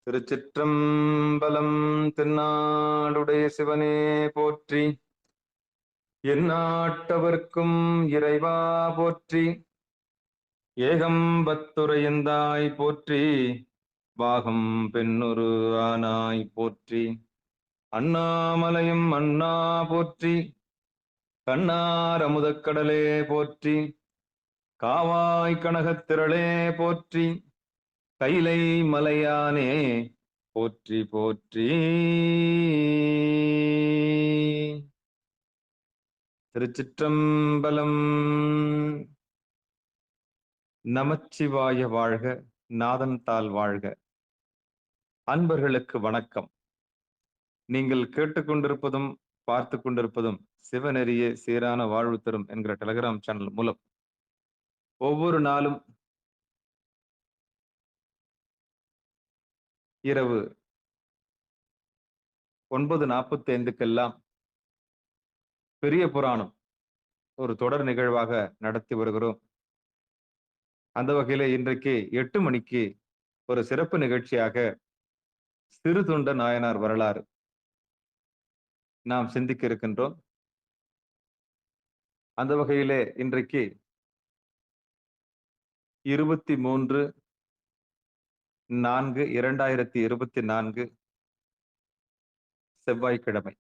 திருச்சிற்றம்பலம். தென்னாடுடைய சிவனே போற்றி. எந்நாட்டவர்க்கும் இறைவா போற்றி. ஏகம்பத்துரையந்தாய் போற்றி. பாகம் பெண்ணுரு ஆனாய் போற்றி. அண்ணாமலையும் அண்ணா போற்றி. கண்ணார் அமுதக்கடலே போற்றி. காவாய் கனகத்திரளே போற்றி. கைலை மலையானே போற்றி போற்றி. திருச்சிற்றம்பலம். நமச்சிவாய வாழ்க, நாதன் தாள் வாழ்க. அன்பர்களுக்கு வணக்கம். நீங்கள் கேட்டுக்கொண்டிருப்பதும் பார்த்து கொண்டிருப்பதும் சிவநெறிய சீரான வாழ்வு தரும் என்கிற டெலிகிராம் சேனல் மூலம் ஒவ்வொரு நாளும் இரவு 9:45 பெரிய புராணம் ஒரு தொடர் நிகழ்வாக நடத்தி வருகிறோம். அந்த வகையில இன்றைக்கு 8 மணிக்கு ஒரு சிறப்பு நிகழ்ச்சியாக சிறு தொண்ட நாயனார் வரலாறு நாம் சிந்திக்க இருக்கின்றோம். அந்த வகையிலே இன்றைக்கு 23/4/2024 செவ்வாய்க்கிழமை.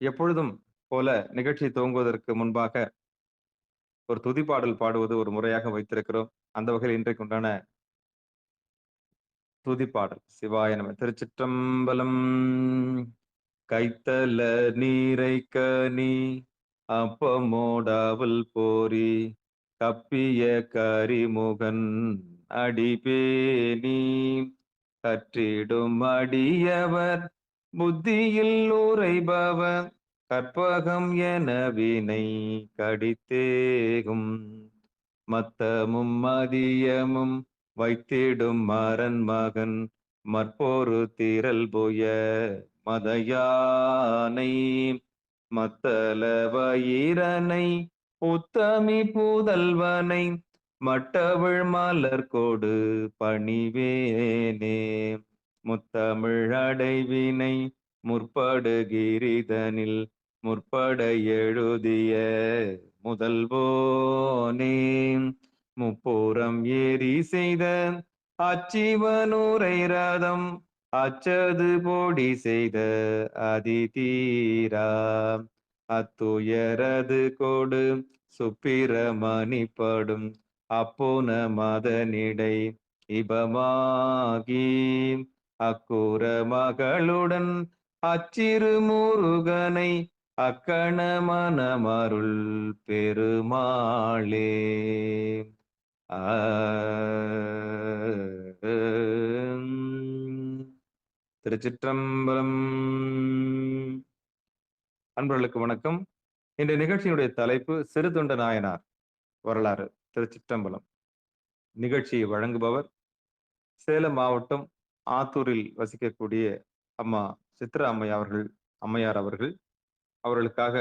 எப்பொழுதும் போல நிகழ்ச்சி துவங்குவதற்கு முன்பாக ஒரு துதிப்பாடல் பாடுவது ஒரு முறையாக வைத்திருக்கிறோம். அந்த வகையில் இன்றைக்கு உண்டான துதிப்பாடல் சிவாய நம. திருச்சிற்றம்பலம். கைத்தல நீரை கனி அப்பமோடாவல் போரி கப்பிய கரிமுகன் அடிபேணி கற்றிடும் அடியவர் புத்தியில் உரைபவர் கற்பகம் என வினை கடித்தேகும் மத்தமும் மதியமும் வைத்திடும் மரன் மகன் மற்போரு திரள் புய மதயானை மத்தல வயிரனை உத்தமி புதல்வனை மட்டவிழ் மலர்கோடு பணிவேனே முத்தமிழ் அடைவினை முற்படுகிரிதனில் முற்பட எழுதிய முதல்வோனே முப்புறம் ஏறி செய்த அச்சிவனுரை ரதம் அச்சது போடி செய்த அதிதீரா அத்துயரது கொடு சுப்பிரமணிப்படும் அப்போன மதனிடை இபமாகி அக்கூர மகளுடன் அச்சிறு முருகனை அக்கண மனமருள் பெருமாளே. திருச்சிற்றம்பலம். அன்பர்களுக்கு வணக்கம். இன்றைய நிகழ்ச்சியினுடைய தலைப்பு சிறு தொண்ட நாயனார் வரலாறு. திருச்சிற்றம்பலம். நிகழ்ச்சியை வழங்குபவர் சேலம் மாவட்டம் ஆத்தூரில் வசிக்கக்கூடிய அம்மா சித்ரா அம்மையார் அவர்கள். அவர்களுக்காக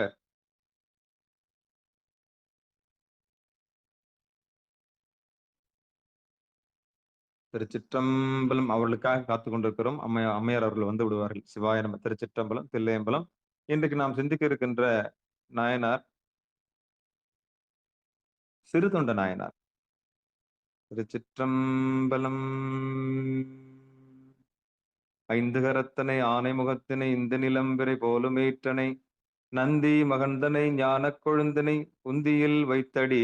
திருச்சிற்றம்பலம் அவர்களுக்காக காத்துக் கொண்டிருக்கிறோம். அம்மையார் அவர்கள் வந்து விடுவார்கள். சிவாய நம. திருச்சிற்றம்பலம். தில்லையம்பலம். இன்றைக்கு நாம் சிந்திக்க இருக்கின்ற நாயனார் சிறு தொண்ட நாயனார். திருச்சிற்றம்பலம். ஐந்து கரத்தனை ஆனை முகத்தினை இந்த நிலம்பிரை போலுமேற்றனை நந்தி மகந்தனை ஞான கொழுந்தனை உந்தியில் வைத்தடி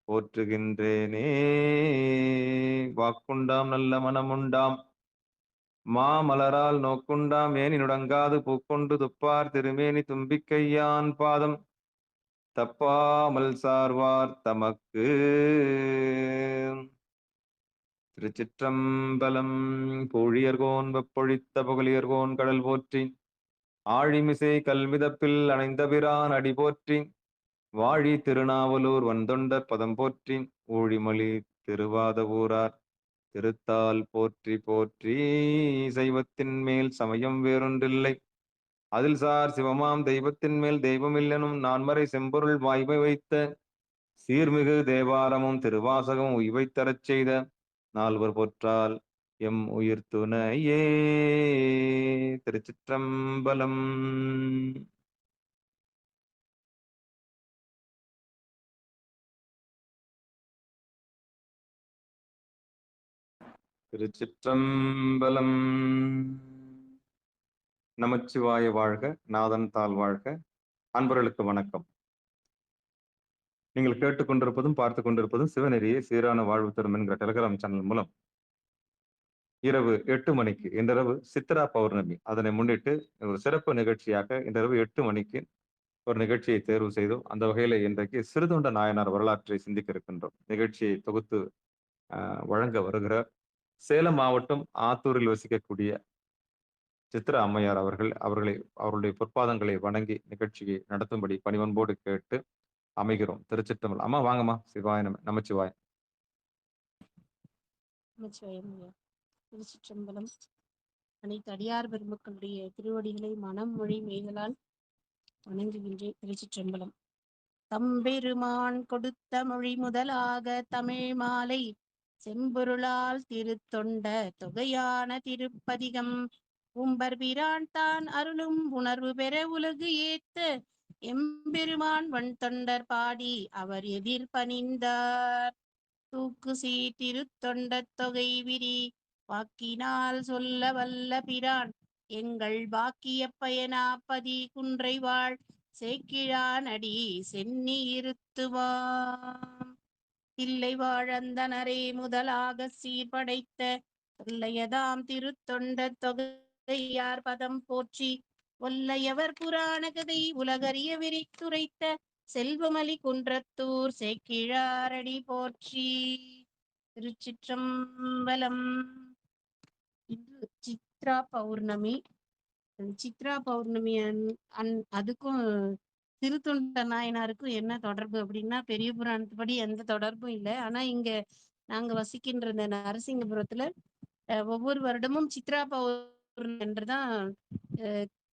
போற்றுகின்றேனே. வாக்குண்டாம் நல்ல மனமுண்டாம் மாமலரால் நோக்குண்டாம் ஏனி நுடங்காது பூக்கொண்டு துப்பார் திருமேனி தும்பிக்கையான் பாதம் தப்பாமல் சார்வார் தமக்கு. திருச்சிற்றம்பலம். பொழியர்கோன் வெப்பொழித்த புகழியர்கோன் கடல் போற்றி ஆழிமிசை கல்விதப்பில் அணைந்தபிரான் அடி போற்றி வாழி திருநாவலூர் வந்தொண்டர் பதம் போற்றி ஊழிமொழி திருவாத ஊரார் திருத்தால் போற்றி போற்றி. சைவத்தின் மேல் சமயம் வேறொன்றில்லை அதில் சார் சிவமாம் தெய்வத்தின் மேல் தெய்வமில்லனும் நான்மறை செம்பொருள் வாய்மை வைத்த சீர்மிகு தேவாரமும் திருவாசகமும் இவை தரச் செய்த நால்வர் போற்றால் எம் உயிர் துணையே. திருச்சிற்றம்பலம். திருச்சிற்றம்பலம். நமச்சிவாய வாழ்க, நாதன் தாழ் வாழ்க. அன்பர்களுக்கு வணக்கம். நீங்கள் கேட்டுக்கொண்டிருப்பதும் பார்த்து கொண்டிருப்பதும் சிவநெறியை சீரான வாழ்வு தரும் என்கிற டெலிகிராம் சேனல் மூலம் இரவு 8 மணிக்கு, இன்றிரவு சித்ரா பௌர்ணமி, அதனை முன்னிட்டு ஒரு சிறப்பு நிகழ்ச்சியாக இன்றிரவு 8 மணிக்கு ஒரு நிகழ்ச்சியை தேர்வு செய்தோம். அந்த வகையில இன்றைக்கு சிறுதொண்ட நாயனார் வரலாற்றை சிந்திக்க இருக்கின்றோம். நிகழ்ச்சியை தொகுத்து வழங்க வருகிறார் சேலம் மாவட்டம் ஆத்தூரில் வசிக்கக்கூடிய சித்ரா அம்மையார் அவர்கள். அவர்களுடைய பொற்பாதங்களை வணங்கி நிகழ்ச்சியை நடத்தும்படி பணிவன்போடு கேட்டு அமைகிறோம். திருச்சிற்றம்பலம். அம்மா வாங்கம்மா. சிவாய நமச்சிவாயம். திருச்சிற்றம்பலம். அனைத்து அடியார் பெருமக்களுடைய திருவடிகளை மனம் மொழி மெய்களால் வணங்குகின்றேன். திருச்சிற்றம்பலம். தம்பெருமான் கொடுத்த மொழி முதலாக தமிழ் மாலை செம்பொருளால் திருத்தொண்ட தொகையான திருப்பதிகம் உம்பர் பிரான் தான் அருளும் உணர்வு பெற உலகு ஏத்த எம்பெருமான் வன் தொண்டர் பாடி அவர் எதிர் பணிந்தார். தூக்கு சீர்திருத்தொண்ட தொகை விரி வாக்கினால் சொல்ல வல்ல பிரான் எங்கள் பாக்கிய பயனாப்பதி குன்றை வாழ் சேக்கிழான் அடி சென்னி இருத்துவாம். இல்லை வாழந்தனரே முதலாக சீர்படைத்த தொல்லையதாம் திருத்தொண்ட தொகையார் பதம் போற்றி ஒல்லையவர் புராண கதை உலகறிய விரித்துரைத்த செல்வமலி குன்றத்தூர் சேக்கிழாரடி போற்றி. திருச்சிற்றம்பலம். இன்று சித்ரா பௌர்ணமி. சித்ரா பௌர்ணமி அதுக்கும் திருத்தொண்ட நாயனாருக்கும் என்ன தொடர்பு அப்படின்னா, பெரிய புராணத்துப்படி எந்த தொடர்பும் இல்லை. ஆனா இங்க நாங்க வசிக்கின்ற இந்த நரசிங்கபுரத்துல ஒவ்வொரு வருடமும் சித்ரா பௌர்ணமி என்றுதான்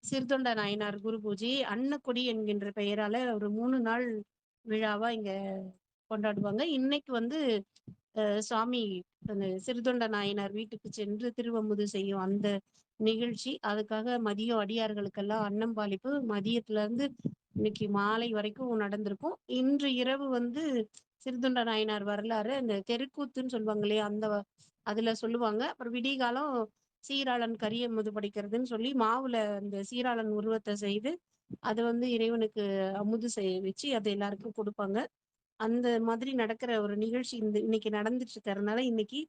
சிறுதொண்ட நாயனார் குரு பூஜை அன்னக்கொடி என்கின்ற பெயரால ஒரு 3 நாள் விழாவா இங்க கொண்டாடுவாங்க. இன்னைக்கு சுவாமி சிறுதொண்ட நாயனார் வீட்டுக்கு சென்று திருவமுது செய்யும் அந்த நிகழ்ச்சி. அதுக்காக மதியம் அடியார்களுக்கெல்லாம் அன்னம் பாலிப்பு மதியத்துல இருந்து இன்னைக்கு மாலை வரைக்கும் நடந்திருக்கும். இன்று இரவு சிறுதொண்ட நாயனார் வரலாறு அந்த தெருக்கூத்துன்னு சொல்லுவாங்க இல்லையா, அதுல சொல்லுவாங்க. அப்புறம் விடிகாலம் சீராளன் கரியமுது படிக்கிறதுன்னு சொல்லி மாவுல அந்த சீராளன் உருவத்தை செய்து அதை இறைவனுக்கு அமுது வச்சு அதை எல்லாருக்கும் கொடுப்பாங்க. அந்த மாதிரி நடக்கிற ஒரு நிகழ்ச்சி இன்னைக்கு நடந்துட்டு இருக்கிறதுனால இன்னைக்கு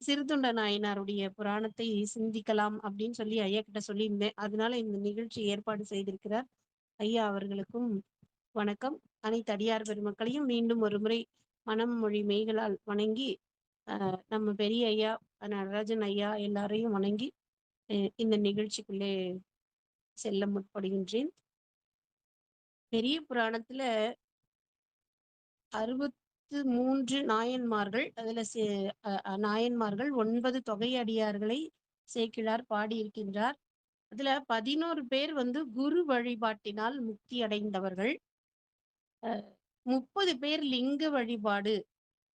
சிறுதொண்ட நாயனாருடைய புராணத்தை சிந்திக்கலாம் அப்படின்னு சொல்லி ஐயா கிட்ட சொல்லியிருந்தேன். அதனால இந்த நிகழ்ச்சி ஏற்பாடு செய்திருக்கிறார் ஐயா. அவர்களுக்கும் வணக்கம். அனைத்து அடியார் பெருமக்களையும் மீண்டும் ஒரு முறை மனம் மொழி மெய்களால் வணங்கி நம்ம பெரிய ஐயா நடராஜன் ஐயா எல்லாரையும் வணங்கி இந்த நிகழ்ச்சிக்குள்ளே செல்ல முற்படுகின்றேன். பெரிய புராணத்துல 63 நாயன்மார்கள், அதுல நாயன்மார்கள் 9 தொகையடியார்களை சேக்கிழார் பாடியிருக்கின்றார். அதுல 11 பேர் குரு வழிபாட்டினால் முக்தி அடைந்தவர்கள். 30 பேர் லிங்க வழிபாடு,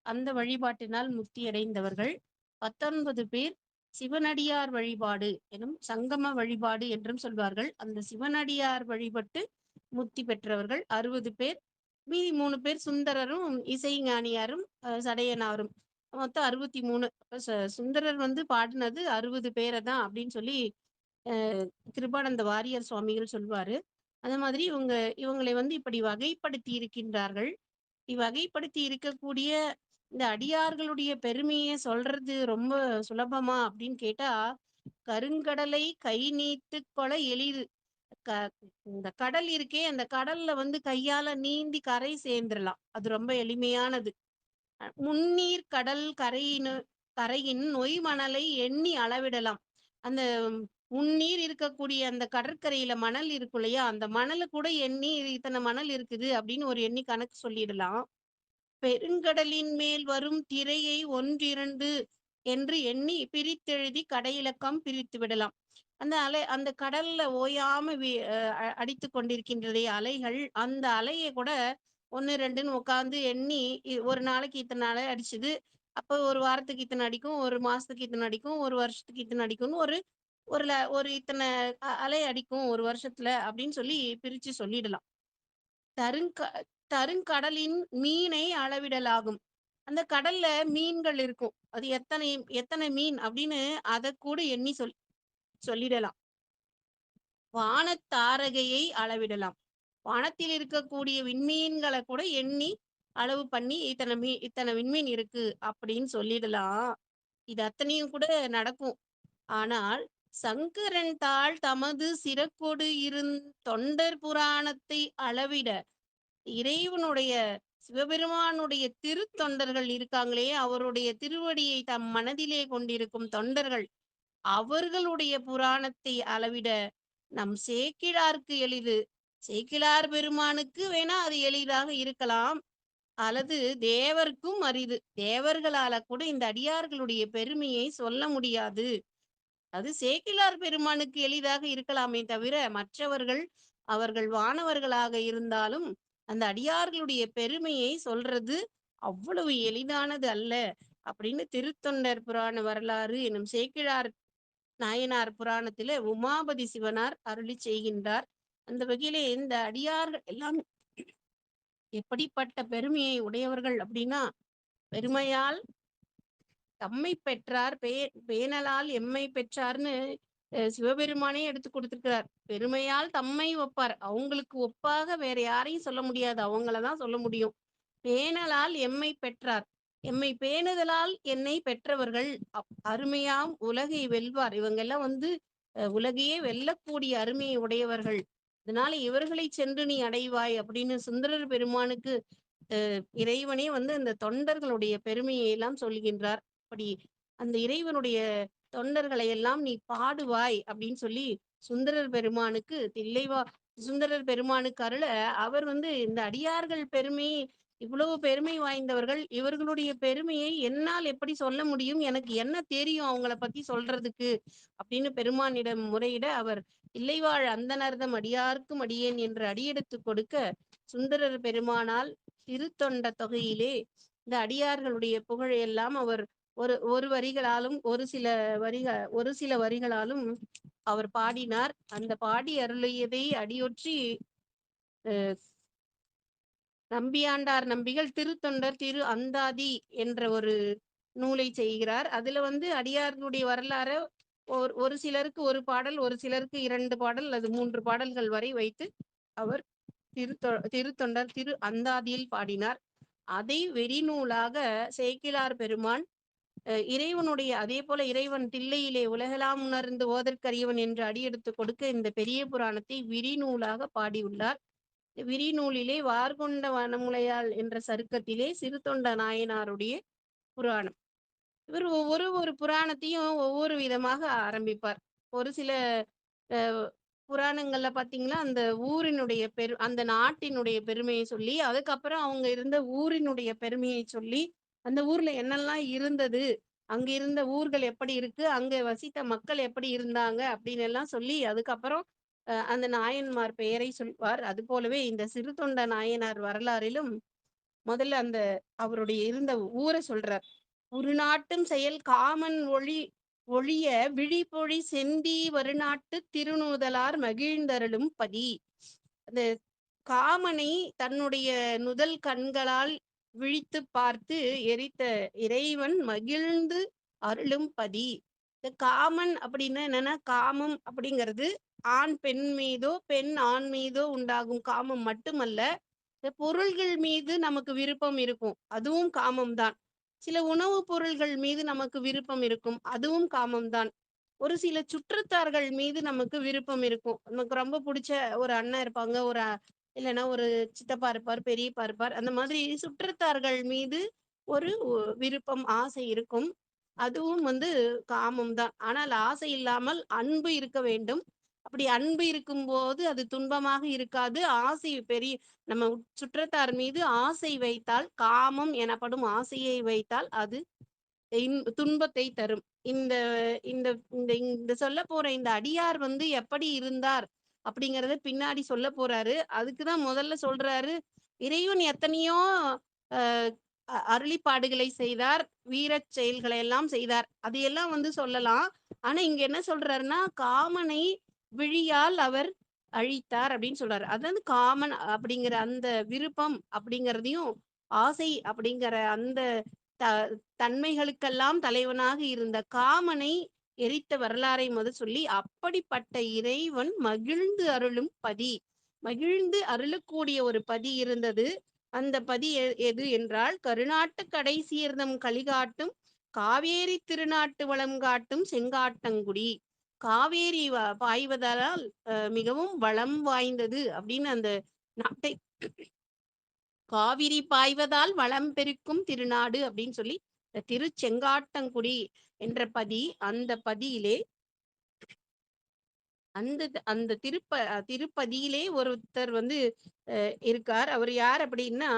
அந்த வழிபாட்டினால் முக்தி அடைந்தவர்கள். 19 பேர் சிவனடியார் வழிபாடு எனும் சங்கம வழிபாடு என்றும் சொல்வார்கள். அந்த சிவனடியார் வழிபட்டு முக்தி பெற்றவர்கள் 60 பேர். மீதி 3 பேர் சுந்தரரும் இசைஞானியாரும் சடையனாரும், மொத்தம் 63. சுந்தரர் பாடினது 60 பேரை தான் அப்படின்னு சொல்லி கிருபானந்த வாரியார் சுவாமிகள் சொல்வாரு. அந்த மாதிரி இவங்களை இப்படி வகைப்படுத்தி இருக்கின்றார்கள். இவ்வகைப்படுத்தி இருக்கக்கூடிய இந்த அடியார்களுடைய பெருமையை சொல்றது ரொம்ப சுலபமா அப்படின்னு கேட்டா, கருங்கடலை கை நீட்டு கொலை எளிது. இந்த கடல் இருக்கே, அந்த கடல்ல கையால நீந்தி கரை சேர்ந்துடலாம், அது ரொம்ப எளிமையானது. முன்னீர் கடல் கரையின் நொய் மணலை எண்ணி அளவிடலாம். அந்த முன்னீர் இருக்கக்கூடிய அந்த கடற்கரையில மணல் இருக்கு இல்லையா, அந்த மணலை கூட எண்ணி இத்தனை மணல் இருக்குது அப்படின்னு ஒரு எண்ணி கணக்கு சொல்லிடலாம். பெருங்கடலின் மேல் வரும் திரையை 1 2 என்று எண்ணி பிரித்தெழுதி கடையிலக்கம் பிரித்து விடலாம். அந்த கடல்ல ஓயாம அடித்து கொண்டிருக்கின்றதே அலைகள், அந்த அலையை கூட 1, 2ன்னு உட்காந்து எண்ணி, ஒரு நாளைக்கு இத்தன அலை அடிச்சது. அப்போ 1 வாரத்துக்கு இத்தன அடிக்கும், 1 மாசத்துக்கு இத்தன அடிக்கும், 1 வருஷத்துக்கு இத்தன அடிக்கும்னு ஒரு ஒரு ஒரு இத்தன அலை அடிக்கும் 1 வருஷத்துல அப்படின்னு சொல்லி பிரிச்சு சொல்லிடலாம். தருங்க தருங்கடலின் மீனை அளவிடலாகும். அந்த கடல்ல மீன்கள் இருக்கும். அது எத்தனை எத்தனை மீன் அப்படின்னு அதக்கூட எண்ணி சொல்லிடலாம். வானத்தாரகையை அளவிடலாம். வானத்தில் இருக்கக்கூடிய விண்மீன்கள கூட எண்ணி அளவு பண்ணி இத்தனை விண்மீன் இருக்கு அப்படின்னு சொல்லிடலாம். இது அத்தனையும் கூட நடக்கும். ஆனால் சங்கரன் தாள் தமது சிரக்கொடு தொண்டர் புராணத்தை அளவிட இறைவனுடைய சிவபெருமானுடைய திருத்தொண்டர்கள் இருக்காங்களே, அவருடைய திருவடியை தம் மனதிலே கொண்டிருக்கும் தொண்டர்கள், அவர்களுடைய புராணத்தை அளவிட நம் சேக்கிழார்க்கு எளிது. சேக்கிழார் பெருமானுக்கு வேணா அது எளிதாக இருக்கலாம். அல்லது தேவர்க்கும் அரிது. தேவர்களால கூட இந்த அடியார்களுடைய பெருமையை சொல்ல முடியாது. அது சேக்கிழார் பெருமானுக்கு எளிதாக இருக்கலாமே தவிர, மற்றவர்கள் அவர்கள் வானவர்களாக இருந்தாலும், அந்த அடியார்களுடைய பெருமையை சொல்றது அவ்வளவு எளிதானது அல்ல. அப்படின்னு திருத்தொண்டர் புராண வரலாறு எனும் சேக்கிழார் நாயனார் புராணத்தில உமாபதி சிவனார் அருளிச் செய்கின்றார். அந்த வகையிலே இந்த அடியார்கள் எல்லாம் எப்படிப்பட்ட பெருமையை உடையவர்கள் அப்படின்னா, பெருமையால் தம்மை பெற்றார் பேணலால் எம்மை பெற்றார்ன்னு சிவபெருமானே எடுத்து கொடுத்திருக்கிறார். பெருமையால் தம்மை ஒப்பார். அவங்களுக்கு ஒப்பாக வேற யாரையும் சொல்ல முடியாது. அவங்கள தான் சொல்ல முடியும். பேணலால் எம்மை பெற்றார். எம்மை பேணுதலால் என்னை பெற்றவர்கள். அருமையாம் உலகை வெல்வார். இவங்கெல்லாம் வந்து உலகையே வெல்லக்கூடிய அருமையை உடையவர்கள். அதனால இவர்களை சென்று நீ அடைவாய் அப்படின்னு சுந்தரர் பெருமானுக்கு இறைவனே வந்து அந்த தொண்டர்களுடைய பெருமையை எல்லாம் சொல்கின்றார். அப்படி அந்த இறைவனுடைய தொண்டர்களை எல்லாம் நீ பாடுவாய் அப்படின்னு சொல்லி சுந்தரர் பெருமானுக்கு சுந்தரர் பெருமானுக்கு அருள அவர் வந்து இந்த அடியார்கள் பெருமை இவ்வளவு பெருமை வாய்ந்தவர்கள், இவர்களுடைய பெருமையை என்னால் எப்படி சொல்ல முடியும், எனக்கு என்ன தெரியும் அவங்கள பத்தி சொல்றதுக்கு அப்படின்னு பெருமானிடம் முறையிட அவர் இல்லைவாழ் அந்தணர்தம் அடியார்க்கும் அடியேன் என்று அடியெடுத்து கொடுக்க சுந்தரர் பெருமானால் திருத்தொண்ட தொகையிலே இந்த அடியார்களுடைய புகழையெல்லாம் அவர் ஒரு ஒரு வரிகளாலும் ஒரு சில வரிகளாலும் அவர் பாடினார். அந்த பாடி அருளியதை அடியொற்றி நம்பியாண்டார் நம்பிகள் திருத்தொண்டர் திரு அந்தாதி என்ற ஒரு நூலை செய்கிறார். அதுல வந்து அடியார்களுடைய வரலாற ஒரு சிலருக்கு ஒரு பாடல், ஒரு சிலருக்கு 2 பாடல் அல்லது 3 பாடல்கள் வரை வைத்து அவர் திருத்தொண்டர் திரு அந்தாதியில் பாடினார். அதை வெறிநூலாக சேக்கிழார் பெருமான் இறைவனுடைய அதே போல இறைவன் தில்லையிலே உலகெல்லாம் உணர்ந்து ஓதற்கரியவன் என்று அடியெடுத்து கொடுக்க இந்த பெரிய புராணத்தை விரிநூலாக பாடியுள்ளார். விரிநூலிலே வார்கொண்ட வனமுலையாள் என்ற சருக்கத்திலே சிறுதொண்ட நாயனாருடைய புராணம். இவர் ஒவ்வொரு புராணத்தையும் ஒவ்வொரு விதமாக ஆரம்பிப்பார். ஒரு சில புராணங்கள்ல பாத்தீங்கன்னா அந்த ஊரினுடைய அந்த நாட்டினுடைய பெருமையை சொல்லி, அதுக்கப்புறம் அவங்க இருந்த ஊரினுடைய பெருமையை சொல்லி, அந்த ஊர்ல என்னெல்லாம் இருந்தது, அங்க இருந்த ஊர்கள் எப்படி இருக்கு, அங்க வசித்த மக்கள் எப்படி இருந்தாங்க அப்படின்னு எல்லாம் சொல்லி, அதுக்கப்புறம் அந்த நாயன்மார் பெயரை சொல்வார். அது போலவே இந்த சிறுதொண்ட நாயனார் வரலாறிலும் முதல்ல அந்த அவருடைய இருந்த ஊரை சொல்றார். "உருநாட்டும் செயல் காமன் ஒழிய விழிப்பொழி செந்தி வருநாட்டு திருநூதலார் மகிழ்ந்தருளும் பதி." அந்த காமனை தன்னுடைய நுதல் கண்களால் விழித்து பார்த்து எரித்த இறைவன் மகிழ்ந்து அருளும் பதி. இந்த காமன் அப்படின்னா என்னன்னா, காமம் அப்படிங்கிறது ஆண் பெண் மீதோ பெண் ஆண் மீதோ உண்டாகும் காமம் மட்டுமல்ல, இந்த பொருள்கள் மீது நமக்கு விருப்பம் இருக்கும், அதுவும் காமம் தான். சில உணவுப் பொருள்கள் மீது நமக்கு விருப்பம் இருக்கும், அதுவும் காமம் தான். ஒரு சில சுற்றத்தார்கள் மீது நமக்கு விருப்பம் இருக்கும். நமக்கு ரொம்ப பிடிச்ச ஒரு அண்ணன் இருப்பாங்க, இல்லைன்னா ஒரு சித்தப்பா இருப்பார், பெரியப்பா இருப்பார். அந்த மாதிரி சுற்றத்தார்கள் மீது ஒரு விருப்பம், ஆசை இருக்கும். அதுவும் வந்து காமம் தான். ஆனால் ஆசை இல்லாமல் அன்பு இருக்க வேண்டும். அப்படி அன்பு இருக்கும்போது அது துன்பமாக இருக்காது. ஆசை நம்ம சுற்றத்தார் மீது ஆசை வைத்தால், காமம் எனப்படும் ஆசையை வைத்தால் அது துன்பத்தை தரும். இந்த இந்த இந்த இந்த சொல்லப் போற இந்த அடியார் வந்து எப்படி இருந்தார் அப்படிங்கறத பின்னாடி சொல்லப் போறாரு. அதுக்குதான் முதல்ல சொல்றாரு, இறைவன் எத்தனையோ அ அருளிப்பாடுகளை செய்தார். வீரச் செயல்களை எல்லாம் செய்தார். அது எல்லாம் வந்து சொல்லலாம். ஆனா, இங்க என்ன சொல்றாருன்னா, காமனை விழியால் அவர் அழித்தார் அப்படின்னு சொல்றாரு. அதாவது காமன் அப்படிங்கிற அந்த விருப்பம் அப்படிங்கிறதையும், ஆசை அப்படிங்கிற அந்த த தன்மைகளுக்கெல்லாம் தலைவனாக இருந்த காமனை எரித்த வரலாறை சொல்லி, அப்படிப்பட்ட இறைவன் மகிழ்ந்து அருளும் பதி. மகிழ்ந்து அருளக்கூடிய ஒரு பதி இருந்தது. அந்த பதி எது என்றால், "கருநாட்டுக் கடைசீர்தம் கலிகாட்டும் காவேரி திருநாட்டு வளம் காட்டும் செங்காட்டங்குடி." காவேரி பாய்வதால் மிகவும் வளம் வாய்ந்தது அப்படின்னு அந்த நாட்டை காவிரி பாய்வதால் வளம் பெருக்கும் திருநாடு அப்படின்னு சொல்லி திருச்செங்காட்டங்குடி என்ற பதி, அந்த பதியிலே அந்த அந்த திருப்பதியிலே ஒருத்தர் வந்து இருக்கார். அவர் யார் அப்படின்னா,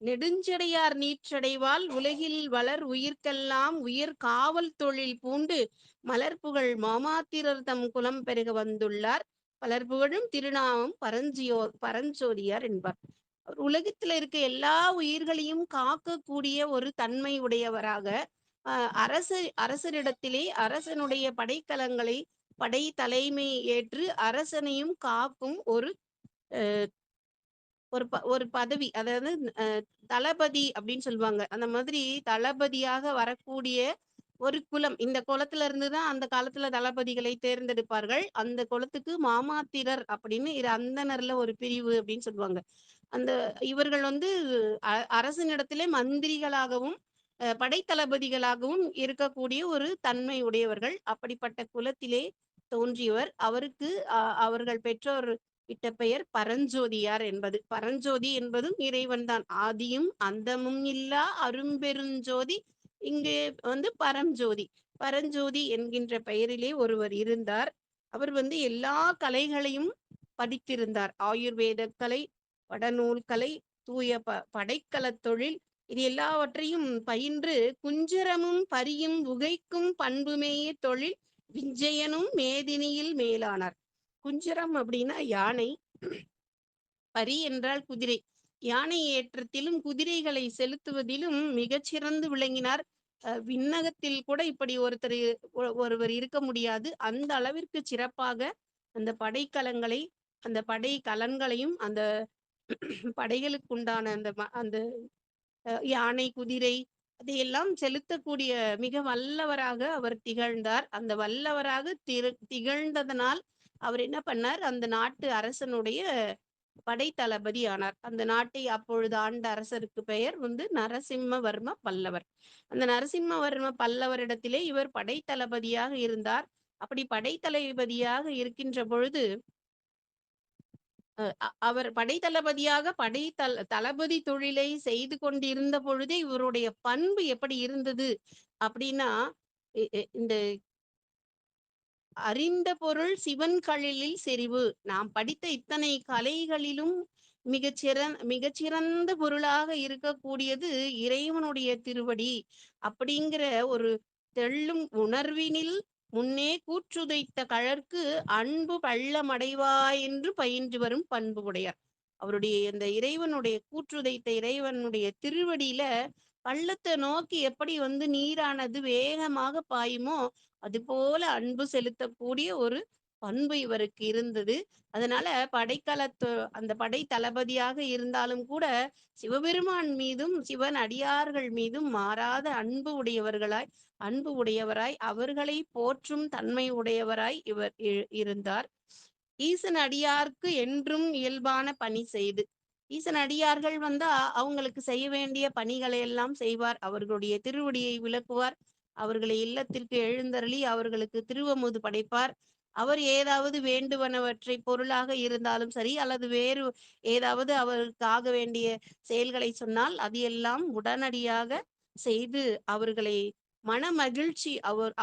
"நெடுஞ்சடையார் நீற்றடைவால் உலகில் வளர் உயிர்க்கெல்லாம் உயர் காவல் தொழில் பூண்டு மலர்புகழ் மாமாத்திரர் தம் குலம் பெருக வந்துள்ளார். பலர்புகழும் திருநாமம் பரஞ்சோதியார்" என்பார். அவர் உலகத்துல இருக்க எல்லா உயிர்களையும் காக்கக்கூடிய ஒரு தன்மை உடையவராக, அரசரிடத்திலே அரசனுடைய படைக்கலங்களை படை தலைமை ஏற்று அரசனையும் காக்கும் ஒரு ஒரு பதவி. அதாவது அ தளபதி அப்படின்னு சொல்லுவாங்க. அந்த மாதிரி தளபதியாக வரக்கூடிய ஒரு குலம். இந்த குலத்துல இருந்து தான் அந்த காலத்துல தளபதிகளை தேர்ந்தெடுப்பார்கள். அந்த குலத்துக்கு மாமாத்திரர் அப்படின்னு அந்தணர்ல ஒரு பிரிவு அப்படின்னு சொல்லுவாங்க. அந்த இவர்கள் வந்து அரசனிடத்திலே மந்திரிகளாகவும், படைத்தளபதிகளாகவும் இருக்கக்கூடிய ஒரு தன்மை உடையவர்கள். அப்படிப்பட்ட குலத்திலே தோன்றியவர். அவருக்கு அவர்கள் பெற்றோர் இட்ட பெயர் பரஞ்சோதியார் என்பது. பரஞ்சோதி என்பதும் இறைவன்தான். ஆதியும் அந்தமும் இல்லா அரும்பெருஞ்சோதி. இங்கே வந்து பரஞ்சோதி. பரஞ்சோதி என்கின்ற பெயரிலே ஒருவர் இருந்தார். அவர் வந்து எல்லா கலைகளையும் படித்திருந்தார். ஆயுர்வேத கலை, வடநூல் கலை, தூய படைக்கலத் தொழில், இது எல்லாவற்றையும் பயின்று குஞ்சரமும் பரியும் உகைக்கும் பண்புமேய தொழில் விஞ்சயனும் மேதினியில் மேலானார். குஞ்சரம் அப்படின்னா யானை, பரி என்றால் குதிரை. யானை ஏற்றத்திலும் குதிரைகளை செலுத்துவதிலும் மிகச்சிறந்து விளங்கினார். விண்ணகத்தில் கூட இப்படி ஒருவர் இருக்க முடியாது. அந்த அளவிற்கு சிறப்பாக அந்த படைக்கலங்களை, அந்த படை கலன்களையும், அந்த படைகளுக்கு உண்டான அந்த யானை, குதிரை அதையெல்லாம் செலுத்தக்கூடிய மிக வல்லவராக அவர் திகழ்ந்தார். அந்த வல்லவராக திகழ்ந்ததனால் அவர் என்ன பண்ணார், அந்த நாட்டு அரசனுடைய படை தளபதி ஆனார். அந்த நாட்டை அப்பொழுது ஆண்ட அரசருக்கு பெயர் வந்து நரசிம்மவர்ம பல்லவர். அந்த நரசிம்மவர்ம பல்லவரிடத்திலே இவர் படை தளபதியாக இருந்தார். அப்படி படை தளபதியாக இருக்கின்ற பொழுது, அவர் படை தளபதியாக தளபதி தொழிலை செய்து கொண்டிருந்த பொழுதே இவருடைய பண்பு எப்படி இருந்தது அப்படின்னா, இந்த "அறிந்த பொருள் சிவன்கழலில் செறிவு." நாம் படித்த இத்தனை கலைகளிலும் மிகச்சிறந்த பொருளாக இருக்கக்கூடியது இறைவனுடைய திருவடி அப்படிங்கிற ஒரு தெள்ளும் உணர்வினில் முன்னே கூற்றுதைத்த கழற்கு அன்பு பள்ளமடைவாய் என்று பயின்று வரும் பண்பு உடையார். அவருடைய இந்த இறைவனுடைய கூற்றுதைத்த இறைவனுடைய திருவடியில பள்ளத்தை நோக்கி எப்படி வந்து நீரானது வேகமாக பாயுமோ, அதுபோல அன்பு செலுத்தக்கூடிய ஒரு பண்பு இவருக்கு இருந்தது. அதனால அந்த படை தளபதியாக இருந்தாலும் கூட, சிவபெருமான் மீதும், சிவன் அடியார்கள் மீதும் மாறாத அன்பு உடையவராய், அவர்களை போற்றும் தன்மை உடையவராய் இவர் இருந்தார். ஈசன் அடியார்க்கு என்றும் இயல்பான பணி செய்து. ஈசன் அடியார்கள் வந்தா அவங்களுக்கு செய்ய வேண்டிய பணிகளை எல்லாம் செய்வார். அவர்களுடைய திருவடியை விளக்குவார். அவர்களை இல்லத்திற்கு எழுந்தருளி அவர்களுக்கு திருவமுது படைப்பார். அவர் ஏதாவது வேண்டுவனவற்றை பொருளாக இருந்தாலும் சரி, அல்லது வேறு ஏதாவது அவருக்கு ஆக வேண்டிய செயல்களை சொன்னால், அது எல்லாம் உடனடியாக செய்து அவர்களை மனமகிழ்ச்சி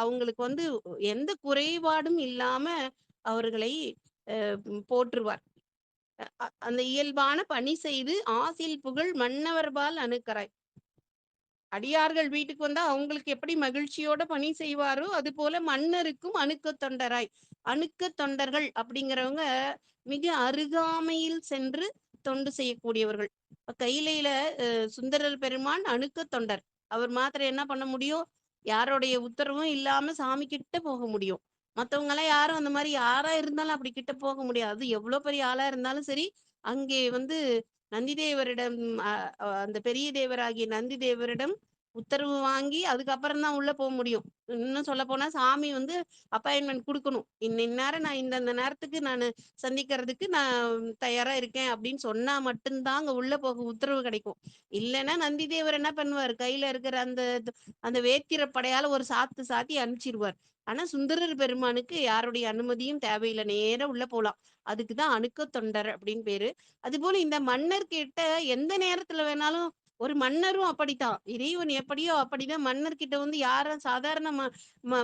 அவங்களுக்கு வந்து எந்த குறைபாடும் இல்லாம அவர்களை போற்றுவார். அந்த இயல்பான பணி செய்து ஆசில் புகழ் மன்னவர்பால் அணுக்கராய். அடியார்கள் வீட்டுக்கு வந்தா அவங்களுக்கு எப்படி மகிழ்ச்சியோட பணி செய்வாரோ, அது போல மன்னருக்கும் அணுக்க தொண்டராய். அணுக்க தொண்டர்கள் அப்படிங்கிறவங்க மிக அருகாமையில் சென்று தொண்டு செய்யக்கூடியவர்கள். இப்ப கைலையில சுந்தரர் பெருமான் அணுக்கத் தொண்டர். அவர் மாத்திரம் என்ன பண்ண முடியும்? யாருடைய உத்தரவும் இல்லாம சாமி கிட்ட போக முடியும். மத்தவங்கலாம் யாரும் அந்த மாரி யாரா இருந்தாலும் அப்படி கிட்ட போக முடியாது. அது எவ்வளோ பெரிய ஆளா இருந்தாலும் சரி, அங்கே வந்து நந்திதேவரிடம் அ அ அந்த பெரிய தேவராகிய நந்தி தேவரிடம் உத்தரவு வாங்கி அதுக்கப்புறம் தான் உள்ள முடியும். இன்னும் சொல்லப்போனா சாமி வந்து அப்பாயின்ட்மென்ட் குடுக்கணும். இந்நேரம் நான் இந்தந்த நேரத்துக்கு நானு சந்திக்கிறதுக்கு நான் தயாரா இருக்கேன் அப்படின்னு சொன்னா மட்டும் தான் அங்க உள்ள போக உத்தரவு கிடைக்கும். இல்லன்னா நந்தி தேவர் என்ன பண்ணுவாரு? கையில இருக்கிற அந்த வேத்திர படையால ஒரு சாத்து சாத்தி அனுப்பிச்சிருவார். ஆனா சுந்தரர் பெருமானுக்கு யாருடைய அனுமதியும் தேவையில்ல. நேரா உள்ள போலாம். அதுக்கு தான் அணுக்கத் தொண்டர் அப்படின்னு பேரு. அதுபோல இந்த மன்னர் கிட்ட எந்த நேரத்துல வேணாலும் ஒரு மன்னரும் அப்படித்தான். இறைவன் எப்படியோ அப்படிதான் மன்னர்கிட்ட வந்து யாரும் சாதாரண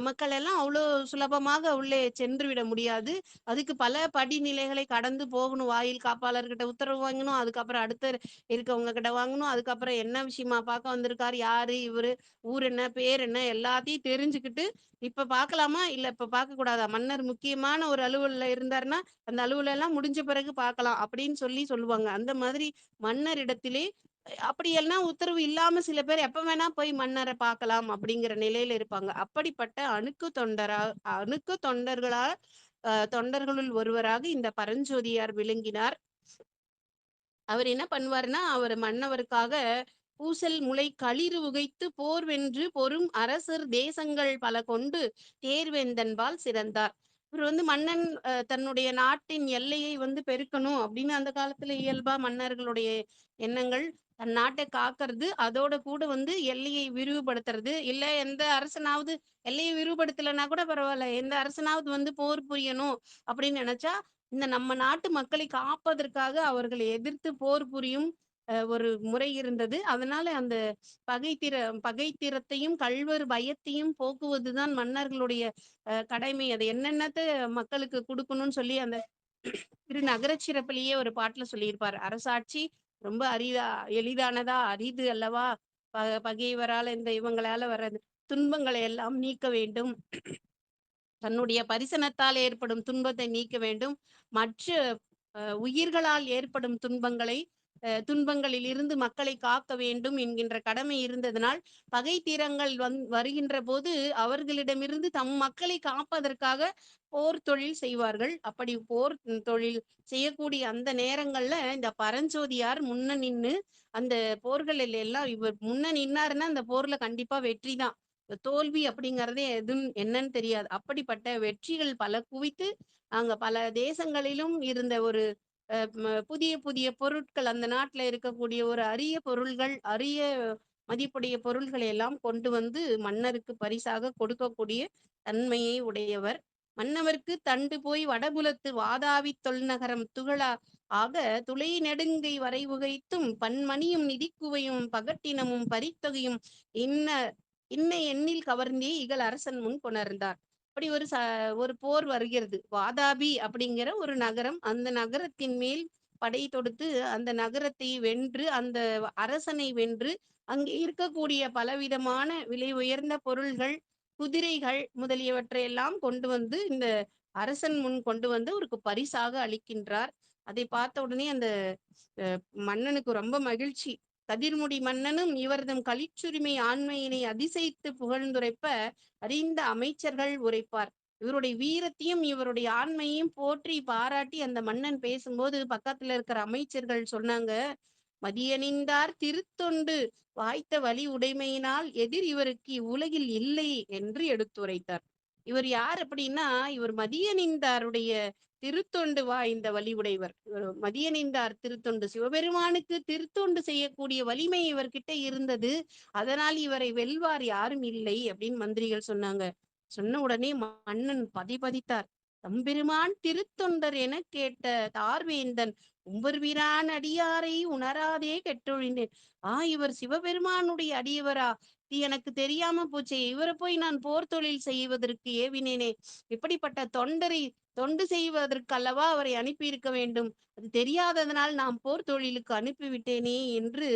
மக்கள் எல்லாம் அவ்வளோ சுலபமாக உள்ளே சென்று விட முடியாது. அதுக்கு பல படிநிலைகளை கடந்து போகணும். வாயில் காப்பாளர்கிட்ட உத்தரவு வாங்கணும். அதுக்கப்புறம் அடுத்த இருக்கவங்க கிட்ட வாங்கணும். அதுக்கப்புறம் என்ன விஷயமா பார்க்க வந்திருக்காரு? யாரு இவரு? ஊர் என்ன? பேர் என்ன? எல்லாத்தையும் தெரிஞ்சுக்கிட்டு இப்ப பார்க்கலாமா? இல்ல இப்ப பார்க்கக்கூடாதா? மன்னர் முக்கியமான ஒரு அலுவல்ல இருந்தாருன்னா, அந்த அலுவல் எல்லாம் முடிஞ்ச பிறகு பார்க்கலாம் அப்படின்னு சொல்லுவாங்க. அந்த மாதிரி மன்னரிடத்திலே அப்படியெல்லாம் உத்தரவு இல்லாம சில பேர் எப்ப வேணா போய் மன்னர பார்க்கலாம் அப்படிங்கிற நிலையில இருப்பாங்க. அப்படிப்பட்ட அணுக்கு தொண்டர்களா தொண்டர்களுள் ஒருவராக இந்த பரஞ்சோதியார் விளங்கினார். அவர் என்ன பண்ணுவாருன்னா, அவர் மன்னவருக்காக பூசல் முலை களிறு உகைத்து போர் வென்று பொறும் அரசர் தேசங்கள் பல கொண்டு தேர்வேந்தன்பால் சிறந்தார். இவர் வந்து மன்னன் தன்னுடைய நாட்டின் எல்லையை வந்து பெருக்கணும் அப்படின்னு அந்த காலத்துல இயல்பா மன்னர்களுடைய எண்ணங்கள். தன் நாட்டை காக்கிறது, அதோட கூட வந்து எல்லையை விரிவுபடுத்துறது. இல்ல எந்த அரசனாவது எல்லையை விரிவுபடுத்தலைன்னா கூட பரவாயில்ல. எந்த அரசனாவது வந்து போர் புரியணும் அப்படின்னு நினைச்சா இந்த நம்ம நாட்டு மக்களை காப்பதற்காக அவர்களை எதிர்த்து போர் புரியும் ஒரு முறை இருந்தது. அதனால அந்த பகைத்திர பகைத்திறத்தையும் கள்வர் பயத்தையும் போக்குவதுதான் மன்னர்களுடைய கடமை. அது என்னென்னத்த மக்களுக்கு குடுக்கணும்னு சொல்லி அந்த திரு நகரச் சிறப்பிலேயே ஒரு பாட்டுல சொல்லியிருப்பார். அரசாட்சி ரொம்ப எளிதானதா? அரிது அல்லவா? பகைவரால இந்த இவங்களால வர துன்பங்களை எல்லாம் நீக்க வேண்டும். தன்னுடைய பரிசனத்தால் ஏற்படும் துன்பத்தை நீக்க வேண்டும். மற்ற உயிர்களால் ஏற்படும் துன்பங்களில் இருந்து மக்களை காக்க வேண்டும் என்கின்ற கடமை இருந்ததனால், பகை தீரங்கள் வருகின்ற போது அவர்களிடமிருந்து தம் மக்களை காப்பதற்காக போர் தொழில் செய்வார்கள். அப்படி போர் தொழில் செய்யக்கூடிய அந்த நேரங்கள்ல இந்த பரஞ்சோதியார் முன்ன நின்னு அந்த போர்களில் எல்லாம் இவர் முன்ன நின்னாருன்னா, அந்த போர்ல கண்டிப்பா வெற்றி தான். தோல்வி அப்படிங்கிறதே என்னன்னு தெரியாது. அப்படிப்பட்ட வெற்றிகள் பல குவித்து, அங்க பல தேசங்களிலும் இருந்த ஒரு புதிய புதிய பொருட்கள் அந்த நாட்டுல இருக்கக்கூடிய ஒரு அரிய பொருள்கள், அரிய மதிப்புடைய பொருள்களை எல்லாம் கொண்டு வந்து மன்னருக்கு பரிசாக கொடுக்கக்கூடிய தன்மையை உடையவர். மன்னவர்க்கு தண்டு போய் வடபுலத்து வாதாபித் தொல்நகரம் துகளா ஆக துளை நெடுங்கை வரை உகைத்தும் பன்மணியும் நிதிக்குவையும் பகட்டினமும் பரித்தொகையும் இன்ன இன்ன எண்ணில் கவர்ந்தே இகல் அரசன் முன் கொணர்ந்தார். அப்படி ஒரு போர் வருகிறது. வாதாபி அப்படிங்கிற ஒரு நகரம். அந்த நகரத்தின் மேல் படை தொடுத்து அந்த நகரத்தை வென்று அந்த அரசனை வென்று அங்கே இருக்கக்கூடிய பலவிதமான விலை உயர்ந்த பொருள்கள், குதிரைகள் முதலியவற்றை எல்லாம் கொண்டு வந்து இந்த அரசன் முன் கொண்டு வந்து அவருக்கு பரிசாக அளிக்கின்றார். அதை பார்த்த உடனே அந்த மன்னனுக்கு ரொம்ப மகிழ்ச்சி. கதிர்முடி மன்னனும் இவர்தம் களிற்றுரிமை ஆண்மையினை அதிசயித்து புகழ்ந்துரைப்ப அறிந்த அமைச்சர்கள் உரைப்பார். இவருடைய வீரத்தையும் இவருடைய ஆண்மையையும் போற்றி பாராட்டி அந்த மன்னன் பேசும்போது பக்கத்துல இருக்கிற அமைச்சர்கள் சொன்னாங்க, மதியணிந்தார் திருத்தொண்டு வாய்த்த வழி உடைமையினால் எதிர் இவருக்கு இவ்வுலகில் இல்லை என்று எடுத்துரைத்தார். இவர் யார் அப்படின்னா, இவர் மதியணிந்தாருடைய திருத்தொண்டு வாய்ந்த வழி உடையவர். மதியணிந்தார் திருத்தொண்டு சிவபெருமானுக்கு திருத்தொண்டு செய்யக்கூடிய வலிமை இவர்கிட்ட இருந்தது. அதனால் இவரை வெல்வார் யாரும் இல்லை அப்படின்னு மந்திரிகள் சொன்னாங்க. சொன்ன உடனே மன்னன் பதிபதித்தார். தம்பெருமான் திருத்தொண்டர் என கேட்ட தார்வேந்தன் உம்பர்வீரான் அடியாரை உணராதே கெட்டொழிந்தேன். இவர் சிவபெருமானுடைய அடியவரா? இது எனக்கு தெரியாம போச்சே. இவரை போய் நான் போர் தொழில் செய்வதற்கு ஏவினேனே. இப்படிப்பட்ட தொண்டரை தொண்டு செய்வதற்கு அல்லவா அவரை அனுப்பியிருக்க வேண்டும். அது தெரியாததனால் நாம் போர் தொழிலுக்கு அனுப்பிவிட்டேனே என்று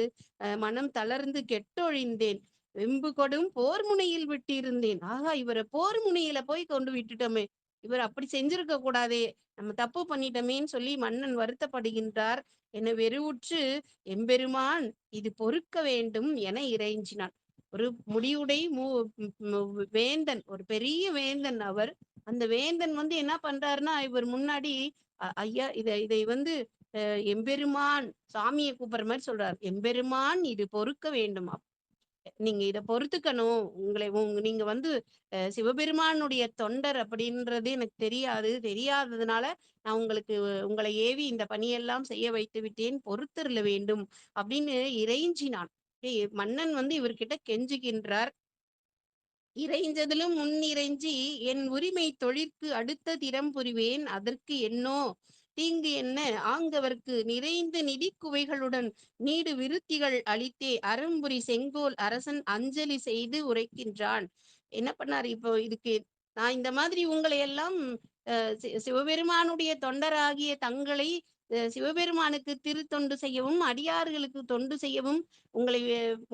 மனம் தளர்ந்து கெட்டொழிந்தேன். வெம்பு கொடும் போர் முனையில் விட்டிருந்தேன். இவரை போர் முனையில போய் கொண்டு விட்டுட்டோமே. இவர் அப்படி செஞ்சிருக்க கூடாதே, நம்ம தப்பு பண்ணிட்டோமேன்னு சொல்லி மன்னன் வருத்தப்படுகின்றார். என வெறுவுற்று, எம்பெருமான் இது பொறுக்க வேண்டும் என இறைஞ்சினான். ஒரு முடியுடை வேந்தன், ஒரு பெரிய வேந்தன் அவர். அந்த வேந்தன் வந்து என்ன பண்றாருன்னா, இவர் முன்னாடி ஐயா இதை வந்து எம்பெருமான் சாமியை கூப்பிடுற மாதிரி சொல்றாரு. எம்பெருமான் இது பொறுக்க வேண்டும். நீங்க இத பொறுத்துக்கணும். நீங்க வந்து சிவபெருமானுடைய தொண்டர் அப்படின்றது எனக்கு தெரியாது. தெரியாததுனால நான் உங்களை ஏவி இந்த பணியெல்லாம் செய்ய வைத்து விட்டேன். பொறுத்தருள வேண்டும் அப்படின்னு இறைஞ்சினான். மன்னன் வந்து இவர்கிட்ட கெஞ்சுகின்றார். இறைஞ்சதிலும் முன் இறைஞ்சி என் உரிமை தொழிற்கு அடுத்த திறம் புரிவேன். அதற்கு என்னோ தீங்கு என்ன ஆங்கவர்க்கு நிறைந்த நிதி குவைகளுடன் நீடு விருத்திகள் அளித்தே அறம்புரி செங்கோல் அரசன் அஞ்சலி செய்து உரைக்கின்றான். என்ன பண்ணாரு இப்போ இதுக்கு? நான் இந்த மாதிரி உங்களை எல்லாம் சிவபெருமானுடைய தொண்டராகிய தங்களை சிவபெருமானுக்கு திருத்தொண்டு செய்யவும் அடியார்களுக்கு தொண்டு செய்யவும்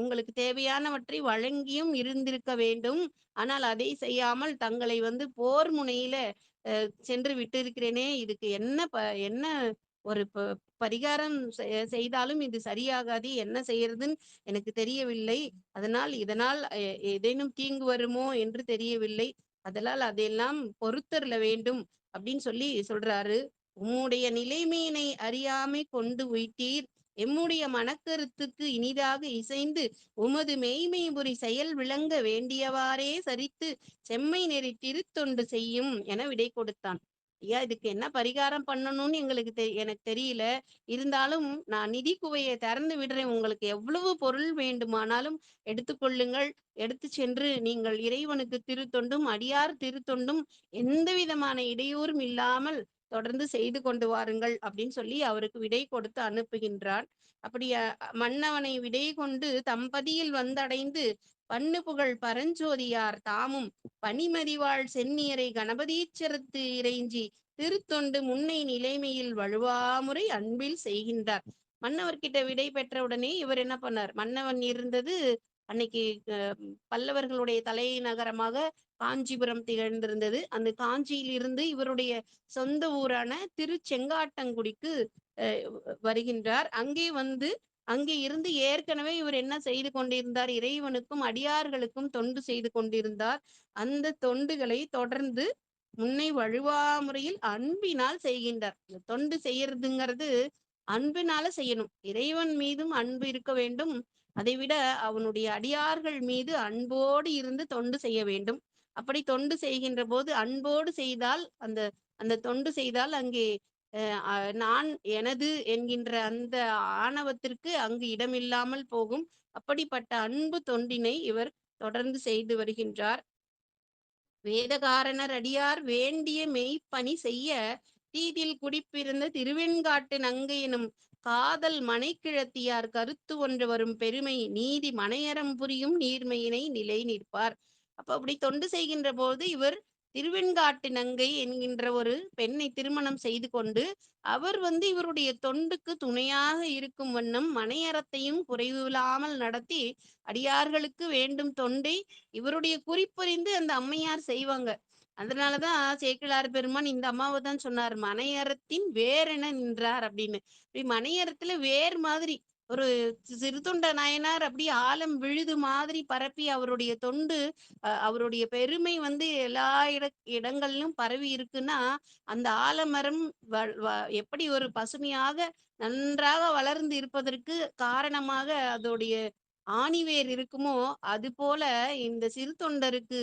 உங்களுக்கு தேவையானவற்றை வழங்கியும் இருந்திருக்க வேண்டும். ஆனால் அதை செய்யாமல் தங்களை வந்து போர் முனையில சென்று விட்டிருக்கிறேனே, இதுக்கு என்ன ஒரு பரிகாரம் செய்தாலும் இது சரியாகாது. என்ன செய்யறதுன்னு எனக்கு தெரியவில்லை. இதனால் ஏதேனும் தீங்கு வருமோ என்று தெரியவில்லை. அதனால் அதையெல்லாம் பொறுத்தருள வேண்டும் அப்படின்னு சொல்லி சொல்றாரு. உம்முடைய நிலைமையினை அறியாமை கொண்டு உய்த்தீர். எம்முடைய மனக்கருத்துக்கு இனிதாக இசைந்து உமது மெய்மைபுரி செயல் விளங்க வேண்டியவாறே சரித்து செம்மை நெறி திருத்தொண்டு செய்யும் என விடை கொடுத்தான். ஐயா, இதுக்கு என்ன பரிகாரம் பண்ணணும்னு எனக்கு தெரியல. இருந்தாலும் நான் நிதி குவையை திறந்து விடுறேன். உங்களுக்கு எவ்வளவு பொருள் வேண்டுமானாலும் எடுத்துக்கொள்ளுங்கள். எடுத்து சென்று நீங்கள் இறைவனுக்கு திருத்தொண்டும் அடியார் திருத்தொண்டும் எந்த விதமான இடையூறும் இல்லாமல் தொடர்ந்து செய்து கொண்டு வாருங்கள் அப்படின்னு சொல்லி அவருக்கு விடை கொடுத்து அனுப்புகின்றான். அப்படி மன்னவனை விடை கொண்டு தம்பதியில் வந்தடைந்து பண்ணு புகழ் பரஞ்சோதியார் தாமும் பனிமதிவாள் சென்னியரை கணபதீச்சரத்து இறைஞ்சி திருத்தொண்டு முன்னை நிலைமையில் வழுவாமுறை அன்பில் செய்கின்றார். மன்னவர்கிட்ட விடை பெற்ற உடனே இவர் என்ன பண்ணார்? மன்னவன் இருந்தது அன்னைக்கு பல்லவர்களுடைய தலைநகரமாக காஞ்சிபுரம் திகழ்ந்திருந்தது. அந்த காஞ்சியில் இருந்து இவருடைய சொந்த ஊரான திருச்செங்காட்டங்குடிக்கு வருகின்றார். அங்கே இருந்து ஏற்கனவே இவர் என்ன செய்து கொண்டிருந்தார்? இறைவனுக்கும் அடியார்களுக்கும் தொண்டு செய்து கொண்டிருந்தார். அந்த தொண்டுகளை தொடர்ந்து முன்னை வழுவா முறையில் அன்பினால் செய்கின்றார். தொண்டு செய்யறதுங்கிறது அன்பினால செய்யணும். இறைவன் மீதும் அன்பு இருக்க வேண்டும். அதைவிட அவனுடைய அடியார்கள் மீது அன்போடு இருந்து தொண்டு செய்ய வேண்டும். அப்படி தொண்டு செய்கின்ற போது அன்போடு செய்தால் அந்த அந்த தொண்டு செய்தால் அங்கே நான் எனது என்கின்ற அந்த ஆணவத்திற்கு அங்கு இடமில்லாமல் போகும். அப்படிப்பட்ட அன்பு தொண்டினை இவர் தொடர்ந்து செய்து வருகின்றார். வேதகாரணர் அடியார் வேண்டிய மெய்ப்பணி செய்ய தீதில் குடிப்பிருந்த திருவெண்காட்டு நங்கை எனும் காதல் மனைக்கிழத்தியார் கருத்து ஒன்று வரும் பெருமை நீதி மனையறம் புரியும் நீர்மையினை நிலை நிற்பார். அப்படி தொண்டு செய்கின்ற போது இவர் திருவெண்காட்டு நங்கை என்கின்ற ஒரு பெண்ணை திருமணம் செய்து கொண்டு அவர் வந்து இவருடைய தொண்டுக்கு துணையாக இருக்கும் வண்ணம் மனையறத்தையும் குறைவில்லாமல் நடத்தி அடியார்களுக்கு வேண்டும் தொண்டை இவருடைய குறிப்பறிந்து அந்த அம்மையார் செய்வாங்க. அதனாலதான் சேக்கிழார் பெருமான் இந்த அம்மாவை தான் சொன்னார், மனையறத்தின் வேரென நின்றார் அப்படின்னு. இப்படி மனையறத்துல வேர் மாதிரி ஒரு சிறுதொண்ட நாயனார் அப்படி ஆழம் விழுது மாதிரி பரப்பி அவருடைய தொண்டு அவருடைய பெருமை வந்து எல்லா இடங்களிலும் பரவி இருக்குன்னா அந்த ஆலமரம் எப்படி ஒரு பசுமையாக நன்றாக வளர்ந்து இருப்பதற்கு காரணமாக அதோடைய ஆணிவேர் இருக்குமோ அது போல இந்த சிறு தொண்டருக்கு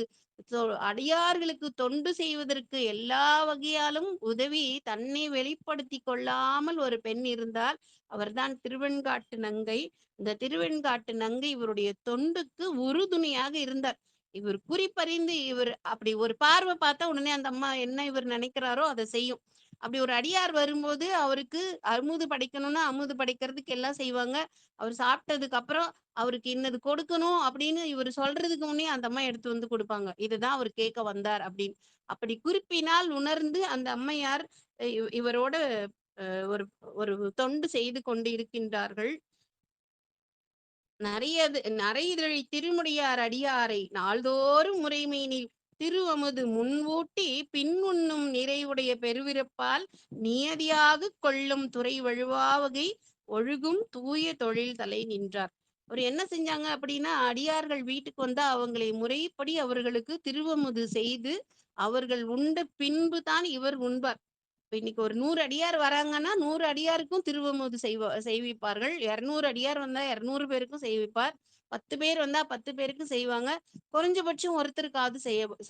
அடியார்களுக்கு தொண்டு செய்வதற்கு எல்லா வகையாலும் உதவி தன்னை வெளிப்படுத்தி கொள்ளாமல் ஒரு பெண் இருந்தால் அவர்தான் திருவெண்காட்டு நங்கை. இந்த திருவெண்காட்டு நங்கை இவருடைய தொண்டுக்கு உறுதுணையாக இருந்தார். இவர் குறிப்பறிந்து இவர் அப்படி ஒரு பார்வை பார்த்தா உடனே அந்த அம்மா என்ன இவர் நினைக்கிறாரோ அதை செய்யும். அப்படி ஒரு அடியார் வரும்போது அவருக்கு அமுது படைக்கணும்னா அமுது படைக்கிறதுக்கு எல்லாம் செய்வாங்க. அவர் சாப்பிட்டதுக்கு அப்புறம் அவருக்கு இன்னது கொடுக்கணும் அப்படின்னு இவர் சொல்றதுக்கு முன்னே அந்த அம்மா எடுத்து வந்து கொடுப்பாங்க. இதுதான் அவர் கேட்க வந்தார் அப்படின்னு. அப்படி குறிப்பினால் உணர்ந்து அந்த அம்மையார் இவரோட ஒரு ஒரு தொண்டு செய்து கொண்டு இருக்கின்றார்கள். நரையதழி திருமுடியார் அடியாரை நாள்தோறும் முறைமையினில் திருவமுது முன்வூட்டி பின் உண்ணும் நிறைவுடைய பெருவிருப்பால் நியதியாக கொள்ளும் துறை வழுவாவகை ஒழுகும் தூய தொழில் தலை நின்றார். அவர் என்ன செஞ்சாங்க அப்படின்னா, அடியார்கள் வீட்டுக்கு வந்தா அவங்களை முறைப்படி அவர்களுக்கு திருவமுது செய்து அவர்கள் உண்ட பின்பு தான் இவர் உண்பார். இப்ப இன்னைக்கு ஒரு 100 அடியார் வராங்கன்னா 100 அடியாருக்கும் திருவமுது செய்விப்பார்கள். 200 அடியார் வந்தா 200 பேருக்கும் செய்விப்பார். 10 பேர் வந்தா 10 பேருக்கு செய்வாங்க. குறைஞ்சபட்சம் ஒருத்தருக்காவது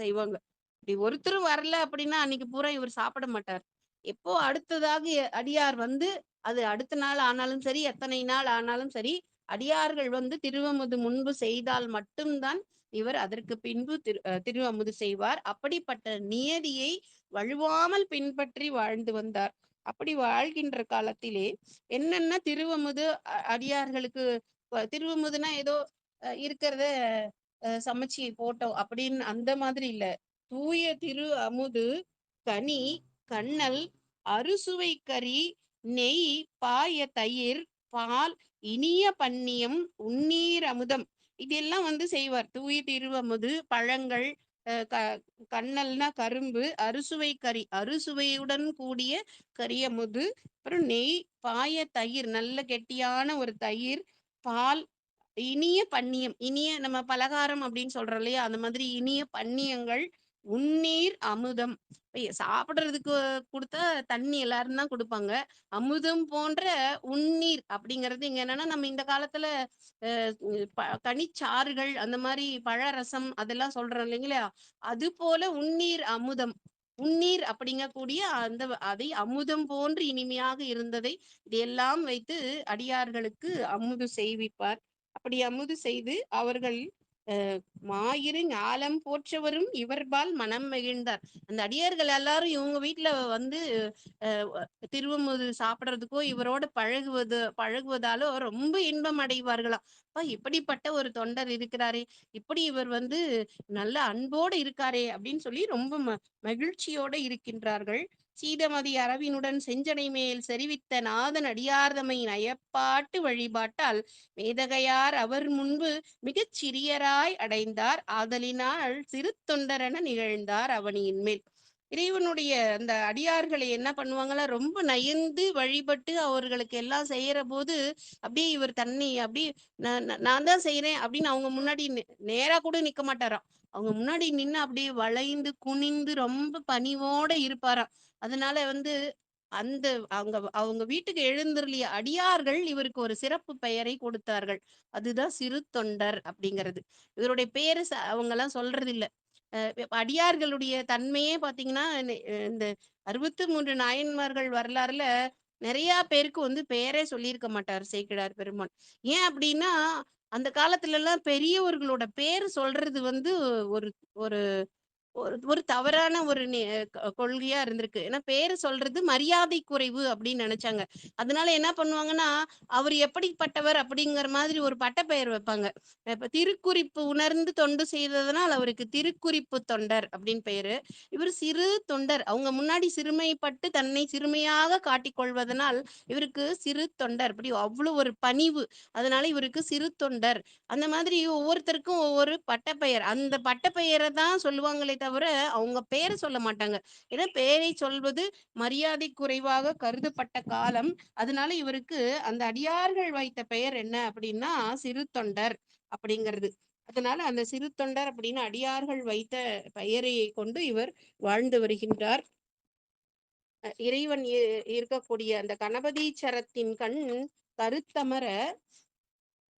செய்வாங்க. இப்படி ஒருத்தரும் வரல அப்படின்னா அன்னைக்கு பூரா இவர் சாப்பிட மாட்டார். எப்போ அடுத்ததாக அடியார் வந்து அது அடுத்த நாள் ஆனாலும் சரி, எத்தனை நாள் ஆனாலும் சரி, அடியார்கள் வந்து திருவமுது முன்பு செய்தால் மட்டும்தான் இவர் அதற்கு பின்பு திருவமுது செய்வார். அப்படிப்பட்ட நியதியை வழுவாமல் பின்பற்றி வாழ்ந்து வந்தார். அப்படி வாழ்கின்ற காலத்திலே என்னென்ன திருவமுது அடியார்களுக்கு திருவமுதுனா ஏதோ இருக்கிறத சமைச்சு போட்டோம் அப்படின்னு அந்த மாதிரி இல்ல. தூய திரு அமுது, கனி, கண்ணல், அறுசுவை கறி, நெய், பாய தயிர், பால், இனிய பன்னியம், உண்ணீர் அமுதம் இதெல்லாம் வந்து செய்வார். தூய திருவமுது, பழங்கள், கண்ணல்னா கரும்பு, அறுசுவை கறி அறுசுவையுடன் கூடிய கரியமுது, அப்புறம் நெய், பாய தயிர் நல்ல கெட்டியான ஒரு தயிர், பால், இனிய பன்னியம் இனிய நம்ம பலகாரம் அப்படின்னு சொல்றோம் இல்லையா, அந்த மாதிரி இனிய பன்னியங்கள், உண்ணீர் அமுதம் சாப்பிடுறதுக்கு கொடுத்தா தண்ணி எல்லாரும் தான் கொடுப்பாங்க. அமுதம் போன்ற உண்ணீர் அப்படிங்கிறது இங்க என்னன்னா, நம்ம இந்த காலத்துல கனிச்சாறுகள் அந்த மாதிரி பழரசம் அதெல்லாம் சொல்றோம் இல்லைங்களா, அது போல உண்ணீர் அமுதம். உண்ணீர் அப்படிங்கக்கூடிய அந்த அதை அமுதம் போன்று இனிமையாக இருந்ததை இதையெல்லாம் வைத்து அடியார்களுக்கு அமுது செய்விப்பார். அப்படி அமுது செய்து அவர்கள் மாயிரு ஞாலம் போற்றவரும் இவர்பால் மனம் மகிழ்ந்தார். அந்த அடியார்கள் எல்லாரும் இவங்க வீட்டுல வந்து திருவமுது சாப்பிடுறதுக்கோ இவரோட பழகுவதாலோ ரொம்ப இன்பம் அடைவார்களாம். இப்படிப்பட்ட ஒரு தொண்டர் இருக்கிறாரே, இப்படி இவர் வந்து நல்ல அன்போடு இருக்காரே அப்படின்னு சொல்லி ரொம்ப மகிழ்ச்சியோட இருக்கின்றார்கள். சீதமதி அரவினுடன் செஞ்சடை மேல் செறிவித்த நாதன் அடியார்தமை நயப்பாட்டு வழிபாட்டால் மேதகையார் அவர் முன்பு மிகச் சிறியராய் அடைந்தார். ஆதலினால் சிறு தொண்டரென நிகழ்ந்தார் அவனியின் மேல். இறைவனுடைய அந்த அடியார்களை என்ன பண்ணுவாங்களா, ரொம்ப நயந்து வழிபட்டு அவர்களுக்கு எல்லாம் செய்யற போது அப்படியே இவர் தன்னை அப்படியே நான் தான் செய்யறேன் அப்படின்னு அவங்க முன்னாடி நேரா கூட நிக்க மாட்டாராம். அவங்க முன்னாடி நின்று அப்படியே வளைந்து குனிந்து ரொம்ப பணிவோட இருப்பாராம். அதனால வந்து அந்த அவங்க அவங்க வீட்டுக்கு எழுந்தருளிய அடியார்கள் இவருக்கு ஒரு சிறப்பு பெயரை கொடுத்தார்கள். அதுதான் சிறு தொண்டர் அப்படிங்கிறது. இவருடைய பேரு அவங்க எல்லாம் சொல்றது இல்ல. அடியார்களுடைய தன்மையே பாத்தீங்கன்னா, இந்த 63 நாயன்மார்கள் வரலாறுல நிறைய பேருக்கு வந்து பெயரே சொல்லியிருக்க மாட்டார் சேக்கிழார் பெருமான். ஏன் அப்படின்னா, அந்த காலத்துல எல்லாம் பெரியவர்களோட பேர் சொல்றது வந்து ஒரு ஒரு ஒரு ஒரு தவறான ஒரு கொள்கையா இருந்திருக்கு. ஏன்னா பேரு சொல்றது மரியாதை குறைவு அப்படின்னு நினைச்சாங்க. அதனால என்ன பண்ணுவாங்கன்னா, அவர் எப்படிப்பட்டவர் அப்படிங்கிற மாதிரி ஒரு பட்டப்பெயர் வைப்பாங்க. இப்ப திருக்குறிப்பு உணர்ந்து தொண்டு செய்ததனால் அவருக்கு திருக்குறிப்பு தொண்டர் அப்படின்னு பெயரு. இவர் சிறு தொண்டர். அவங்க முன்னாடி சிறுமைப்பட்டு தன்னை சிறுமையாக காட்டிக் கொள்வதனால் இவருக்கு சிறு தொண்டர். அப்படி அவ்வளவு ஒரு பணிவு. அதனால இவருக்கு சிறு தொண்டர். அந்த மாதிரி ஒவ்வொருத்தருக்கும் ஒவ்வொரு பட்டப்பெயர். அந்த பட்டப்பெயரை தான் சொல்லுவாங்களே தவிர அவங்க பேரை சொல்ல மாட்டாங்க. ஏன்னா பேரை சொல்வது மரியாதை குறைவாக கருதப்பட்ட காலம். அதனால இவருக்கு அந்த அடியார்கள் வைத்த பெயர் என்ன அப்படின்னா சிறு தொண்டர் அப்படிங்கிறது. அதனால அந்த சிறு தொண்டர் அப்படின்னு அடியார்கள் வைத்த பெயரை கொண்டு இவர் வாழ்ந்து வருகின்றார். இறைவன் இருக்கக்கூடிய அந்த கணபதீச்சரத்தின் கண் கருத்தமர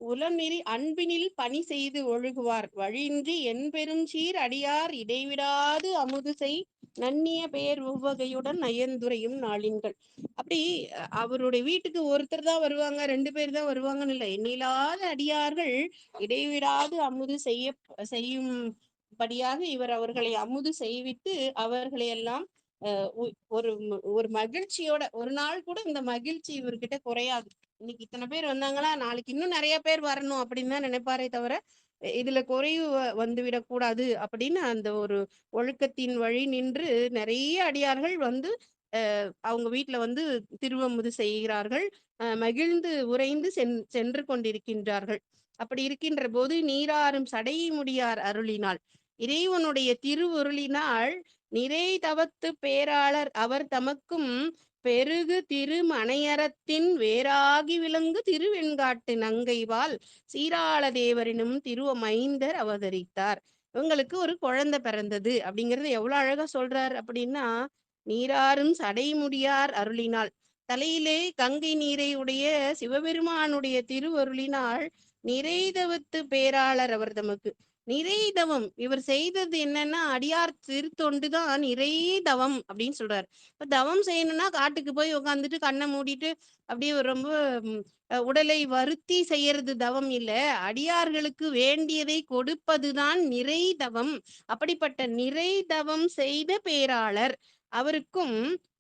உளமிரி அன்பினில் பணி செய்து ஒழுகுவார் வழியின்றி என்பெருஞ்சீர் அடியார் இடைவிடாது அமுது செய் நன்னிய பெயர் உவகையுடன் நயந்துரையும் நாளின்கள். அப்படி அவருடைய வீட்டுக்கு ஒருத்தர் தான் வருவாங்க, 2 பேர் தான் வருவாங்கன்னு இல்லை, எண்ணிலாத அடியார்கள் இடைவிடாது அமுது செய்யும்படியாக இவர் அவர்களை அமுது செய்வித்து அவர்களை எல்லாம் ஒரு ஒரு மகிழ்ச்சியோட ஒரு நாள் கூட இந்த மகிழ்ச்சி இவர்கிட்ட குறையாது. இன்னைக்கு இத்தனை பேர் வந்தாங்களா, நாளைக்கு இன்னும் நிறைய பேர் வரணும் அப்படின்னு தான் நினைப்பாரே தவிர இதுல குறைவு வந்துவிடக் கூடாது அப்படின்னு அந்த ஒரு ஒழுக்கத்தின் வழி நின்று நிறைய அடியார்கள் வந்து அவங்க வீட்டுல வந்து திருவமுது செய்கிறார்கள். மகிழ்ந்து உறைந்து சென்று கொண்டிருக்கின்றார்கள். அப்படி இருக்கின்ற போது நீராறும் சடை முடியார் அருளினாள் இறைவனுடைய திருவருளினால் நிறை தவத்து பேராளர் அவர் தமக்கும் பெருகு திருமணையறத்தின் வேறாகி விளங்கு திருவெண்காட்டு நங்கைவாள் சீராள தேவரினும் திருவமைந்தர் அவதரித்தார். இவங்களுக்கு ஒரு குழந்தை பிறந்தது அப்படிங்கறது எவ்வளவு அழகா சொல்றார் அப்படின்னா, நீராறும் சடைமுடியார் அருளினால், தலையிலே கங்கை நீரை உடைய சிவபெருமானுடைய திருவருளினால் நிறைதவத்து பேராளர் அவர் தமக்கு நிறைதவம் இவர் செய்தது என்னன்னா, அடியார் திருத்தொண்டுதான் நிறை தவம் அப்படின்னு சொல்றாரு. இப்ப தவம் செய்யணும்னா காட்டுக்கு போய் உட்காந்துட்டு கண்ணை மூடிட்டு அப்படியே ரொம்ப உடலை வருத்தி செய்யறது தவம் இல்ல, அடியார்களுக்கு வேண்டியதை கொடுப்பதுதான் நிறை தவம். அப்படிப்பட்ட நிறை தவம் செய்த பேராளர் அவருக்கும்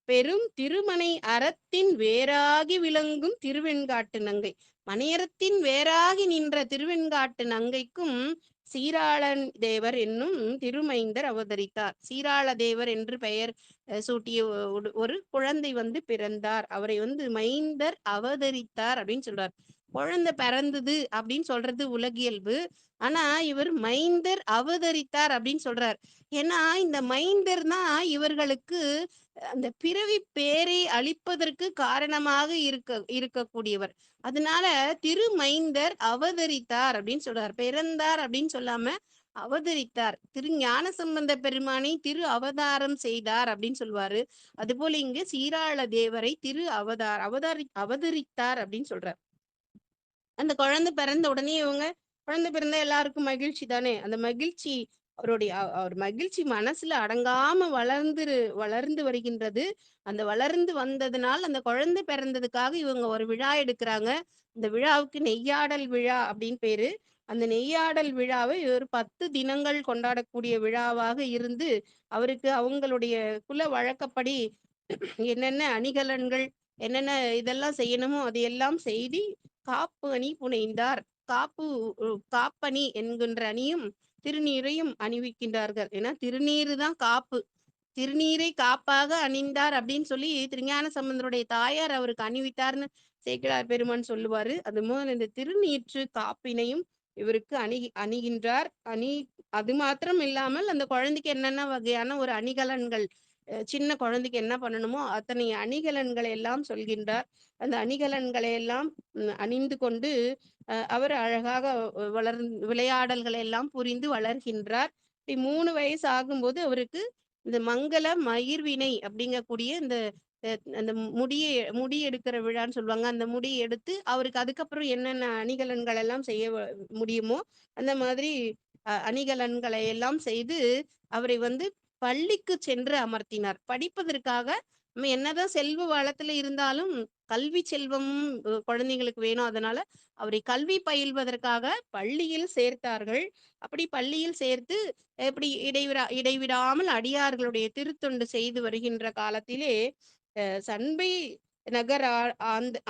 பெரும் திருமனை அறத்தின் வேறாகி விளங்கும் திருவெண்காட்டு நங்கை, மணியறத்தின் வேறாகி நின்ற திருவெண்காட்டு நங்கைக்கும் சீராளன் தேவர் என்னும் திருமைந்தர் அவதரித்தார். சீராள தேவர் என்று பெயர் சூட்டிய ஒரு குழந்தை பிறந்தார். அவரை மைந்தர் அவதரித்தார் அப்படின்னு சொல்றார். குழந்தை பிறந்தது அப்படின்னு சொல்றது உலகியல்பு. ஆனா இவர் மைந்தர் அவதரித்தார் அப்படின்னு சொல்றார். ஏன்னா இந்த மைந்தர் தான் இவர்களுக்கு அந்த பிறவி பேரை அளிப்பதற்கு காரணமாக இருக்கக்கூடியவர். அதனால திருமைந்தர் அவதரித்தார் அப்படின்னு சொல்றார். பிறந்தார் அப்படின்னு சொல்லாம அவதரித்தார். திரு ஞான சம்பந்த பெருமானை திரு அவதாரம் செய்தார் அப்படின்னு சொல்லுவாரு. அது போல இங்கு சீராள தேவரை திரு அவதரித்தார் அப்படின்னு சொல்றார். அந்த குழந்தை பிறந்த உடனே குழந்தை பிறந்தா எல்லாருக்கும் மகிழ்ச்சி தானே. அந்த மகிழ்ச்சி அவருடைய அவர் மகிழ்ச்சி மனசுல அடங்காம வளர்ந்து வருகின்றது. அந்த வளர்ந்து வந்ததுனால் அந்த குழந்தை பிறந்ததுக்காக இவங்க ஒரு விழா எடுக்கிறாங்க. இந்த விழாவுக்கு நெய்யாடல் விழா அப்படின்னு பேரு. அந்த நெய்யாடல் விழாவை ஒரு 10 தினங்கள் கொண்டாடக்கூடிய விழாவாக இருந்து, அவருக்கு அவங்களுடைய குல வழக்கப்படி என்னென்ன அணிகலன்கள் என்னென்ன இதெல்லாம் செய்யணுமோ அதையெல்லாம் செய்து காப்பு அணி புனைந்தார். காப்பு காப்பணி என்கின்ற அணியும் திருநீரையும் அணிவிக்கின்றார்கள். ஏன்னா திருநீரு தான் காப்பு. திருநீரை காப்பாக அணிந்தார் அப்படின்னு சொல்லி திருஞான சம்பந்தருடைய தாயார் அவருக்கு அணிவித்தார்னு சேக்கிழார் பெருமான் சொல்லுவாரு. அது முதல் இந்த திருநீற்று காப்பினையும் இவருக்கு அணிகின்றார். அது மாத்திரம் இல்லாமல் அந்த குழந்தைக்கு என்னென்ன வகையான ஒரு அணிகலன்கள், சின்ன குழந்தைக்கு என்ன பண்ணணுமோ அத்தனை அணிகலன்களை எல்லாம் சொல்கின்றார். அந்த அணிகலன்களை எல்லாம் அணிந்து கொண்டு அவர் அழகாக விளையாடல்களை எல்லாம் புரிந்து வளர்கின்றார். 3 வயசு ஆகும்போது அவருக்கு இந்த மங்கள மயிர்வினை அப்படிங்கக்கூடிய இந்த அந்த முடி எடுக்கிற விழான்னு சொல்லுவாங்க. அந்த முடியை எடுத்து அவருக்கு அதுக்கப்புறம் என்னென்ன அணிகலன்கள் எல்லாம் செய்ய முடியுமோ அந்த மாதிரி அணிகலன்களை எல்லாம் செய்து அவரை பள்ளிக்கு சென்று அமர்த்தினார். படிப்பதற்காக நம்ம என்னதான் செல்வ வளத்துல இருந்தாலும் கல்வி செல்வமும் குழந்தைங்களுக்கு வேணும். அதனால அவரை கல்வி பயில்வதற்காக பள்ளியில் சேர்த்தார்கள். அப்படி பள்ளியில் சேர்த்து எப்படி இடைவிடாமல் அடியார்களுடைய திருத்தொண்டு செய்து வருகின்ற காலத்திலே சண்பை நகர்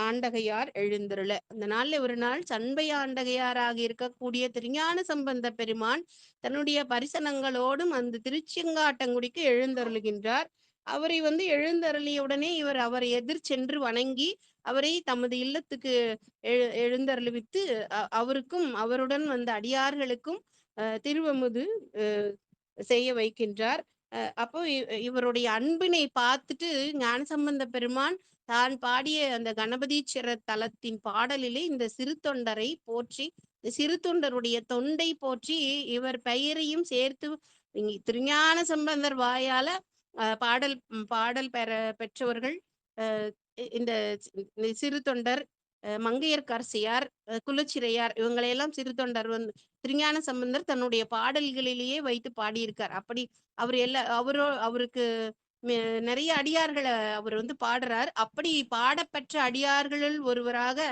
ஆண்டகையார் எழுந்தருள, அந்த நாள்ல ஒரு நாள் சண்பை ஆண்டகையாராக இருக்கக்கூடிய திருஞான சம்பந்த பெருமான் தன்னுடைய பரிசனங்களோடும் அந்த திருச்செங்காட்டங்குடிக்கு எழுந்தருளுகின்றார். அவரை எழுந்தருளிய உடனே இவர் அவரை எதிர் சென்று வணங்கி அவரை தமது இல்லத்துக்கு எழுந்தருளுவித்து அவருக்கும் அவருடன் வந்த அடியார்களுக்கும் திருவமுது செய்ய வைக்கின்றார். அப்போ இவருடைய அன்பினை பார்த்துட்டு ஞானசம்பந்த பெருமான் தான் பாடிய அந்த கணபதீஸ்வர தலத்தின் பாடலிலே இந்த சிறு தொண்டரை போற்றி, சிறு தொண்டருடைய தொண்டை போற்றி இவர் பெயரையும் சேர்த்து திருஞான சம்பந்தர் வாயால பாடல் பாடல் பெற்றவர்கள் இந்த சிறு தொண்டர், மங்கையர்க்கரசியார், குலச்சிறையார் இவங்களையெல்லாம் சிறு தொண்டர் திருஞான சம்பந்தர் தன்னுடைய பாடல்களிலேயே வைத்து பாடியிருக்கார். அப்படி அவர் அவருக்கு நிறைய அடியார்களை அவர் பாடுறார். அப்படி பாடப்பெற்ற அடியார்களுள் ஒருவராக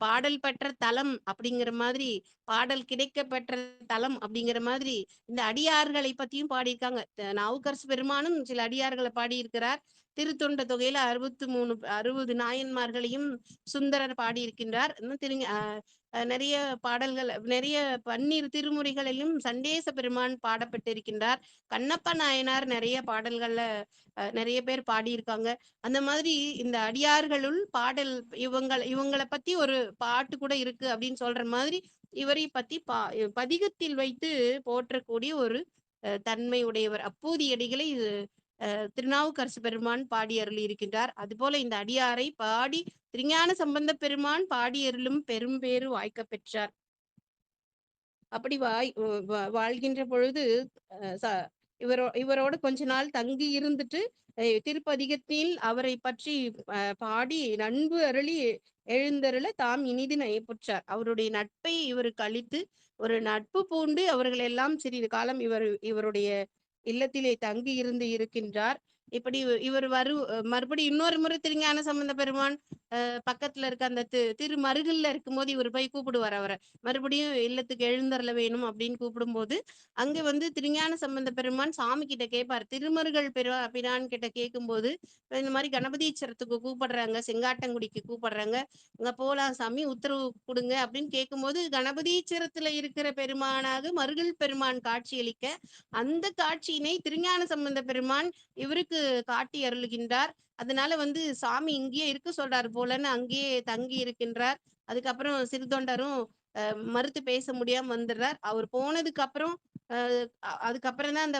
பாடல் பெற்ற தலம் அப்படிங்கிற மாதிரி, பாடல் கிடைக்க பெற்ற தலம் அப்படிங்கிற மாதிரி இந்த அடியார்களை பத்தியும் பாடியிருக்காங்க. நாவுக்கரசு பெருமானும் சில அடியார்களை பாடியிருக்கிறார். திருத்தொண்ட தொகையில 60 நாயன்மார்களையும் சுந்தரர் பாடியிருக்கின்றார். நிறைய பாடல்கள், நிறைய பன்னீர் திருமுறைகளிலும் சண்டேச பெருமான் பாடப்பட்டிருக்கின்றார். கண்ணப்ப நாயனார் நிறைய பாடல்கள்ல நிறைய பேர் பாடியிருக்காங்க. அந்த மாதிரி இந்த அடியார்களுள் பாடல் இவங்களை பத்தி ஒரு பாட்டு கூட இருக்கு அப்படின்னு சொல்ற மாதிரி இவரை பத்தி பதிகத்தில் வைத்து போற்றக்கூடிய ஒரு தன்மை உடையவர். அப்பூதியடிகளை திருநாவுக்கரசு பெருமான் பாடி அருளி இருக்கின்றார். அதுபோல இந்த அடியாரை பாடி திருஞான சம்பந்த பெருமான் பாடி அருளும் பெரும்பேறு வாய்க்க பெற்றார். அப்படி வாழ்கின்ற பொழுது இவரோட கொஞ்ச நாள் தங்கி இருந்துட்டு திருப்பதிகத்தில் அவரை பற்றி பாடி நண்பு அருளி எழுந்தருள தாம் இனிது நயப்புற்றார். அவருடைய நட்பை இவருக்கு அளித்து ஒரு நட்பு பூண்டு அவர்கள் எல்லாம் சிறிது காலம் இவருடைய இல்லத்திலே தங்கி இருந்து இருக்கின்றார். இப்படி இவர் மறுபடியும் இன்னொரு முறை திருஞான சம்பந்த பெருமான் பக்கத்துல இருக்க அந்த திருமருகல்ல இருக்கும்போது இவர் போய் கூப்பிடுவார் அவரை. மறுபடியும் இல்லத்துக்கு எழுந்தருள வேணும் அப்படின்னு கூப்பிடும்போது அங்க திருஞான சம்பந்த பெருமான் சாமி கிட்ட கேட்பார். திருமருகல் பிரான் கிட்ட கேட்கும்போது இந்த மாதிரி கணபதீச்சரத்துக்கு கூப்பிடுறாங்க, செங்காட்டங்குடிக்கு கூப்பிடுறாங்க, அங்க போலாம் சாமி, உத்தரவு கொடுங்க அப்படின்னு கேட்கும்போது கணபதீச்சரத்துல இருக்கிற பெருமானாக மருகல் பெருமான் காட்சியளிக்க அந்த காட்சியினை திருஞான சம்பந்த பெருமான் இவருக்கு காட்டி அருளுகின்றார். அதனால சாமி இங்கேயே இருக்க சொல்றாரு போலன்னு அங்கேயே தங்கி இருக்கின்றார். அதுக்கப்புறம் சிறுதொண்டரும் மறுத்து பேச முடியாம வந்துடுறார். அவர் போனதுக்கு அப்புறம் அதுக்கப்புறம் தான் அந்த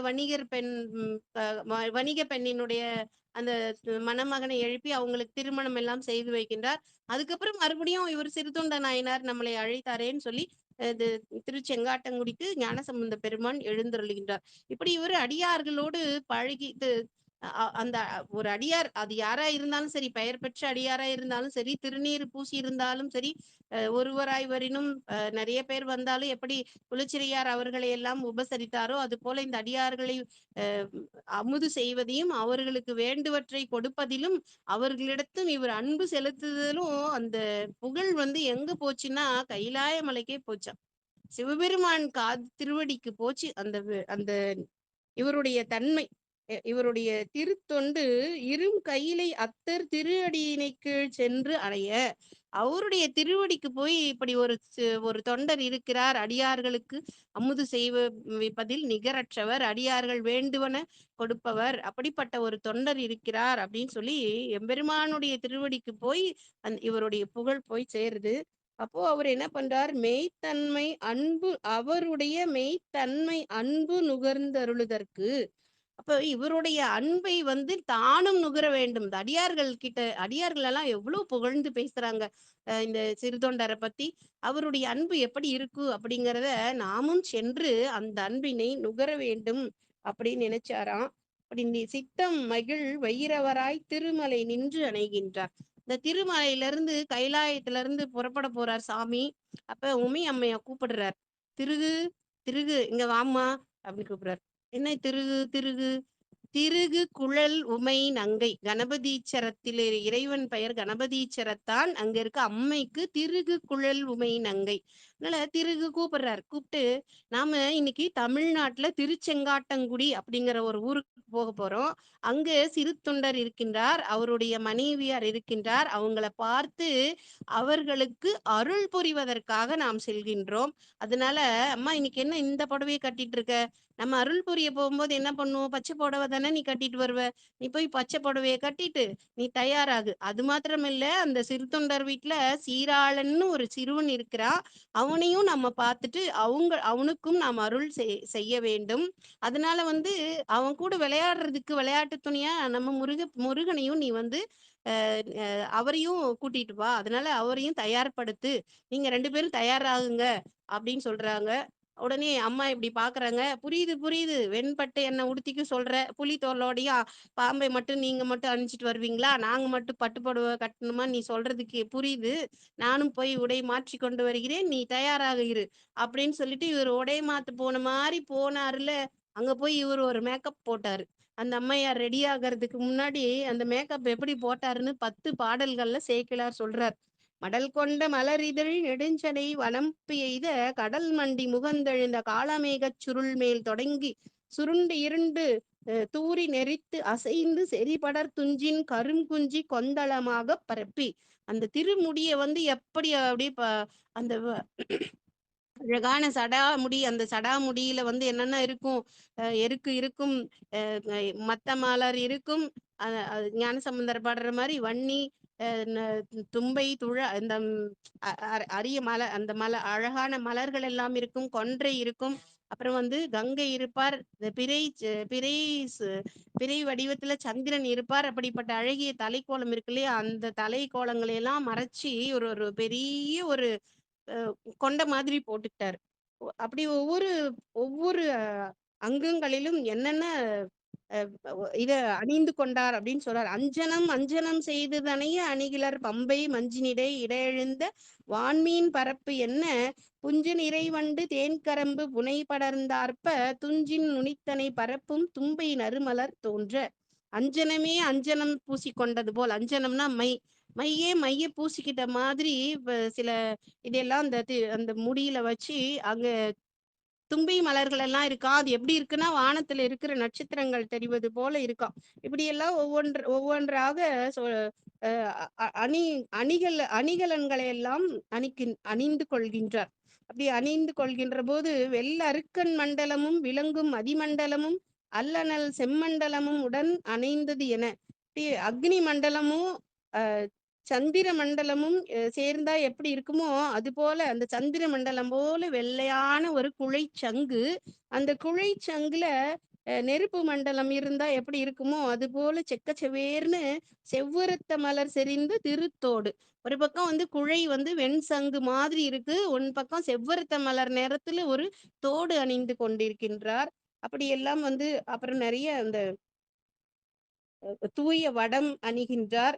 வணிக பெண்ணினுடைய அந்த மணமகனை எழுப்பி அவங்களுக்கு திருமணம் எல்லாம் செய்து வைக்கின்றார். அதுக்கப்புறம் மறுபடியும் இவர் சிறுதொண்ட நாயனார் நம்மளை அழைத்தாரேன்னு சொல்லி திருச்செங்காட்டங்குடிக்கு ஞானசம்பந்த பெருமான் எழுந்தருளுகின்றார். இப்படி இவர் அடியார்களோடு பழகி அந்த ஒரு அடியார், அது யாரா இருந்தாலும் சரி, பெயர் பெற்ற அடியாரா இருந்தாலும் சரி, திருநீர் பூசி இருந்தாலும் சரி, ஒருவராய் வரினும் நிறைய பேர் வந்தாலும் எப்படி குலச்சிறையார் அவர்களை எல்லாம் உபசரித்தாரோ அது போல இந்த அடியார்களை அமுது செய்வதையும் அவர்களுக்கு வேண்டுவற்றை கொடுப்பதிலும் அவர்களிடத்தும் இவர் அன்பு செலுத்துதலும் அந்த புகழ் எங்க போச்சுன்னா கைலாய மலைக்கே போச்சாம். சிவபெருமான் திருவடிக்கு போச்சு அந்த அந்த இவருடைய தன்மை. இவருடைய திருத்தொண்டு இரும் கையிலை அத்தர் திருஅடியினை கீழ் சென்று அடைய. அவருடைய திருவடிக்கு போய் இப்படி ஒரு தொண்டர் இருக்கிறார், அடியார்களுக்கு அமுது வைப்பதில் நிகரற்றவர், அடியார்கள் வேண்டுவன கொடுப்பவர், அப்படிப்பட்ட ஒரு தொண்டர் இருக்கிறார் அப்படின்னு சொல்லி எம்பெருமானுடைய திருவடிக்கு போய் இவருடைய புகழ் போய் சேருது. அப்போ அவர் என்ன பண்றார், மெய்த்தன்மை அன்பு, அவருடைய மெய்த்தன்மை அன்பு நுகர்ந்தருளுதற்கு. அப்ப இவருடைய அன்பை தானும் நுகர வேண்டும். இந்த அடியார்கள் எல்லாம் எவ்வளவு புகழ்ந்து பேசுறாங்க இந்த சிறுதொண்டரை பத்தி. அவருடைய அன்பு எப்படி இருக்கு அப்படிங்கிறத நாமும் சென்று அந்த அன்பினை நுகர வேண்டும் அப்படின்னு நினைச்சாராம். அப்படி சித்தம் மகிழ் வைரவராய் திருமலை நின்று அணைகின்றார். இந்த திருமலையிலிருந்து கைலாயத்திலிருந்து புறப்பட போறார் சாமி. அப்ப உமை அம்மையா கூப்பிடுறார். திருகு திருகு இங்க வாம்மா அப்படின்னு கூப்பிடுறார். என்ன திருகு திருகு? திருகு குழல் உமை நங்கை. கணபதீச்சரத்தில் இறைவன் பெயர் கணபதீச்சரத்தான். அங்க இருக்க அம்மைக்கு திருகு குழல் உமை நங்கை. அதனால திருகு கூப்பிடுறாரு. கூப்பிட்டு நாம இன்னைக்கு தமிழ்நாட்டுல திருச்செங்காட்டங்குடி அப்படிங்கிற ஒரு ஊருக்கு போக போறோம். அங்க சிறு தொண்டர் இருக்கின்றார், அவருடைய மனைவியார் இருக்கின்றார். அவங்கள பார்த்து அவர்களுக்கு அருள் புரிவதற்காக நாம் செல்கின்றோம். அதனால அம்மா இன்னைக்கு என்ன இந்த புடவையை கட்டிட்டு இருக்க? நம்ம அருள் புரிய போகும்போது என்ன பண்ணுவோம், பச்சை புடவை தானே நீ கட்டிட்டு வருவ, நீ போய் பச்சை புடவையை கட்டிட்டு நீ தயாராகு. அது மாத்திரம் இல்ல, அந்த சிறுத்தொண்டர் வீட்டுல சீராளன்னு ஒரு சிறுவன் இருக்கிறான், அவனையும் நம்ம பார்த்துட்டு அவனுக்கும் நாம் அருள் செய்ய வேண்டும். அதனால அவன் கூட விளையாடுறதுக்கு விளையாட்டு துணியா நம்ம முருகனையும் நீ அவரையும் கூட்டிட்டு வா. அதனால அவரையும் தயார்படுத்து, நீங்க 2 பேரும் தயாராகுங்க அப்படின்னு சொல்றாங்க. உடனே அம்மா இப்படி பாக்குறாங்க. புரியுது புரியுது, வெண்பட்டு என்ன உடுத்திக்க சொல்ற, புலி தோலோடையா பாம்பை மட்டும் நீங்க மட்டும் அணிஞ்சிட்டு வருவீங்களா, நாங்க மட்டும் பட்டு புடவை கட்டணுமா, நீ சொல்றதுக்கு புரியுது, நானும் போய் உடை மாற்றி கொண்டு வருகிறேன், நீ தயாராக இரு அப்படின்னு சொல்லிட்டு இவர் உடை மாத்து போன மாதிரி போனாருல. அங்க போய் இவர் ஒரு மேக்கப் போட்டாரு. அந்த அம்மையார் ரெடி ஆகிறதுக்கு முன்னாடி அந்த மேக்கப் எப்படி போட்டாருன்னு 10 பாடல்கள்ல சேக்கிழார் சொல்றார். மடல் கொண்ட மலரிதழ் நெடுஞ்சடை வனம்பு எய்த கடல் மண்டி முகந்தெழுந்த காளமேகச் சுருள் மேல் தொடங்கி சுருண்டு இருண்டு தூரி நெறித்து அசைந்து செறிபடர் துஞ்சின் கருங்குஞ்சி கொந்தளமாக பரப்பி அந்த திருமுடிய எப்படி அப்படி அந்த அழகான சடாமுடி, அந்த சடாமுடியில என்னென்ன இருக்கும், எருக்கு இருக்கும், மத்த மலர் இருக்கும், ஞானசம்பந்தர் பாடுற மாதிரி வன்னி அ ந தும்பை, இந்த அரிய அந்த அழகான மலர்கள் எல்லாம் இருக்கும். கொன்றை இருக்கும். அப்புறம் வந்து கங்கை இருப்பார். இந்த பிறை சு பிறை வடிவத்துல சந்திரன் இருப்பார். அப்படிப்பட்ட அழகிய தலைக்கோலம் இருக்கு இல்லையா? அந்த தலைக்கோலங்களை எல்லாம் மறைச்சு ஒரு ஒரு பெரிய ஒரு அ கொண்ட மாதிரி போட்டுக்கிட்டாரு. அப்படி ஒவ்வொரு ஒவ்வொரு அங்கங்களிலும் என்னென்ன அ இத அணிந்து கொண்டார் அப்படின்னு சொல்றார். "அஞ்சனம் அஞ்சனம் செய்ததனைய அணிகிலர் பம்பை மஞ்சினிடை இடையெழுந்த வான்மீன் பரப்பு என்ன புஞ்ச நிறைவண்டு தேன்கரம்பு புனை படர்ந்தார்ப்ப துஞ்சின் நுனித்தனை பரப்பும் தும்பை நறுமலர் தோன்ற." அஞ்சனமே அஞ்சனம் பூசிக்கொண்டது போல், அஞ்சனம்னா மைய பூசிக்கிட்ட மாதிரி சில இதெல்லாம் அந்த முடியில வச்சு அங்க தும்பை மலர்கள் எல்லாம் இருக்காம். அது எப்படி இருக்குன்னா, வானத்துல இருக்கிற நட்சத்திரங்கள் தெரிவது போல இருக்காம். இப்படியெல்லாம் ஒவ்வொன்றாக சொ அ அணிகலன்களை எல்லாம் அணிந்து கொள்கின்றார். அப்படி அணிந்து கொள்கின்ற போது, "வெள்ளருக்கன் மண்டலமும் விளங்கும் அதிமண்டலமும் அல்லனல் செம்மண்டலமும் உடன் அணைந்தது என." அக்னி மண்டலமும் அ சந்திர மண்டலமும் சேர்ந்தா எப்படி இருக்குமோ, அதுபோல அந்த சந்திர மண்டலம் போல வெள்ளையான ஒரு குழைச்சங்கு. அந்த குழைச்சங்குல நெருப்பு மண்டலம் இருந்தா எப்படி இருக்குமோ, அதுபோல செக்கச்செவேர்ன்னு செவ்வரத்த மலர் செறிந்த திருத்தோடு. ஒரு பக்கம் வந்து குழை வந்து வெண்சங்கு மாதிரி இருக்கு. பக்கம் செவ்வரத்த மலர் நிறத்துல ஒரு தோடு அணிந்து கொண்டிருக்கின்றார். அப்படியெல்லாம் வந்து அப்புறம் நெறைய அந்த தூய வடம் அணிகின்றார்.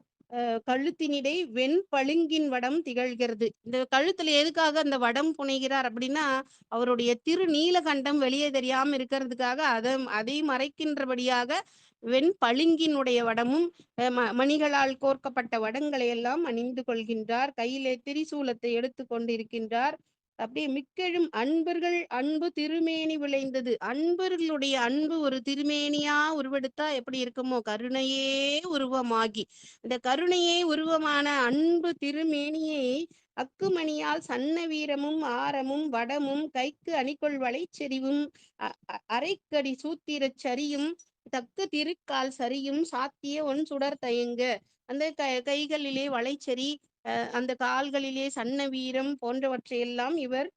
கழுத்தினிடை வெண்பளிங்கின் வடம் திகழ்கிறது. இந்த கழுத்துல எதுக்காக அந்த வடம் புனைகிறார் அப்படின்னா, அவருடைய திருநீலகண்டம் வெளியே தெரியாம இருக்கிறதுக்காக அதை மறைக்கின்றபடியாக வெண்பளிங்கினுடைய வடமும் மணிகளால் கோர்க்கப்பட்ட வடங்களை எல்லாம் அணிந்து கொள்கின்றார். கையிலே திரிசூலத்தை எடுத்துக் கொண்டிருக்கின்றார். அப்படியே மிக்கெழும் அன்பர்கள் அன்பு திருமேனி விளைந்தது. அன்பர்களுடைய அன்பு ஒரு திருமேனியா உருவெடுத்தா எப்படி இருக்குமோ, கருணையே உருவமாகி இந்த கருணையே உருவமான அன்பு திருமேனியை அக்குமணியால் சன்ன வீரமும் ஆரமும் வடமும் கைக்கு அணிகொள் வளைச்செறிவும் அரைக்கடி சூத்திரச் சரியும் தக்க திருக்கால் சரியும் சாத்திய ஒன் சுடர் தயங்க. அந்த கைகளிலே வளைச்செறி, அந்த கால்களிலே சன்ன வீரம் போன்றவற்றையெல்லாம் இவர்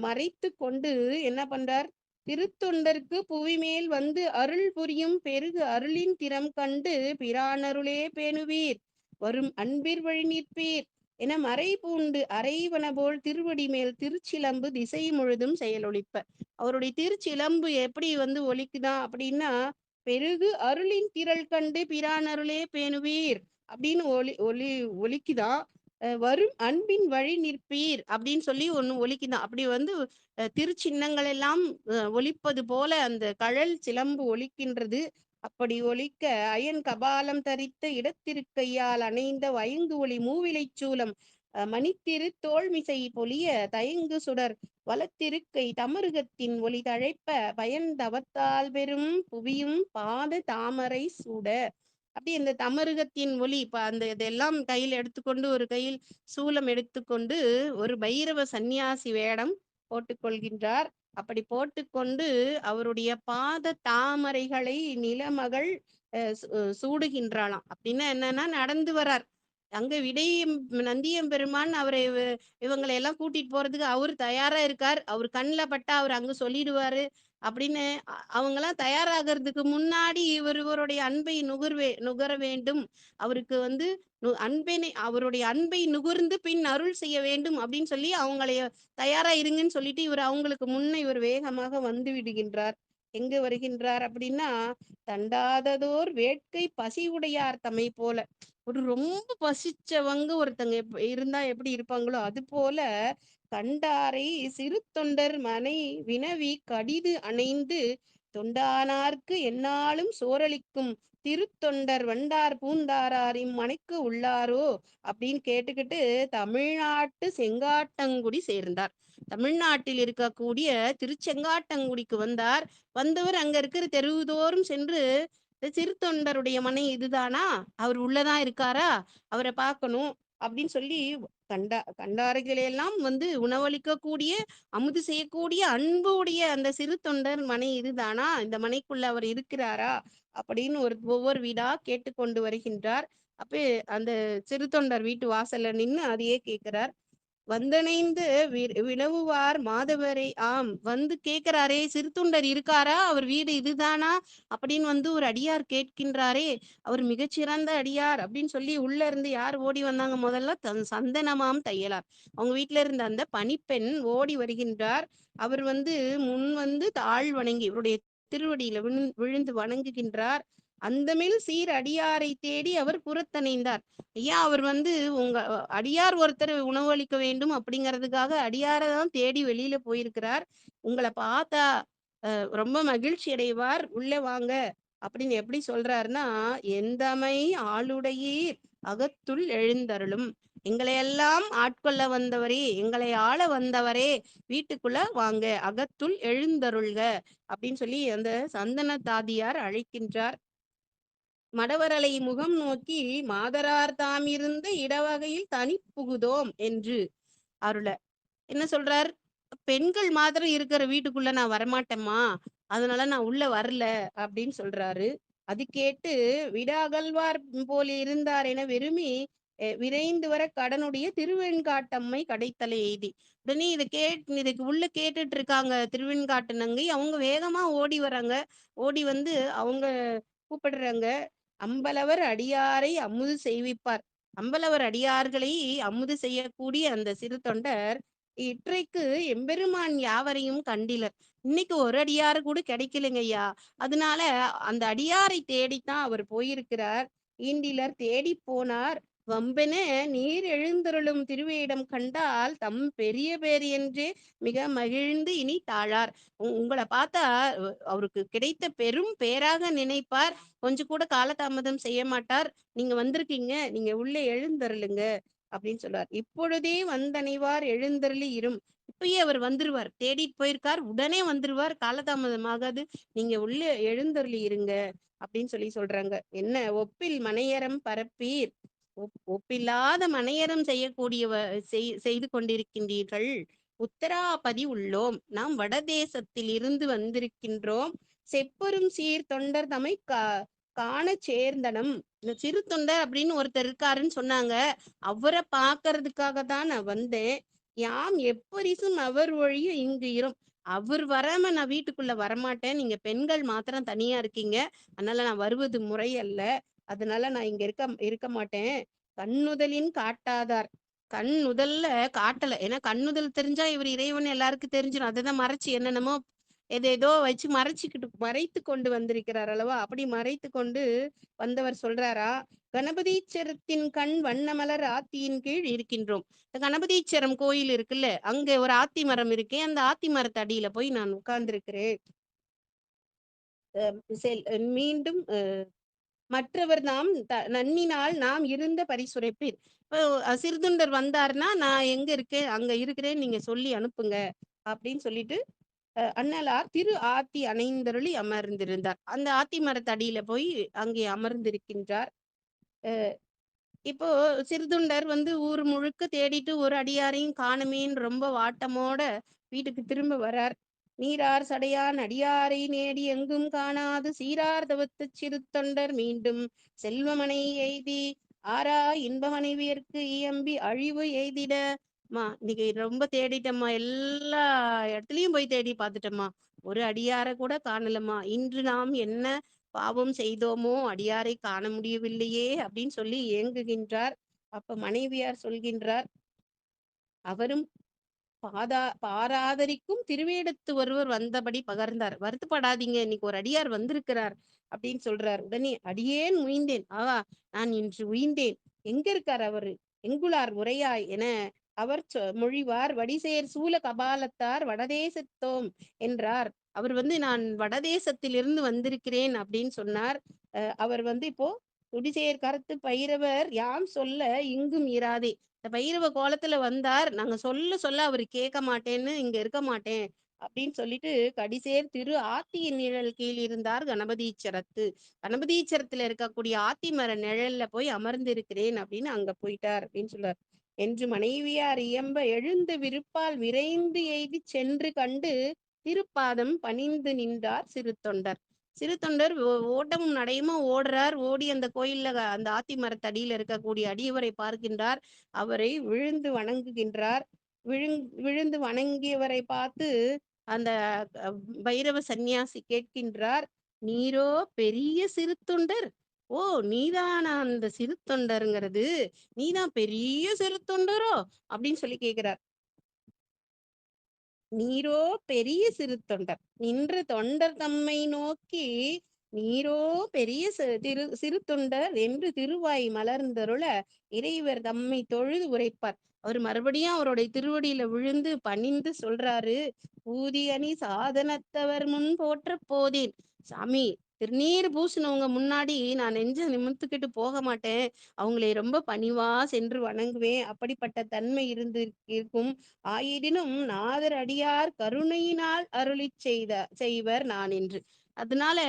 மறைத்து கொண்டு என்ன பண்றார், திருத்தொண்டர்க்கு புவிமேல் வந்து அருள் புரியும் பெருகு அருளின் திறம் கண்டு பிரானருளே பேணுவீர் வரும் அன்பிற் வழி நிற்பீர் என மறை பூண்டு அரைவன போல் திருவடி மேல் திருச்சிலம்பு திசை முழுதும் செயலொலிப்ப. அவருடைய திருச்சிலம்பு எப்படி வந்து ஒலிக்குதான் அப்படின்னா, பெருகு அருளின் திரள் கண்டு பிரானருளே பேணுவீர் அப்படின்னு ஒலிக்குதான். வரும் அன்பின் வழி நிற்பீர் அப்படின்னு சொல்லி ஒண்ணு ஒலிக்குதான். அப்படி வந்து திருச்சின்னங்கள் எல்லாம் ஒலிப்பது போல அந்த கழல் சிலம்பு ஒலிக்கின்றது. அப்படி ஒலிக்க அயன் கபாலம் தரித்த இடத்திருக்கையால் அணைந்த வயங்கு ஒளி மூவிலைச் சூலம் மணித்திரு தோள்மிசை பொலிய தயங்கு சுடர் வலத்திருக்கை தமருகத்தின் ஒளி தழைப்ப பயன்தவத்தால் பெரும் புவியும் பாத தாமரை சூட. அப்படி இந்த தமருகத்தின் ஒளி இப்ப அந்த இதெல்லாம் கையில் எடுத்துக்கொண்டு ஒரு கையில் சூலம் எடுத்துக்கொண்டு ஒரு பைரவ சந்நியாசி வேடம் போட்டுக்கொள்கின்றார். அப்படி போட்டுக்கொண்டு அவருடைய பாத தாமரைகளை நிலமகள் சூடுகின்றாளாம். அப்படின்னா என்னன்னா நடந்து வரார். அங்க நந்தியம்பெருமான் அவரை இவங்களை எல்லாம் கூட்டிட்டு போறதுக்கு அவரு தயாரா இருக்கார். அவர் கண்ணுல பட்டா அவர் அங்க சொல்லிடுவாரு அப்படின்னு அவங்கெல்லாம் தயாராகிறதுக்கு முன்னாடி இவருடைய அன்பை நுகர வேண்டும். அவருக்கு வந்து அவருடைய அன்பை நுகர்ந்து பின் அருள் செய்ய வேண்டும் அப்படின்னு சொல்லி அவங்களை தயாரா இருங்கன்னு சொல்லிட்டு அவங்களுக்கு முன்ன இவர் வேகமாக வந்து விடுகின்றார். எங்க வருகின்றார் அப்படின்னா, தண்டாததோர் வேட்கை பசி உடையார் தம்மை போல. ஒரு ரொம்ப பசிச்சவங்க ஒருத்தங்க இருந்தா எப்படி இருப்பாங்களோ அது போல கண்டாரை சிறு தொண்டர் மனை வினவி கடிது அணைந்து தொண்டானார்க்கு எந்நாளும் சோரளிக்கும் திருத்தொண்டர் வண்டார் பூந்தாரார் இம்மனைக்கு உள்ளாரோ அப்படின்னு கேட்டுக்கிட்டு தமிழ்நாட்டு செங்காட்டங்குடி சேர்ந்தார். தமிழ்நாட்டில் இருக்கக்கூடிய திருச்செங்காட்டங்குடிக்கு வந்தார். வந்தவர் அங்க இருக்கிற தெருவுதோறும் சென்று, "இந்த சிறுத்தொண்டருடைய மனை இதுதானா? அவர் உள்ளதான் இருக்காரா? அவரை பார்க்கணும்." அப்படின்னு சொல்லி கண்டாரைகளெல்லாம் வந்து உணவளிக்கக்கூடிய, அமுது செய்யக்கூடிய அன்பு உடைய அந்த சிறு தொண்டர் மனை இதுதானா? இந்த மனைக்குள்ள அவர் இருக்கிறாரா? அப்படின்னு ஒவ்வொரு வீடா கேட்டுக்கொண்டு வருகின்றார். அப்ப அந்த சிறு தொண்டர் வீட்டு வாசல்ல நின்னு அதையே கேட்கிறார். வந்தணைந்து வினவுவார் மாதவரை ஆம் வந்து கேட்கிறாரே, சிறுத்தொண்டர் இருக்காரா? அவர் வீடு இதுதானா? அப்படின்னு வந்து ஒரு அடியார் கேட்கின்றாரே, அவர் மிகச்சிறந்த அடியார் அப்படின்னு சொல்லி உள்ள இருந்து யார் ஓடி வந்தாங்க முதல்ல? சந்தனமாம் தையலார். அவங்க வீட்ல இருந்த அந்த பணிப்பெண் ஓடி வருகின்றார். அவர் வந்து முன் வந்து தாழ் வணங்கி இவருடைய திருவடியில விழுந்து வணங்குகின்றார். அந்தமில் சீர் அடியாரை தேடி அவர் புறத்தணைந்தார். ஐயா அவர் வந்து உங்க அடியார் ஒருத்தர் உணவளிக்க வேண்டும் அப்படிங்கிறதுக்காக அடியாரை தான் தேடி வெளியில போயிருக்கிறார். உங்களை பார்த்தா ரொம்ப மகிழ்ச்சி அடைவார். உள்ள வாங்க அப்படின்னு எப்படி சொல்றாருன்னா, எந்தமை ஆளுடையீர் அகத்துள் எழுந்தருளும். எங்களையெல்லாம் ஆட்கொள்ள வந்தவரே, எங்களை ஆள வந்தவரே, வீட்டுக்குள்ள வாங்க, அகத்துள் எழுந்தருள்க அப்படின்னு சொல்லி அந்த சந்தன தாதியார் அழைக்கின்றார். மடவரலை முகம் நோக்கி மாதரார் தாமிருந்த இடவகையில் தனி புகுதோம் என்று அருள. என்ன சொல்றார்? பெண்கள் மாத்திரம் இருக்கிற வீட்டுக்குள்ள நான் வரமாட்டேம்மா, அதனால நான் உள்ள வரல அப்படின்னு சொல்றாரு. அது கேட்டு விடாகல்வார் போல் இருந்தார் என வெறுமி விரைந்து வர கடனுடைய திருவெண்காட்டம்மை கடைத்தலை எய்தி. உடனே இதுக்கு உள்ள கேட்டுட்டு இருக்காங்க திருவெண்காட்டு நங்கை. அவங்க வேகமா ஓடி வராங்க. ஓடி வந்து அவங்க கூப்பிடுறாங்க. அம்பலவர் அடியாரை அமுது செய்விப்பார். அம்பலவர் அடியார்களை அமுது செய்யக்கூடிய அந்த சிறு தொண்டர் இற்றைக்கு எம்பெருமான் யாவரையும் கண்டிலர். இன்னைக்கு ஒரு அடியாரு கூட கிடைக்கலைங்க ஐயா. அதனால அந்த அடியாரை தேடித்தான் அவர் போயிருக்கிறார். ஈண்டிலர் தேடி போனார். வம்பென நீர் எழுந்தருளும் திருவேடம் கண்டால் தம் பெரிய பேர் என்றே மிக மகிழ்ந்து இனி தாழார். உங்களை பார்த்தா அவருக்கு கிடைத்த பெரும் பேராக நினைப்பார். கொஞ்சம் கூட காலதாமதம் செய்ய மாட்டார். நீங்க வந்திருக்கீங்க, நீங்க உள்ளே எழுந்தருளுங்க அப்படின்னு சொல்றார். இப்பொழுதே வந்தணைவார் எழுந்தருளி இரும். இப்பயே அவர் வந்துருவார். தேடிட்டு போயிருக்கார், உடனே வந்துருவார். காலதாமதம் ஆகாது. நீங்க உள்ளே எழுந்தருளி இருங்க அப்படின்னு சொல்லி சொல்றாங்க. என்ன ஒப்பில் மனையறம் பரப்பீர், ஒப்பில்லாத மனையறம் செய்து கொண்டிருக்கின்றீர்கள். உத்தராபதி உள்ளோம், நாம் வடதேசத்தில் இருந்து வந்திருக்கின்றோம். செப்பரும் சீர் தொண்டர் தமை காண சேர்ந்தனம். இந்த சிறு தொண்டர் அப்படின்னு ஒருத்தர் இருக்காருன்னு சொன்னாங்க. அவரை பாக்குறதுக்காக தான் நான் வந்தேன். யாம் எப்பரிசும் அவர் ஒழிய இங்கு இரும். அவர் வராம நான் வீட்டுக்குள்ள வரமாட்டேன். நீங்க பெண்கள் மாத்திரம் தனியா இருக்கீங்க, அதனால நான் வருவது முறை அல்ல. அதனால நான் இங்க இருக்க மாட்டேன். கண்ணுதலின் காட்டாதார். கண் நுதல்ல காட்டல. ஏன்னா கண்ணுதல் தெரிஞ்சா இவர் இறைவன் எல்லாருக்கும் தெரிஞ்சிடும். அதைதான் மறைச்சு என்னென்னமோ ஏதேதோ வச்சு மறைத்து கொண்டு வந்திருக்கிறார் அல்லவா? அப்படி மறைத்து கொண்டு வந்தவர் சொல்றாரா, கணபதீச்சரத்தின் கண் வண்ணமலர் ஆத்தியின் கீழ் இருக்கின்றோம். இந்த கணபதீச்சரம் கோயில் இருக்குல்ல, அங்க ஒரு ஆத்தி மரம் இருக்கே, அந்த ஆத்தி மரத்து அடியில போய் நான் உட்கார்ந்திருக்கிறேன். மீண்டும் மற்றவர் நாம் நன்னினால் நாம் இருந்த பரிசுரைப்பீர். இப்போ சிறுதுண்டர் வந்தாருன்னா நான் எங்க இருக்கேன், அங்க இருக்கிறேன், நீங்க சொல்லி அனுப்புங்க அப்படின்னு சொல்லிட்டு அண்ணலார் திரு ஆத்தி அணைந்தருளி அமர்ந்திருந்தார். அந்த ஆத்தி மரத்தடியில போய் அங்கே அமர்ந்திருக்கின்றார். இப்போ சிறுதுண்டர் வந்து ஊர் முழுக்க தேடிட்டு ஒரு அடியாரையும் காணுமேன்னு ரொம்ப வாட்டமோட வீட்டுக்கு திரும்ப வரார். நீரார் சடையான் அடியாரை நேடி எங்கும் காணாது சீரார் தவத்து சிறு தொண்டர் மீண்டும் செல்வமனை எய்தி ஆரா இன்ப மனைவியர்க்கு இயம்பி அழிவு எய்திட. இன்னைக்கு ரொம்ப தேடிட்டம்மா, எல்லா இடத்துலயும் போய் தேடி பார்த்துட்டம்மா, ஒரு அடியாரை கூட காணலம்மா. இன்று நாம் என்ன பாவம் செய்தோமோ, அடியாரை காண முடியவில்லையே அப்படின்னு சொல்லி ஏங்குகின்றார். அப்ப மனைவியார் சொல்கின்றார், அவரும் பாராதரிக்கும் திருவேடத்து ஒருவர் வந்தபடி பகர்ந்தார். வருத்தப்படாதீங்க, இன்னைக்கு ஒரு அடியார் வந்திருக்கிறார் அப்படின்னு சொல்றார். உடனே அடியேன் உயிந்தேன், நான் இன்று உயிந்தேன். எங்க இருக்கார் அவரு? எங்குளார் உரையாய் என அவர் மொழிவார். வடிசேர் சூல கபாலத்தார் வடதேசத்தோம் என்றார். அவர் வந்து நான் வடதேசத்திலிருந்து வந்திருக்கிறேன் அப்படின்னு சொன்னார். அவர் வந்து இப்போ துடிசேர் கருத்து பைரவர் யாம் சொல்ல இங்கும் இராதே. இந்த பைரவ கோலத்துல வந்தார், நாங்க சொல்ல சொல்ல அவரு கேட்க மாட்டேன்னு இங்க இருக்க மாட்டேன் அப்படின்னு சொல்லிட்டு கடிசேர் திரு ஆத்தியின் நிழல் கீழ் இருந்தார் கணபதீச்சரத்து. கணபதீச்சரத்துல இருக்கக்கூடிய ஆத்தி மர நிழல்ல போய் அமர்ந்து இருக்கிறேன் அப்படின்னு அங்க போயிட்டார் அப்படின்னு சொல்றார். என்று மனைவியார் இயம்ப எழுந்து விருப்பால் விரைந்து எய்தி சென்று கண்டு திருப்பாதம் பணிந்து நின்றார் சிறு தொண்டர். சிறு தொண்டர் ஓட்டமும் நடையுமா ஓடுறார். ஓடி அந்த கோயில்ல அந்த ஆத்தி மரத்தடியில இருக்கக்கூடிய அடியவரை பார்க்கின்றார். அவரை விழுந்து வணங்குகின்றார். விழுந்து வணங்கியவரை பார்த்து அந்த அ பைரவ சந்நியாசி கேட்கின்றார், "நீரோ பெரிய சிறு தொண்டர்? ஓ! நீதானா அந்த சிறு தொண்டர்ங்கிறது? நீதான் பெரிய சிறு தொண்டரோ?" அப்படின்னு சொல்லி கேட்கிறார். நீரோ பெரிய சிறு தொண்டர். நின்ற தொண்டர் தம்மை நோக்கி, "நீரோ பெரிய சிறு தொண்டர்" என்று திருவாய் மலர்ந்தருள, இறைவர் தம்மை தொழுது உரைப்பார். அவர் மறுபடியும் அவருடைய திருவடியில விழுந்து பணிந்து சொல்றாரு, "பூதியணி சாதனத்தவர் முன் போற்றப் போதேன்." சாமி, திருநீறு பூசினவங்க முன்னாடி நான் நெஞ்ச நிமிர்த்துக்கிட்டு போக மாட்டேன். அவங்களை ரொம்ப பணிவா சென்று வணங்குவேன். அப்படிப்பட்ட தன்மை இருக்கும். ஆயிடினும் நாதர் அடியார் கருணையினால் அருளிச் செய்வர் நான் என்று. அதனால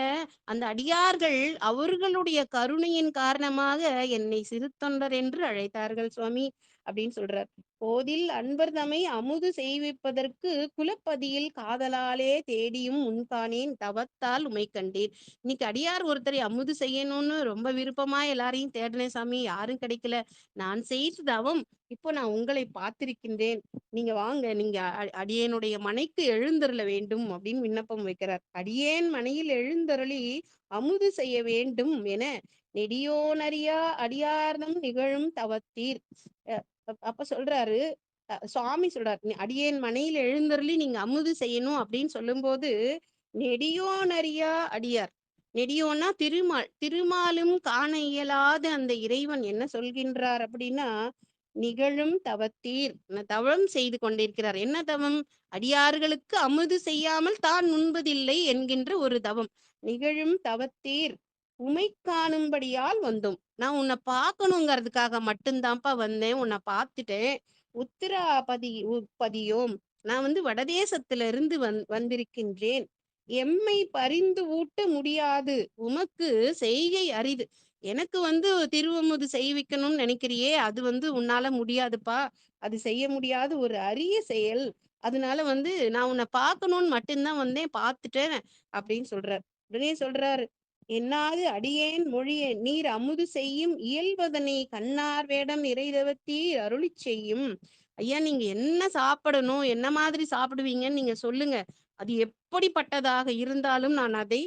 அந்த அடியார்கள் அவர்களுடைய கருணையின் காரணமாக என்னை சிறு தொண்டர் என்று அழைத்தார்கள் சுவாமி அப்படின்னு சொல்றார். "போதில் அன்பர் தமை அமுது செய்விப்பதற்கு குலப்பதியில் காதலாலே தேடியும் உண்காணேன் தவத்தால் உமை கண்டேன்." இன்னைக்கு அடியார் ஒருத்தரை அமுது செய்யணும்னு ரொம்ப விருப்பமா எல்லாரையும் தேடினேன் சாமி, யாரும் கிடைக்கல. நான் செய்த தவம் இப்போ நான் உங்களை பார்த்திருக்கின்றேன். நீங்க வாங்க, நீங்க அடியேனுடைய மனைக்கு எழுந்தருள வேண்டும் அப்படின்னு விண்ணப்பம் வைக்கிறார். அடியேன் மனையில் எழுந்தருளி அமுது செய்ய வேண்டும் என நெடியோனறியா அடியார்தம் நிகழும் தவத்தீர். அப்ப சொல்றாரு, சுவாமி சொல்றாரு, அடியேன் மனையில் எழுந்தருளி நீங்க அமுது செய்யணும் அப்படின்னு சொல்லும்போது, நெடியோனறியா அடியார், நெடியோன்னா திருமால், திருமாலும் காண இயலாத அந்த இறைவன் என்ன சொல்கின்றார் அப்படின்னா, நிகழும் தவத்தீர், தவம் செய்து கொண்டிருக்கிறார். என்ன தவம்? அடியார்களுக்கு அமுது செய்யாமல் தான் உண்பதில்லை என்கின்ற ஒரு தவம். நிகழும் தவத்தீர் உமை காணும்படியால் வந்தோம். நான் உன்னை பார்க்கணுங்கிறதுக்காக மட்டும்தான்ப்பா வந்தேன். உன்னை பார்த்துட்டேன். பதியோம். நான் வடதேசத்துல இருந்து வந்திருக்கின்றேன். எம்மை பரிந்து ஊட்ட முடியாது, உமக்கு செய்கை அரிது. எனக்கு திருவமுது செய்விக்கணும்னு நினைக்கிறியே, அது உன்னால முடியாதுப்பா. அது செய்ய முடியாத ஒரு அரிய செயல். அதனால நான் உன்னை பார்க்கணும்னு மட்டும்தான் வந்தேன், பார்த்துட்டேன் அப்படின்னு சொல்றார். உடனே சொல்றாரு, "என்னாது அடியேன் மொழியேன் நீர் அமுது செய்யும் இயல்பதனை கண்ணார் வேடம் நிறைதவத்தீர் அருளிச் செய்யும்." ஐயா, நீங்க என்ன சாப்பிடணும், என்ன மாதிரி சாப்பிடுவீங்கன்னு நீங்க சொல்லுங்க. அது எப்படிப்பட்டதாக இருந்தாலும் நான் அதை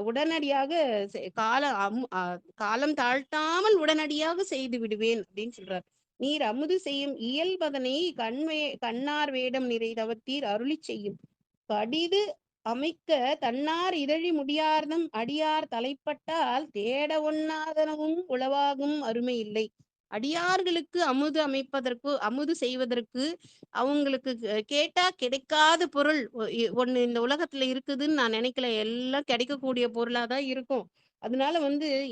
உடனடியாக காலம் தாழ்த்தாமல் உடனடியாக செய்து விடுவேன் அப்படின்னு சொல்றார். "நீர் அமுது செய்யும் இயல்பதனை கண்ணார் வேடம் நிறை தவத்தீர் அருளிச் செய்யும். கடிது அமைக்க தன்னார் இதழி முடியார்தம் அடியார் தலைப்பட்டால் தேட ஒண்ணாதனவும் உளவாகும் அருமை இல்லை." அடியார்களுக்கு அமுது அமைப்பதற்கு, அமுது செய்வதற்கு, அவங்களுக்கு கேட்டா கிடைக்காத பொருள் ஒண்ணு இந்த உலகத்துல இருக்குதுன்னு நான் நினைக்கல. எல்லாம் கிடைக்கக்கூடிய பொருளாதான் இருக்கும். அதனால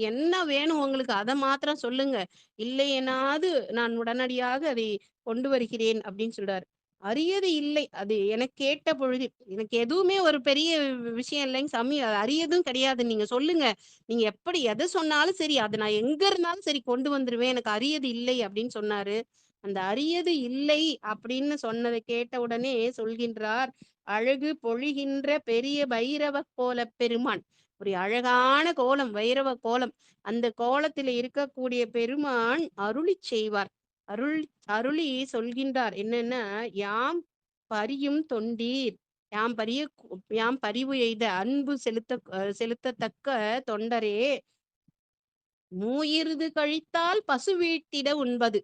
என்ன வேணும் உங்களுக்கு, அதை மாத்திரம் சொல்லுங்க. இல்லையெனாது நான் உடனடியாக அதை கொண்டு வருகிறேன் அப்படின்னு சொல்றாரு. அரியது இல்லை, அது எனக்கு கேட்ட பொழுது, எனக்கு எதுவுமே ஒரு பெரிய விஷயம் இல்லைங்க சாமி, அது அரியதும் கிடையாது. நீங்க சொல்லுங்க, நீங்க எப்படி எதை சொன்னாலும் சரி, அது நான் எங்க இருந்தாலும் சரி கொண்டு வந்துருவேன். எனக்கு அரியது இல்லை அப்படின்னு சொன்னாரு. அந்த அரியது இல்லை அப்படின்னு சொன்னதை கேட்ட உடனே சொல்கின்றார், "அழகு பொழிகின்ற பெரிய பைரவ கோல பெருமான்." ஒரு அழகான கோலம், வைரவ கோலம். அந்த கோலத்துல இருக்கக்கூடிய பெருமான் அருளிச் செய்வார். அருள் அருளி சொல்கின்றார் என்னன்னா, "யாம் பரியும் தொண்டீர், யாம் பரிவு எய்த அன்பு செலுத்தத்தக்க தொண்டரே, மூயிர்து கழித்தால் பசு வீட்டிட உண்பது."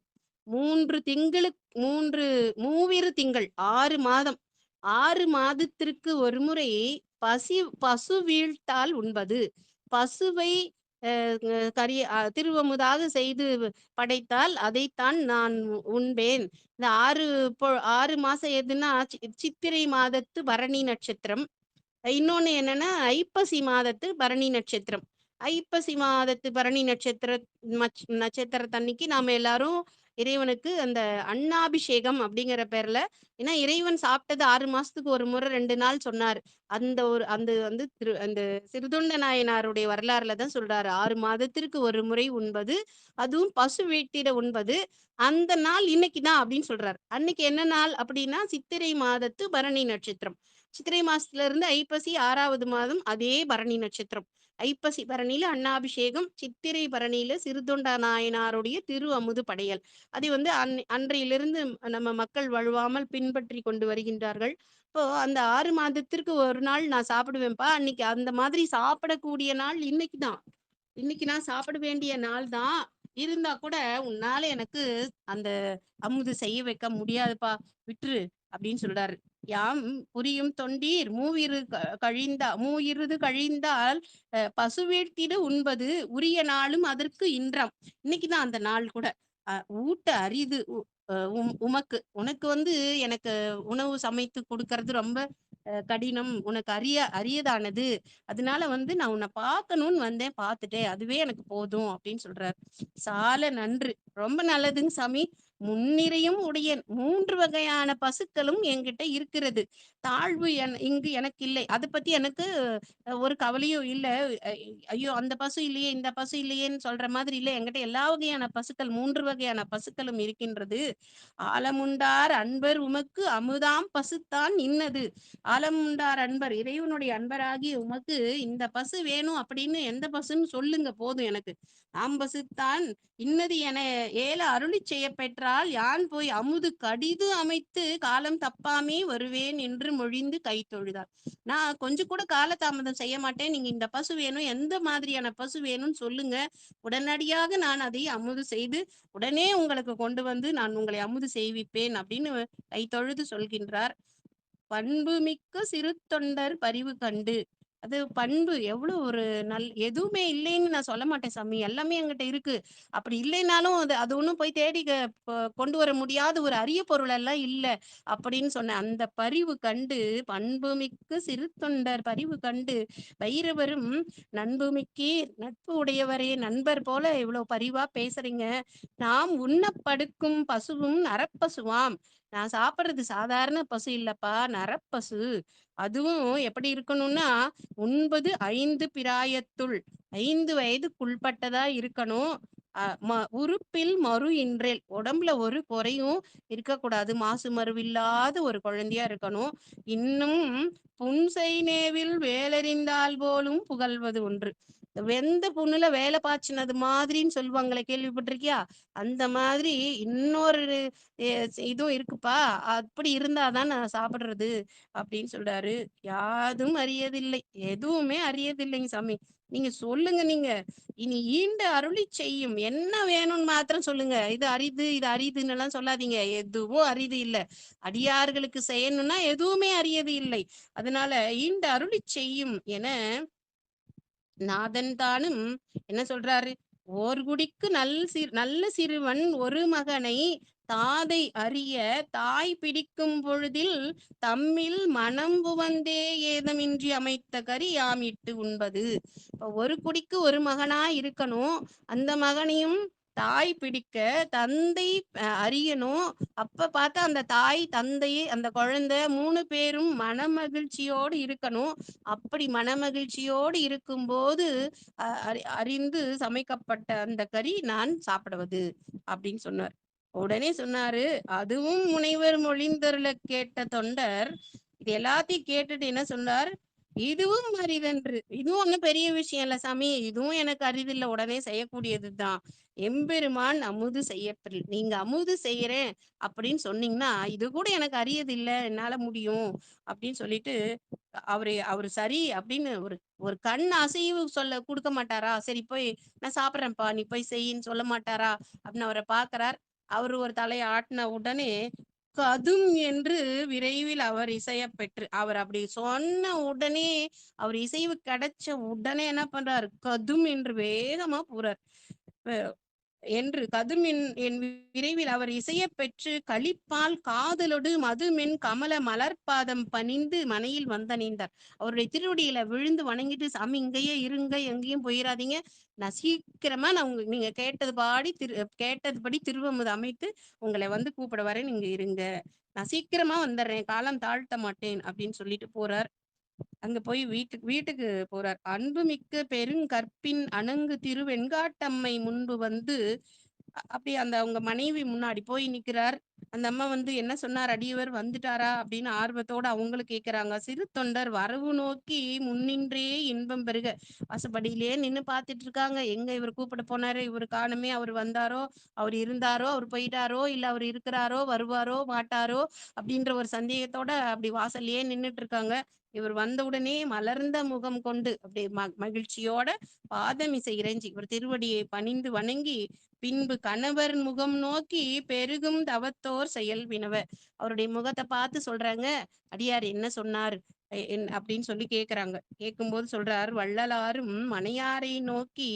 3 மூவிரு திங்கள் 6 மாதம், 6 மாதத்திற்கு ஒரு முறை பசு வீழ்த்தால் உண்பது. பசுவை திருவமுதாக செய்து படைத்தால் அதைத்தான் நான் உண்பேன். இந்த 6 மாசம் எதுன்னா, சித்திரை மாதத்து பரணி நட்சத்திரம். இன்னொன்னு என்னன்னா, ஐப்பசி மாதத்து பரணி நட்சத்திரம். ஐப்பசி மாதத்து பரணி நட்சத்திரத்தன்னைக்கு நாம எல்லாரும் இறைவனுக்கு அந்த அன்னாபிஷேகம் அப்படிங்கிற பேர்ல, ஏன்னா இறைவன் சாப்பிட்டது 6 மாசத்துக்கு ஒரு முறை 2 நாள் சொன்னாரு. அந்த ஒரு அந்த அந்த சிறுதொண்ட நாயனாருடைய வரலாறுல தான் சொல்றாரு, 6 மாதத்திற்கு ஒரு முறை உண்பது, அதுவும் பசு வீட்டிட உண்பது. அந்த நாள் இன்னைக்கு தான் அப்படின்னு சொல்றாரு. அன்னைக்கு என்ன நாள் அப்படின்னா, சித்திரை மாதத்து பரணி நட்சத்திரம். சித்திரை மாசத்துல இருந்து ஐப்பசி 6வது மாதம் அதே பரணி நட்சத்திரம். ஐப்பசி பரணியில அன்னாபிஷேகம், சித்திரை பரணியில சிறுதொண்ட நாயனாருடைய திரு அமுது படையல். அதை வந்து அன்றையிலிருந்து நம்ம மக்கள் வழுவாமல் பின்பற்றி கொண்டு வருகின்றார்கள். இப்போ அந்த 6 மாதத்திற்கு 1 நாள் நான் சாப்பிடுவேன்ப்பா. அன்னைக்கு அந்த மாதிரி சாப்பிடக்கூடிய நாள் இன்னைக்கு தான். இன்னைக்கு நான் சாப்பிட வேண்டிய நாள் தான். இருந்தா கூட உன்னால எனக்கு அந்த அமுது செய்ய வைக்க முடியாதுப்பா. விட்டுரு அப்படின்னு சொல்றாரு. யாம் புரியும் தொண்டீர் மூவிருது கழிந்தால் பசுவேட்டிடு உண்பது உரிய நாளும் அதற்கு இன்றாம். இன்னைக்கு தான் அந்த நாள் கூட. அ ஊட்ட அரிது உமக்கு. உனக்கு வந்து எனக்கு உணவு சமைத்து கொடுக்கறது ரொம்ப கடினம். உனக்கு அரியதானது. அதனால வந்து நான் உன்னை பார்க்கணும்னு வந்தேன். பார்த்துட்டேன். அதுவே எனக்கு போதும் அப்படின்னு சொல்றாரு. சால நன்று. ரொம்ப நல்லதுங்க சாமி. முன்னிறையும் உடையேன். 3 வகையான பசுக்களும் என்கிட்ட இருக்கிறது. தாழ்வு இங்கு எனக்கு இல்லை. அத பத்தி எனக்கு ஒரு கவலையும் இல்ல. அ ஐயோ! அந்த பசு இல்லையே, இந்த பசு இல்லையேன்னு சொல்ற மாதிரி இல்ல. என்கிட்ட எல்லா வகையான பசுக்கள் 3 வகையான பசுக்களும் இருக்கின்றது. ஆலமுண்டார் அன்பர் உமக்கு அமுதாம் பசுத்தான் இன்னது. ஆலமுண்டார் அன்பர் இறைவனுடைய அன்பராகிய உமக்கு இந்த பசு வேணும் அப்படின்னு எந்த பசுன்னு சொல்லுங்க போதும் எனக்கு. ஆம்பசுத்தான் இன்னது என ஏல அருளிச் செய்ய பெற்றால் யான் போய் அமுது கடிது அமைத்து காலம் தப்பாமே வருவேன் என்று மொழிந்து கை தொழுதார். நான் கொஞ்சம் கூட காலதாமதம் செய்ய மாட்டேன். நீங்க இந்த பசு வேணும், எந்த மாதிரியான பசு வேணும்னு சொல்லுங்க. உடனடியாக நான் அதை அமுது செய்து உடனே உங்களுக்கு கொண்டு வந்து நான் உங்களை அமுது செய்விப்பேன் அப்படின்னு கை தொழுது சொல்கின்றார். பண்பு மிக்க சிறு தொண்டர் பரிவு கண்டு. அது பண்பு எவ்வளவு ஒரு எதுவுமே இல்லைன்னு நான் சொல்ல மாட்டேன் சாமி. எல்லாமே என்கிட்ட இருக்கு. அப்படி இல்லைனாலும் அது அது ஒண்ணும் போய் தேடி கொண்டு வர முடியாத ஒரு அரிய பொருள் எல்லாம் இல்ல. அப்படின்னு சொன்னேன். அந்த பரிவு கண்டு பண்பு மிக்க சிறு தொண்டர் பரிவு கண்டு வைரவரும் நண்பு மிக்கீர் நட்பு உடையவரே நண்பர் போல இவ்வளவு பரிவா பேசுறீங்க. நாம் உண்ணப் படுக்கும் பசுவும் நரப்பசுவாம். நான் சாப்பிடுறது சாதாரண பசு இல்லப்பா, நரப்பசு. அதுவும் எப்படி இருக்கணும்னா, உண்பது 5 பிராயத்துள். 5 வயதுக்குட்பட்டதா இருக்கணும். அ ம உறுப்பில் மறு இன்றேல். உடம்புல ஒரு குறையும் இருக்கக்கூடாது. மாசு மறுவில்லாத ஒரு குழந்தையா இருக்கணும். இன்னும் புன்செய் நேவில் வேலறிந்தால் போலும் புகழ்வது ஒன்று. இந்த வெந்த புண்ணுல வேலை பாய்ச்சினது மாதிரின்னு சொல்லுவாங்களே, கேள்விப்பட்டிருக்கியா? அந்த மாதிரி இன்னொரு இதுவும் இருக்குப்பா. அப்படி இருந்தா தான் நான் சாப்பிடுறது அப்படின்னு சொல்றாரு. யாதும் அறியதில்லை. எதுவுமே அறியதில்லைங்க சாமி. நீங்க சொல்லுங்க நீங்க. இனி ஈண்டு அருளிச் செய்யும். என்ன வேணும்னு மாத்திரம் சொல்லுங்க. இது அரிது, இது அரிதுன்னு எல்லாம் சொல்லாதீங்க. எதுவும் அரிது இல்ல. அடியார்களுக்கு செய்யணும்னா எதுவுமே அரியது இல்லை. அதனால ஈண்டு அருளிச் செய்யும் என நாதன் தானும் என்ன சொல்றாரு? ஓர்குடிக்கு நல்ல சிறுவன் ஒரு மகனை தாதை அறிய தாய் பிடிக்கும் பொழுதில் தம்மில் மனம் உவந்தே ஏதமின்றி அமைத்த கறி யாம் இட்டு உண்பது. இப்ப ஒரு குடிக்கு ஒரு மகனா இருக்கணும். அந்த மகனையும் தாய் பிடிக்க தந்தை அறியணும். அப்ப பார்த்தா அந்த தாய், தந்தை, அந்த குழந்தை 3 பேரும் மனமகிழ்ச்சியோடு இருக்கணும். அப்படி மனமகிழ்ச்சியோடு இருக்கும்போது அறிந்து சமைக்கப்பட்ட அந்த கறி நான் சாப்பிடுவது அப்படின்னு சொன்னார். உடனே சொன்னாரு, அதுவும் முனைவர் மொழிந்தருள கேட்ட தொண்டர் இது எல்லாத்தையும் கேட்டுட்டு என்ன சொன்னார்? இதுவும் அரிதன்று. இதுவும் ஒண்ணும் பெரிய விஷயம் இல்ல சாமி. இதுவும் எனக்கு அரிதில்ல. உடனே செய்யக்கூடியதுதான். எம்பெருமான் அமுது செய்யப்பில். நீங்க அமுது செய்யறேன் அப்படின்னு சொன்னீங்கன்னா, இது கூட எனக்கு அரியது இல்ல. என்னால முடியும் அப்படின்னு சொல்லிட்டு அவரு சரி அப்படின்னு ஒரு ஒரு கண் அசைவு சொல்ல குடுக்க மாட்டாரா? சரி போய் நான் சாப்பிடுறேன்ப்பா, நீ போய் செய்யின்னு சொல்ல மாட்டாரா? அப்படின்னு அவர பார்க்கிறார். அவரு ஒரு தலைய ஆட்டுன உடனே கதும் என்று விரைவில் அவர் இசையப் பெற்று அவர் அப்படி சொன்ன உடனே அவர் இசைவு கிடைச்ச உடனே என்ன பண்றாரு? கதும் என்று வேகமா போறார். என்று கதுமின் என் விரைவில் அவர் இசையப் பெற்று களிப்பால் காதலொடு மதுமென் கமல மலர்பாதம் பணிந்து மனையில் வந்தணைந்தார். அவருடைய திருவடியில விழுந்து வணங்கிட்டு, சாமி இங்கேயே இருங்க, எங்கேயும் போயிடாதீங்க. நான் சீக்கிரமா நான் நீங்க கேட்டதுபடி திருவமுது அமைத்து உங்களை வந்து கூப்பிட வரேன். நீங்க இருங்க. நான் சீக்கிரமா வந்துடுறேன். காலம் தாழ்த்த மாட்டேன் அப்படின்னு சொல்லிட்டு போறார். அங்க போய் வீட்டுக்கு வீட்டுக்கு போறார். அன்புமிக்க பெருங்கற்பின் அணங்கு திருவெண்காட்டம்மை முன்பு வந்து அப்படி அந்த அவங்க மனைவி முன்னாடி போய் நிக்கிறார். அந்த அம்மா வந்து என்ன சொன்னார்? "அடியவர் வந்துட்டாரா?" அப்படின்னு ஆர்வத்தோட அவங்களும் கேட்கறாங்க. சிறு தொண்டர் வரவு நோக்கி முன்னின்றே இன்பம் பெறுக. வாசப்படியிலேயே நின்னு பார்த்துட்டு இருக்காங்க. எங்க இவர் கூப்பிட போனாரு? இவரு காணுமே! அவர் வந்தாரோ? அவர் இருந்தாரோ? அவர் போயிட்டாரோ? இல்ல அவர் இருக்கிறாரோ? வருவாரோ? மாட்டாரோ? அப்படின்ற ஒரு சந்தேகத்தோட அப்படி வாசல்லயே நின்னுட்டு இருக்காங்க. இவர் வந்த உடனே மலர்ந்த முகம் கொண்டு அப்படியே மகிழ்ச்சியோட பாதமிசை இறைஞ்சி இவர் திருவடியை பணிந்து வணங்கி, பின்பு கணவர் முகம் நோக்கி பெருகும் தவத்தோர் செயல் வினவ. அவருடைய முகத்தை பார்த்து சொல்றாங்க, அடியார் என்ன சொன்னார் அப்படின்னு சொல்லி கேக்குறாங்க. கேட்கும்போது சொல்றார், வள்ளலாரும் மனையாரை நோக்கி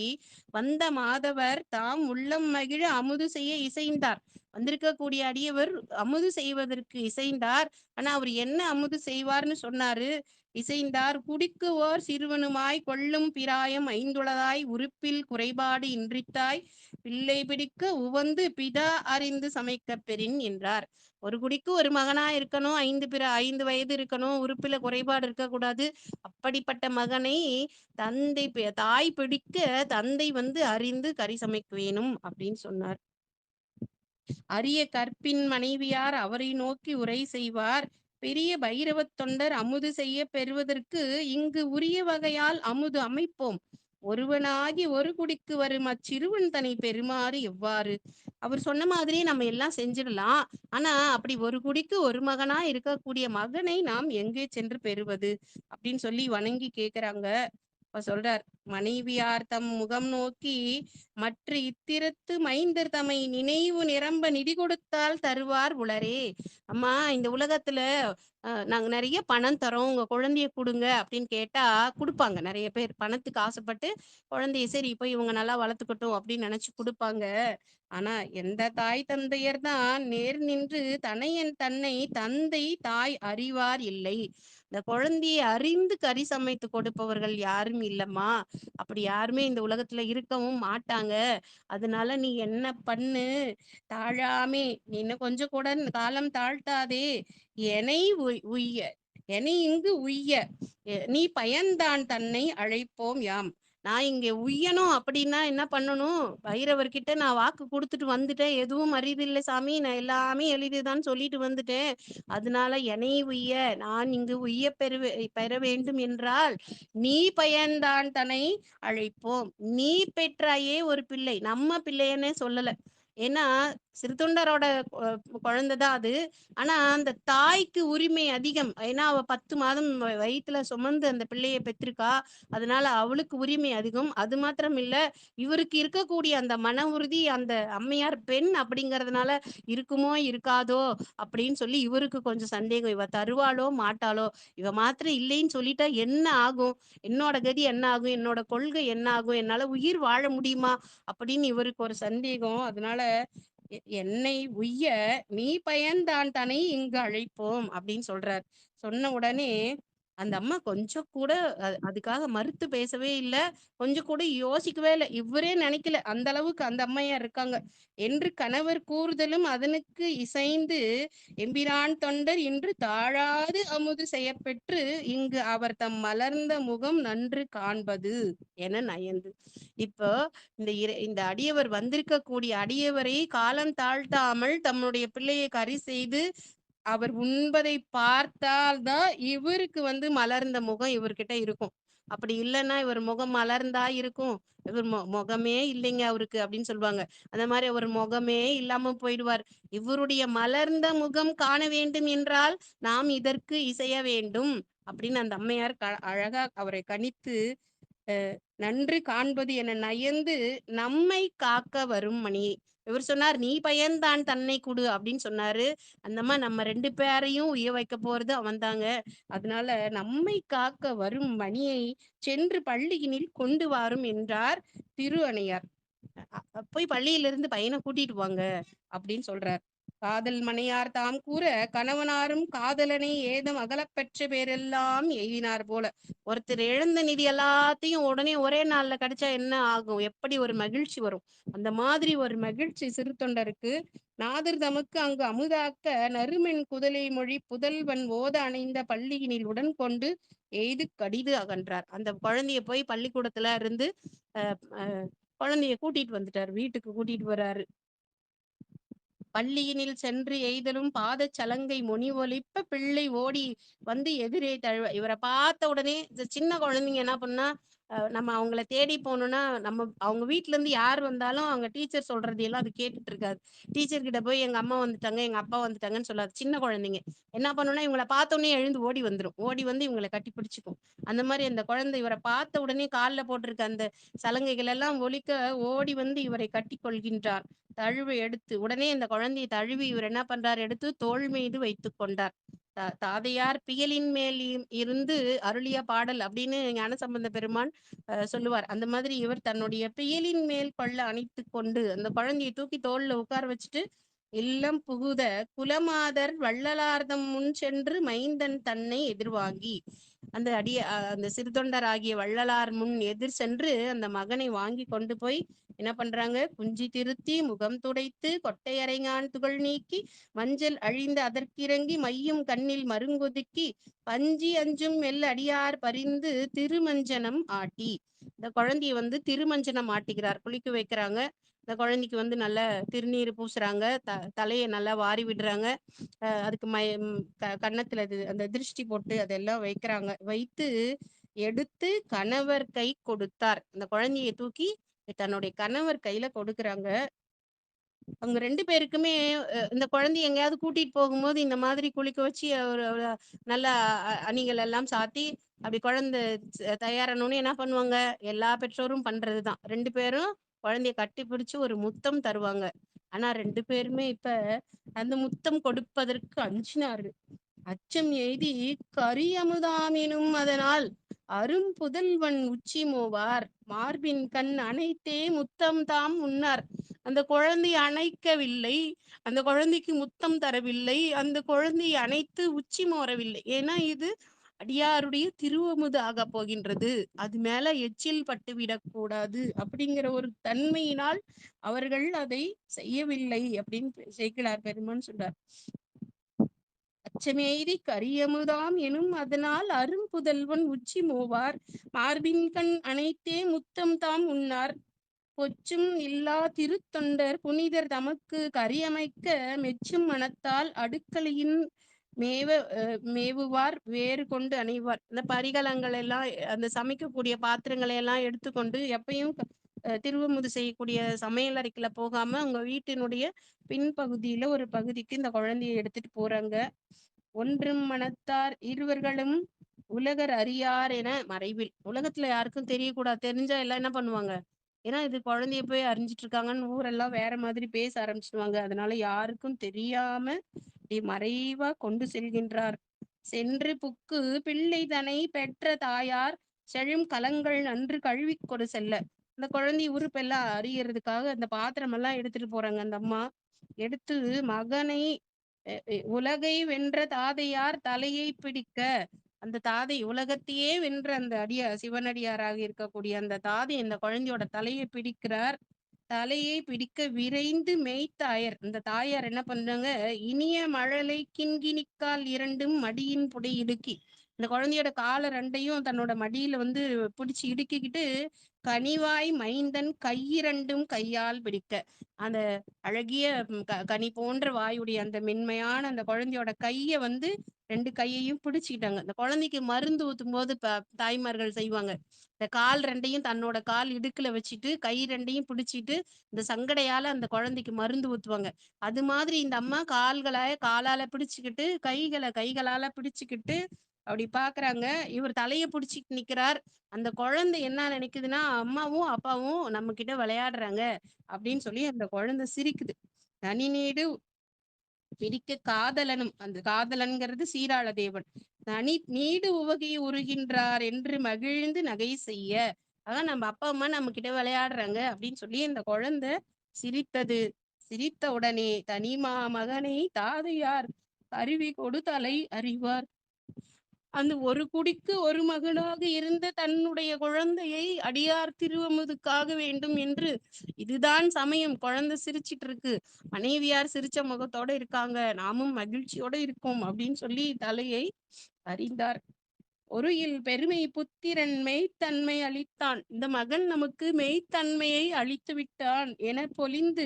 வந்த மாதவர் தாம் உள்ளம் மகிழ அமுது செய்ய இசைந்தார். வந்திருக்கக்கூடிய அடியவர் அமுது செய்வதற்கு இசைந்தார். ஆனா அவர் என்ன அமுது செய்வார்னு சொன்னாரு? இசைந்தார் குடிக்குவோர் சிறுவனுமாய் கொள்ளும் பிராயம் ஐந்துளதாய் உறுப்பில் குறைபாடு இன்றித்தாய் பிள்ளை பிடிக்க உவந்து பிதா அறிந்து சமைக்க பெறின் என்றார். ஒரு குடிக்கு ஒரு மகனா இருக்கணும், 5 வயது இருக்கணும், உறுப்பில குறைபாடு இருக்கக்கூடாது. அப்படிப்பட்ட மகனை தாய் பிடிக்க தந்தை வந்து அறிந்து கறி சமைக்க வேணும் அப்படின்னு சொன்னார். அரிய கற்பின் மனைவியார் அவரை நோக்கி உரை செய்வார். பெரிய பைரவத் தொண்டர் அமுது செய்ய பெறுவதற்கு இங்கு உரிய வகையால் அமுது அமைப்போம். ஒருவனாகி ஒரு குடிக்கு வரும் அச்சிறுவன் தனி பெறுமாறு எவ்வாறு? அவர் சொன்ன மாதிரியே நம்ம எல்லாம் செஞ்சிடலாம். ஆனா அப்படி ஒரு குடிக்கு ஒரு மகனா இருக்கக்கூடிய மகனை நாம் எங்கே சென்று பெறுவது அப்படின்னு சொல்லி வணங்கி கேக்குறாங்க. அப்ப சொல்றார், மனைவியார் தம் முகம் நோக்கி மற்ற இத்திரத்து மைந்தர் தமை நினைவு நிரம்ப நிதி கொடுத்தால் தருவார் உளரே. அம்மா இந்த உலகத்துல நாங்க நிறைய பணம் தரோம், உங்க குழந்தைய கொடுங்க அப்படின்னு கேட்டா கொடுப்பாங்க. நிறைய பேர் பணத்துக்கு ஆசைப்பட்டு குழந்தைய சரி போய் இவங்க நல்லா வளர்த்துக்கட்டும் அப்படின்னு நினைச்சு கொடுப்பாங்க. ஆனா எந்த தாய் தந்தையர் தான் நேர் நின்று தனையன் தன்னை தந்தை தாய் அறிவார் இல்லை. இந்த குழந்தையை அறிந்து கறி சமைத்து கொடுப்பவர்கள் யாரும் இல்லம்மா. அப்படி யாருமே இந்த உலகத்துல இருக்கவும் மாட்டாங்க. அதனால நீ என்ன பண்ணு, தாழாமே நீ இன்னும் கொஞ்சம் கூட காலம் தாழ்த்தாதே. எனை உய்ய எனை இங்கு உய்ய நீ பயன்தான் தன்னை அழைப்போம் யாம். நான் இங்க உய்யணும் அப்படின்னா என்ன பண்ணணும்? பைரவர்கிட்ட நான் வாக்கு கொடுத்துட்டு வந்துட்டேன். எதுவும் அரிதில்லை சாமி, நான் எல்லாமே எளிதுதான் சொல்லிட்டு வந்துட்டேன். அதனால என்னை உய்ய நான் இங்கு உய்ய பெற வேண்டும் என்றால் நீ பயன்தான் தன்னை அழைப்போம். நீ பெற்றாயே ஒரு பிள்ளை, நம்ம பிள்ளையன்னே சொல்லல. ஏன்னா சிறுத்தொண்டரோட குழந்தைதான் அது. ஆனா அந்த தாய்க்கு உரிமை அதிகம். ஏன்னா அவ 10 மாதம் வயித்துல சுமந்து அந்த பிள்ளையை பெற்றிருக்கா. அதனால அவளுக்கு உரிமை அதிகம். அது மாத்திரம் இல்ல, இவருக்கு இருக்கக்கூடிய அந்த மன உறுதி அந்த அம்மையார் பெண் அப்படிங்கறதுனால இருக்குமோ இருக்காதோ அப்படின்னு சொல்லி இவருக்கு கொஞ்சம் சந்தேகம். இவ தருவாளோ மாட்டாளோ, இவ மாத்திரம் இல்லைன்னு சொல்லிட்டா என்ன ஆகும்? என்னோட கதி என்ன ஆகும்? என்னோட கொள்கை என்ன ஆகும்? என்னால உயிர் வாழ முடியுமா அப்படின்னு இவருக்கு ஒரு சந்தேகம். அதனால என்னை உய்ய நீ பயன்தான் தனை இங்கு அழைப்போம் அப்படின்னு சொல்றார். சொன்ன உடனே அந்த அம்மா கொஞ்சம் கூட அதுக்காக மறுத்து பேசவே இல்லை. கொஞ்சம் கூட யோசிக்கவே இல்லை. இவரே நினைக்கல அந்த அளவுக்கு அந்த அம்மையார் இருக்காங்க என்று கணவர் கூறுதலும் அதனுக்கு இசைந்து எம்பிரான் தொண்டர் இன்று தாழாது அமுது செய்யப்பெற்று இங்கு அவர் தம் மலர்ந்த முகம் நன்று காண்பது என நயந்து. இப்போ இந்த அடியவர் வந்திருக்கக்கூடிய அடியவரை காலம் தாழ்த்தாமல் தம்முடைய பிள்ளையை கரி செய்து அவர் உண்பதை பார்த்தால்தான் இவருக்கு வந்து மலர்ந்த முகம் இவர்கிட்ட இருக்கும். அப்படி இல்லைன்னா இவர் முகம் மலர்ந்தா இருக்கும்? இவர் முகமே இல்லைங்க அவருக்கு அப்படின்னு சொல்லுவாங்க. அந்த மாதிரி அவர் முகமே இல்லாம போயிடுவார். இவருடைய மலர்ந்த முகம் காண வேண்டும் என்றால் நாம் இதற்கு இசைய வேண்டும் அப்படின்னு அந்த அம்மையார் அழகா அவரை கணித்து நன்று காண்பது என நயந்து நம்மை காக்க வரும் மணியை. இவர் சொன்னார், நீ பயன்தான் தன்னை குடு அப்படின்னு சொன்னாரு. அந்தம்மா நம்ம 2 பேரையும் உய வைக்க போறது அவன்தாங்க. அதனால நம்மை காக்க வரும் மணியை சென்று பள்ளியினில் கொண்டு வாரும் என்றார் திரு அணையார். போய் பள்ளியிலிருந்து பையனை கூட்டிட்டு வாங்க அப்படின்னு சொல்றார். காதல் மனையார் தாம் கூற கணவனாரும் காதலனை ஏதம் அகலப் பெற்ற பேரெல்லாம் எய்தினார் போல. ஒருத்தர் இழந்த நிதி எல்லாத்தையும் உடனே ஒரே நாள்ல கிடைச்சா என்ன ஆகும்? எப்படி ஒரு மகிழ்ச்சி வரும்? அந்த மாதிரி ஒரு மகிழ்ச்சி சிறு தொண்டருக்கு. நாதர் தமக்கு அங்கு அமுதாக்க நறுமென் குதலை மொழி புதல்வன் ஓத அணைந்த பள்ளியினில் உடன் கொண்டு எய்து கடிது அகன்றார். அந்த குழந்தைய போய் பள்ளிக்கூடத்துல இருந்து அஹ் குழந்தைய கூட்டிட்டு வந்துட்டார், வீட்டுக்கு கூட்டிட்டு வர்றாரு. பள்ளியினில் சென்று எய்தலும் பாதச் சலங்கை மொழி ஒலிப்ப பிள்ளை ஓடி வந்து எதிரே தழுவ. இவரை பார்த்த உடனே இந்த சின்ன குழந்தைங்க என்ன பண்ணா, நம்ம அவங்கள தேடி போகணும்னா, நம்ம அவங்க வீட்ல இருந்து யார் வந்தாலும் அவங்க டீச்சர் சொல்றது எல்லாம் அது கேட்டுட்டு இருக்காது. டீச்சர் கிட்ட போய் எங்க அம்மா வந்துட்டாங்க, எங்க அப்பா வந்துட்டாங்கன்னு சொல்லாது. சின்ன குழந்தைங்க என்ன பண்ணும்னா, இவங்கள பார்த்த உடனே எழுந்து ஓடி வந்துரும். ஓடி வந்து இவங்கள கட்டி பிடிச்சுக்கும். அந்த மாதிரி அந்த குழந்தை இவரை பார்த்த உடனே கால்ல போட்டிருக்க அந்த சலங்கைகள் எல்லாம் ஒலிக்க ஓடி வந்து இவரை கட்டி கொள்கின்றார். தழுவி எடுத்து உடனே இந்த குழந்தையை தழுவி இவர் என்ன பண்றார், எடுத்து தோள் மீது வைத்துக் கொண்டார். தாதையார் பியலின் மேல் இருந்து அருளிய பாடல் அப்படின்னு ஞானசம்பந்த பெருமான் சொல்லுவார். அந்த மாதிரி இவர் தன்னுடைய பியலின் மேல் கொள்ள அணைத்து கொண்டு அந்த குழந்தையை தூக்கி தோல்ல உட்கார வச்சுட்டு, இல்லம் புகுத குலமாதர் வள்ளலார்தம் முன் சென்று மைந்தன் தன்னை எதிர்வாங்கி, அந்த அந்த சிறுதொண்டர் ஆகிய வள்ளலார் முன் எதிர் சென்று அந்த மகனை வாங்கி கொண்டு போய் என்ன பண்றாங்க, குஞ்சி திருத்தி முகம் துடைத்து கொட்டையரைஞான் துகள் நீக்கி மஞ்சள் அழிந்து அதற்கிறங்கி மையும் கண்ணில் மருங்கொதுக்கி பஞ்சி அஞ்சும் மெல் அடியார் பரிந்து திருமஞ்சனம் ஆட்டி, இந்த குழந்தைய வந்து திருமஞ்சனம் ஆட்டுகிறார். குளிக்க வைக்கிறாங்க. இந்த குழந்தைக்கு வந்து நல்ல திருநீர் பூசுறாங்க. தலையை நல்லா வாரி விடுறாங்க. அதுக்கு கன்னத்துல அந்த திருஷ்டி போட்டு அதெல்லாம் வைக்கிறாங்க. வைத்து எடுத்து கணவர் கை கொடுத்தார். இந்த குழந்தையை தூக்கி தன்னுடைய கணவர் கையில கொடுக்குறாங்க. அவங்க 2 பேருக்குமே இந்த குழந்தைய எங்கேயாவது கூட்டிட்டு போகும்போது இந்த மாதிரி குளிக்க வச்சு ஒரு ஒரு நல்ல அணிகள் எல்லாம் சாத்தி அப்படி குழந்தை தயாரானோன்னு என்ன பண்ணுவாங்க, எல்லா பெற்றோரும் பண்றதுதான். 2 பேரும் குழந்தைய கட்டி பிடிச்சு ஒரு முத்தம் தருவாங்க. ஆனா 2 பேருமே இப்ப அந்த முத்தம் கொடுப்பதற்கு அஞ்சினாரு. அச்சம் எய்தி கரியமுதாமினும் அதனால் அரும் புதல்வன் உச்சி மோவார் மார்பின் கண் அனைத்தே முத்தம் தாம் உண்ணார். அந்த குழந்தையை அணைக்கவில்லை, அந்த குழந்தைக்கு முத்தம் தரவில்லை, அந்த குழந்தையை அணைத்து உச்சி மோரவில்லை. ஏன்னா இது அடியாருடைய திருவமுது ஆக போகின்றது, அது மேல எச்சில் பட்டுவிடக் கூடாது அப்படிங்கிற ஒரு தன்மையினால் அவர்கள் அதை செய்யவில்லை அப்படின்னு சேக்கிழார் பெருமான் சொல்றார். அச்சமேறி கரியமுதாம் எனும் அதனால் அரும்புதல்வன் உச்சி மோவார் மார்பின் கண் அனைத்தே முத்தம் தாம் உண்ணார். கொச்சும் இல்லா திருத்தொண்டர் புனிதர் தமக்கு கரியமைக்க மெச்சும் மனத்தால் அடுக்கலையின் மேவுவார் வேறு கொண்டு அணைவார். இந்த பரிகலங்கள் எல்லாம் அந்த சமைக்கக்கூடிய பாத்திரங்களை எல்லாம் எடுத்துக்கொண்டு எப்பயும் திருவமுது செய்யக்கூடிய சமையல் அறைக்குள்ள போகாம உங்க வீட்டினுடைய பின்பகுதியில ஒரு பகுதிக்கு இந்த குழந்தையை எடுத்துட்டு போறாங்க. ஒன்றும் மனத்தார் இருவர்களும் உலகர் அறியார் என மறைவில், உலகத்துல யாருக்கும் தெரியக்கூடாது. தெரிஞ்சா எல்லாம் என்ன பண்ணுவாங்க, ஏன்னா இது குழந்தைய போய் அறிஞ்சிட்டு இருக்காங்கன்னு ஊரெல்லாம் வேற மாதிரி பேச ஆரம்பிச்சிடுவாங்க. அதனால யாருக்கும் தெரியாம மறைவா கொண்டு செல்கின்றார். சென்று புக்கு பிள்ளை தனை பெற்ற தாயார் செழும் கலங்கள் நன்று கழுவி கொடு செல்ல, இந்த குழந்தை உறுப்பெல்லாம் அறியறதுக்காக அந்த பாத்திரம் எல்லாம் எடுத்துட்டு போறாங்க. அந்த அம்மா எடுத்து மகனை உலகை வென்ற தாதையார் தலையை பிடிக்க, அந்த தாதை உலகத்தையே வென்ற அந்த சிவனடியாராக இருக்கக்கூடிய அந்த தாதை இந்த குழந்தையோட தலையை பிடிக்கிறார். தலையை பிடிக்க விரைந்து மேய்த்தாயர், இந்த தாயார் என்ன பண்றாங்க, இனிய மழலை கிண்கிணிக்கால் இரண்டும் மடியின் புடை இடுக்கி, இந்த குழந்தையோட காலை ரெண்டையும் தன்னோட மடியில வந்து பிடிச்சு இடுக்கிக்கிட்டு கனிவாய் மைந்தன் கையிரண்டும் கையால் பிடிக்க, அந்த அழகிய கனி போன்ற வாயுடைய அந்த மென்மையான அந்த குழந்தையோட கைய வந்து 2 கையையும் பிடிச்சுக்கிட்டாங்க. இந்த குழந்தைக்கு மருந்து ஊத்தும் போது தாய்மார்கள் செய்வாங்க, இந்த கால் 2யும் தன்னோட கால் இடுக்குல வச்சுட்டு கை 2யும் பிடிச்சிட்டு இந்த சங்கடையால அந்த குழந்தைக்கு மருந்து ஊத்துவாங்க. அது மாதிரி இந்த அம்மா காலால பிடிச்சுக்கிட்டு கைகளால பிடிச்சுக்கிட்டு அப்படி பாக்குறாங்க. இவர் தலைய பிடிச்சிட்டு நிக்கிறார். அந்த குழந்தை என்ன நினைக்குதுன்னா, அம்மாவும் அப்பாவும் நம்ம கிட்ட விளையாடுறாங்க அப்படின்னு சொல்லி அந்த குழந்தை சிரிக்குது. தனி நீடு பிடிக்க காதலனும், அந்த காதலன்கிறது சீராள தேவன், தனி நீடு உவகை உருகின்றார் என்று மகிழ்ந்து நகை செய்ய, அதான் நம்ம அப்பா அம்மா நம்ம கிட்ட விளையாடுறாங்க அப்படின்னு சொல்லி இந்த குழந்தை சிரித்தது. சிரித்த உடனே தனிமா மகனை தாதையார் அருவி கொடு தலை அறிவார். அந்த ஒரு குடிக்கு ஒரு மகனாக இருந்த தன்னுடைய குழந்தையை அடியார் திருவமுதுக்காக வேண்டும் என்று, இதுதான் சமயம், குழந்தை சிரிச்சிட்டு இருக்கு, மனைவியார் சிரிச்ச முகத்தோட இருக்காங்க, நாமும் மகிழ்ச்சியோட இருக்கோம் அப்படின்னு சொல்லி தலையை அறிந்தார். ஒருயில் பெருமை புத்திரன் மெய்த்தன்மை அளித்தான். இந்த மகன் நமக்கு மெய்த்தன்மையை அளித்து விட்டான் என பொலிந்து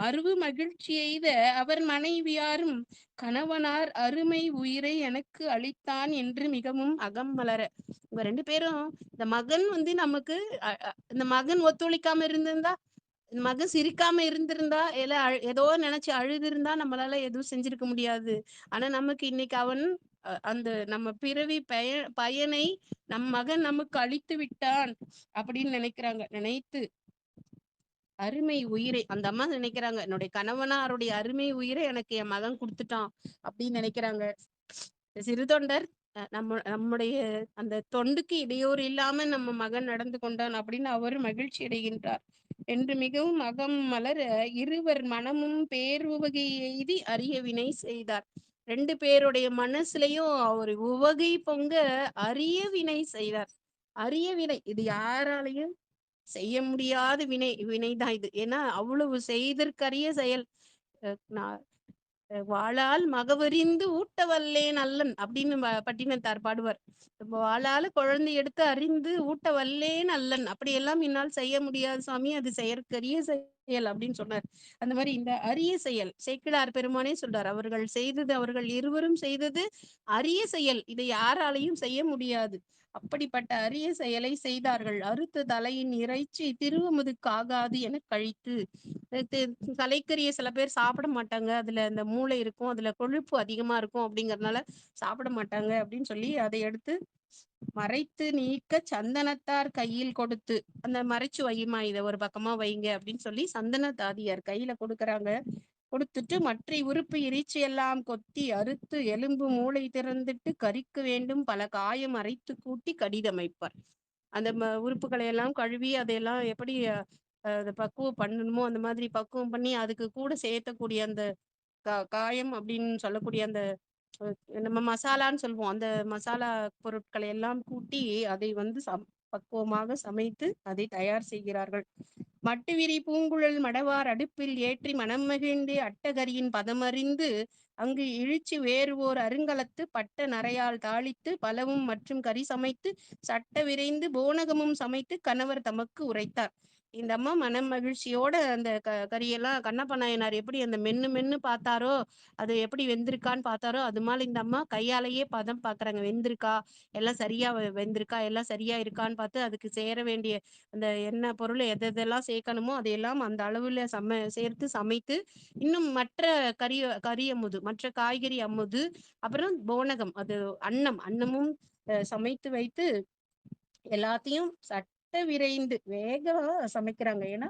மறுவு மகிழ்ச்சி எய்த அவர் மனைவியாரும் கணவனார் அருமை உயிரை எனக்கு அளித்தான் என்று மிகவும் அகம் மலர. இவங்க 2 பேரும் இந்த மகன் வந்து நமக்கு இந்த மகன் ஒத்துழைக்காம இருந்திருந்தா, இந்த மகன் சிரிக்காம இருந்திருந்தா, இல்ல ஏதோ நினைச்சு அழுதிருந்தா நம்மளால எதுவும் செஞ்சிருக்க முடியாது. ஆனா நமக்கு இன்னைக்கு அவன் அந்த நம்ம பிறவி பயனை நம் மகன் நமக்கு அளித்து விட்டான் அப்படின்னு நினைக்கிறாங்க. நினைத்து அருமை உயிரை அந்த அம்மா நினைக்கிறாங்க, என்னுடைய கணவனாருடைய அருமை உயிரை எனக்கு என் மகன் கொடுத்துட்டான் அப்படின்னு நினைக்கிறாங்க. சிறு தொண்டர் நம்முடைய அந்த தொண்டுக்கு இடையூறு இல்லாம நம்ம மகன் நடந்து கொண்டான் அப்படின்னு அவர் மகிழ்ச்சி அடைகின்றார் என்று மிகவும் அகம் மலர இருவர் மனமும் பேருவகை எய்தி அரிய வினை செய்தார். 2 பேருடைய மனசுலயும் அவர் உவகை பொங்க அரிய வினை செய்தார். அரிய வினை இது யாராலையும் செய்ய முடியாத வினைதான் இது. ஏன்னா அவ்வளவு செய்தற்கரிய செயல். நான் வாளால் மகவறிந்து ஊட்ட வல்லேன் அல்லன் அப்படின்னு பட்டினத்தார் பாடுவார். வாளால குழந்தை எடுத்து அறிந்து ஊட்ட வல்லேன் அல்லன், அப்படியெல்லாம் என்னால் செய்ய முடியாது சாமி, அது செயற்கரிய செயல் அப்படின்னு சொன்னார். அந்த மாதிரி இந்த அரிய செயல் சேக்கிழார் பெருமானே சொல்றார், அவர்கள் செய்தது, அவர்கள் இருவரும் செய்தது அரிய செயல், இதை யாராலையும் செய்ய முடியாது. அப்படிப்பட்ட அரிய செயலை செய்தார்கள். அறுத்த தலையின் இறைச்சி திருவமுதுக்கு ஆகாது என கழித்து. தலைக்கறிய சில பேர் சாப்பிட மாட்டாங்க, அதுல அந்த மூளை இருக்கும், அதுல கொழுப்பு அதிகமா இருக்கும் அப்படிங்கறதுனால சாப்பிட மாட்டாங்க அப்படின்னு சொல்லி அதை எடுத்து மறைத்து நீக்க சந்தனத்தார் கையில் கொடுத்து, அந்த மறைச்சு வையுமா இதை ஒரு பக்கமா வைங்க அப்படின்னு சொல்லி சந்தன தாதியார் கையில கொடுக்கறாங்க. கொடுத்துட்டு மற்ற உறுப்பு இறைச்சி எல்லாம் கொத்தி அறுத்து எலும்பு மூளை திறந்துட்டு கறிக்கு வேண்டும் பல காயம் அரைத்து கூட்டி கடிதமைப்பார். அந்த உறுப்புகளை எல்லாம் கழுவி அதையெல்லாம் எப்படி அதை பக்குவம் பண்ணணுமோ அந்த மாதிரி பக்குவம் பண்ணி அதுக்கு கூட சேர்த்தக்கூடிய அந்த காயம் அப்படின்னு சொல்லக்கூடிய அந்த நம்ம மசாலான்னு சொல்லுவோம், அந்த மசாலா பொருட்களை எல்லாம் கூட்டி அதை வந்து பக்குவமாக சமைத்து அதை தயார் செய்கிறார்கள். மட்டு விரி பூங்குழல் மடவார் அடுப்பில் ஏற்றி மனம் மகிழ்ந்தே அட்டகரியின் பதமறிந்து அங்கு இழிச்சு வேறு ஓர் அருங்கலத்து பட்ட நரையால் தாளித்து பலவும் மற்றும் கறி சமைத்து சட்ட விரைந்து போனகமும் சமைத்து கணவர் தமக்கு உரைத்தார். இந்த அம்மா மனம் மகிழ்ச்சியோட அந்த கறியெல்லாம் கண்ணப்ப நாயனார் எப்படி அந்த மென்னு மென்னு பார்த்தாரோ, அது எப்படி வெந்திருக்கான்னு பார்த்தாரோ, அது மாதிரி இந்த அம்மா கையாலேயே பதம் பார்க்கறாங்க. வெந்திருக்கா, எல்லாம் சரியா வெந்திருக்கா, எல்லாம் சரியா இருக்கான்னு பார்த்து அதுக்கு சேர வேண்டிய அந்த என்ன பொருள் எதெல்லாம் சேர்க்கணுமோ அதையெல்லாம் அந்த அளவுல சேர்த்து சமைத்து, இன்னும் மற்ற கறி அமுது, மற்ற காய்கறி அமுது, அப்புறம் போனகம், அது அன்னமும் சமைத்து வைத்து எல்லாத்தையும் சட்ட விரைந்து வேகமா சமைக்கிறாங்க. ஏன்னா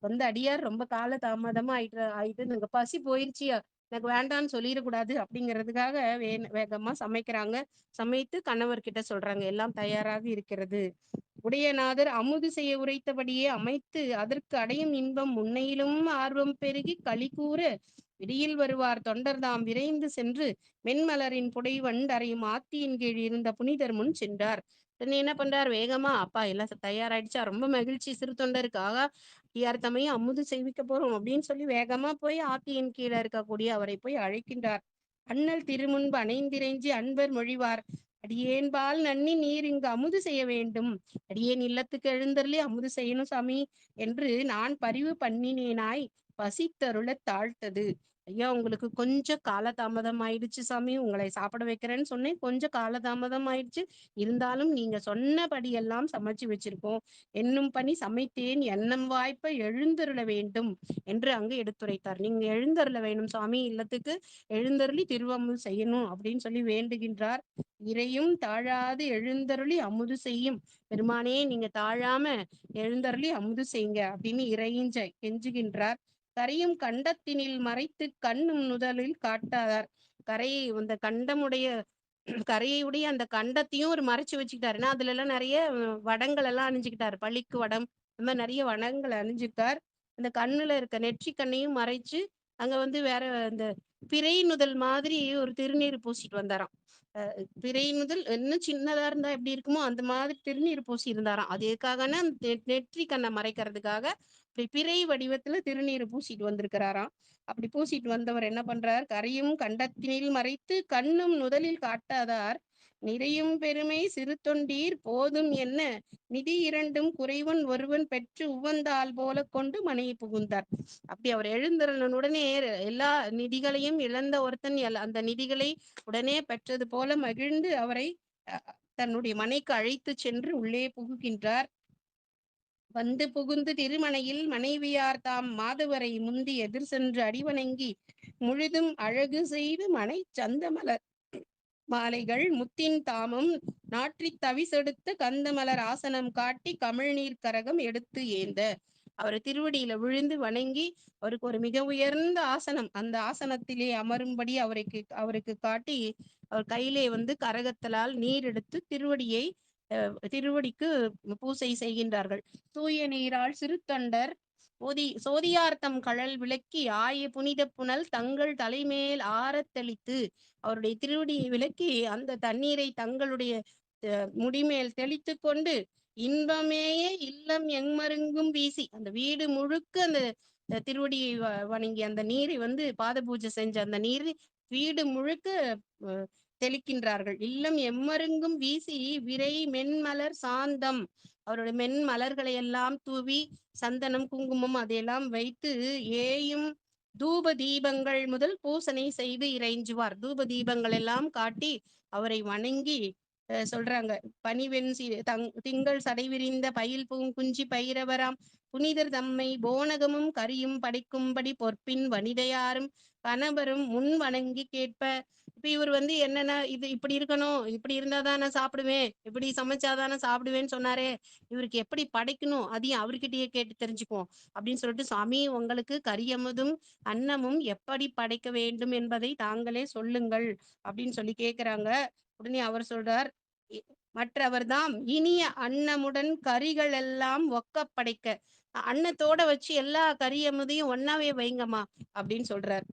வந்து அடியார் ரொம்ப கால தாமதமா ஆயிட்டு எனக்கு பசி போயிருச்சு, எனக்கு வேண்டான்னு சொல்லிடக்கூடாது அப்படிங்கிறதுக்காக வேகமா சமைக்கிறாங்க. சமைத்து கணவர்கிட்ட சொல்றாங்க, எல்லாம் தயாராக இருக்கிறது. உடையநாதர் அமுது செய்ய உரைத்தபடியே அமைத்து அதற்கு அடையும் இன்பம் முன்னையிலும் ஆர்வம் பெருகி களி கூற விடியில் வருவார் தொண்டர்தாம் விரைந்து சென்று மென்மலரின் புடைவண்டு அறையும் ஆத்தியின் கீழ் இருந்த புனிதர் முன் சென்றார். என்ன பண்றார், வேகமா அப்பா எல்லாம் தயாராயிடுச்சா, ரொம்ப மகிழ்ச்சி சிறு தொண்டருக்கு, ஆகா யார்த்தமையும் அமுது செய்விக்க போறோம் அப்படின்னு சொல்லி வேகமா போய் ஆத்தியின் கீழே இருக்கக்கூடிய அவரை போய் அழைக்கின்றார். அண்ணல் திருமுன்பு அணைந்திரைஞ்சி அன்பர் மொழிவார், அடியேன்பால் நன்னி நீர் இங்கு அமுது செய்ய வேண்டும், அடியேன் இல்லத்துக்கு எழுந்தருளி அமுது செய்யணும் சாமி என்று நான் பரிவு பண்ணினேனாய் பசித்தருள தாழ்த்தது. ஐயா உங்களுக்கு கொஞ்சம் காலதாமதம் ஆயிடுச்சு சாமி, உங்களை சாப்பிட வைக்கிறேன்னு சொன்னேன், கொஞ்சம் காலதாமதம் ஆயிடுச்சு, இருந்தாலும் நீங்க சொன்னபடி எல்லாம் சமைச்சு வச்சிருக்கோம், என்னும் பணி சமைத்தேன், எண்ணம் வாய்ப்ப எழுந்தருள வேண்டும் என்று அங்கு எடுத்துரைத்தார். நீங்க எழுந்தருள வேணும் சாமி, இல்லத்துக்கு எழுந்தருளி திருவமுது செய்யணும் அப்படின்னு சொல்லி வேண்டுகின்றார். இறையும் தாழாது எழுந்தருளி அமுது செய்யும் பெருமானே, நீங்க தாழாம எழுந்தருளி அமுது செய்யுங்க அப்படின்னு இறையும் கெஞ்சுகின்றார். கரையும் கண்டத்தினில் மறைத்து கண்ணும் நுதலில் காட்டாதார். கரையை அந்த கண்டமுடைய கரையுடைய அந்த கண்டத்தையும் ஒரு மறைச்சு வச்சுக்கிட்டாரு. ஏன்னா அதுல எல்லாம் நிறைய வடங்கள் எல்லாம் அணிஞ்சுக்கிட்டாரு, பளிக்கு வடம், இந்த மாதிரி நிறைய வடங்களை அணிஞ்சுக்கிட்டார். அந்த கண்ணுல இருக்க நெற்றி கண்ணையும் மறைச்சு அங்க வந்து வேற இந்த பிறை நுதல் மாதிரி ஒரு திருநீர் பூசிட்டு வந்தாராம். பிறை நுதல் இன்னும் சின்னதா இருந்தா எப்படி இருக்குமோ அந்த மாதிரி திருநீர் பூசி இருந்தாராம். அது எதுக்காகன்னா நெற்றி கண்ணை மறைக்கிறதுக்காக பிறை வடிவத்துல திருநீர் பூசிட்டு வந்திருக்கிறாராம். அப்படி பூசிட்டு வந்தவர் என்ன பண்றார், கரையும் கண்டத்தினில் மறைத்து கண்ணும் நுதலில் காட்டாதார் நிறையும் பெருமை சிறு தொண்டீர் போதும் என்ன நிதி இரண்டும் குறைவன் ஒருவன் பெற்று உவந்தால் போல கொண்டு மனையை புகுந்தார். அப்படி அவர் எழுந்தருளின உடனே எல்லா நிதிகளையும் இழந்த ஒருத்தன் அந்த நிதிகளை உடனே பெற்றது போல மகிழ்ந்து அவரை தன்னுடைய மனைக்கு அழைத்து சென்று உள்ளே புகுகின்றார். வந்து புகுந்து திருமணையில் மனைவியார் தாம் மாதவரை முந்தி எதிர் சென்று அடிவணங்கி முழுதும் அழகு செய்து மனை சந்தமலர் மாலைகள் முத்தின் தாமம் நாற்றித் தவிசெடுத்த கந்தமலர் ஆசனம் காட்டி கமிழ்நீர் கரகம் எடுத்து ஏந்த அவர் திருவடியில விழுந்து வணங்கி அவருக்கு ஒரு மிக உயர்ந்த ஆசனம், அந்த ஆசனத்திலே அமரும்படி அவருக்கு காட்டி அவர் கையிலே வந்து கரகத்தலால் நீர் எடுத்து திருவடிக்கு பூசை செய்கின்றார்கள். தூய நீரால் சிறு தொண்டர் சோதியார்த்தம் கழல் விளக்கி ஆய புனித புனல் தங்கள் தலைமேல் ஆறத் தெளித்து அவருடைய திருவடியை விளக்கி அந்த தண்ணீரை தங்களுடைய முடிமேல் தெளித்து கொண்டு இன்பமேயே இல்லம் எங்மருங்கும் வீசி அந்த வீடு முழுக்க அந்த திருவடியை வணங்கி அந்த நீரை வந்து பாத பூஜை செஞ்ச அந்த நீர் வீடு முழுக்க தெளிக்கின்றார்கள். இல்லம் எம்மருங்கும் வீசி விரை மென்மலர் சாந்தம் அவருடைய மென்மலர்களை எல்லாம் தூவி சந்தனம் குங்குமம் அதையெல்லாம் வைத்து ஏயும் தூப தீபங்கள் முதல் பூசனை செய்து இறைஞ்சுவார். தூப தீபங்கள் எல்லாம் காட்டி அவரை வணங்கி சொல்றாங்க. பனிவெண் திங்கள் சடை விரிந்த பயில் பூங்குஞ்சி பயிரவராம் புனிதர் தம்மை போனகமும் கரியும் படைக்கும்படி பொற்பின் வனிதையாரும் கணவரும் முன் வணங்கி கேட்ப. இப்ப இவர் வந்து என்னன்னா இது இப்படி இருக்கணும், இப்படி இருந்தாதான் நான் சாப்பிடுவேன், இப்படி சமைச்சாதான் நான் சாப்பிடுவேன்னு சொன்னாரே, இவருக்கு எப்படி படைக்கணும் அதையும் அவர்கிட்டயே கேட்டு தெரிஞ்சுக்குவோம் அப்படின்னு சொல்லிட்டு, சாமி உங்களுக்கு கரியமுதும் அன்னமும் எப்படி படைக்க வேண்டும் என்பதை தாங்களே சொல்லுங்கள் அப்படின்னு சொல்லி கேக்குறாங்க. உடனே அவர் சொல்றார், மற்றவர்தாம் இனிய அன்னமுடன் கறிகள் எல்லாம் ஒக்க படைக்க, அன்னத்தோட வச்சு எல்லா கரியமுதையும் ஒன்னாவே வைங்கம்மா அப்படின்னு சொல்றார்.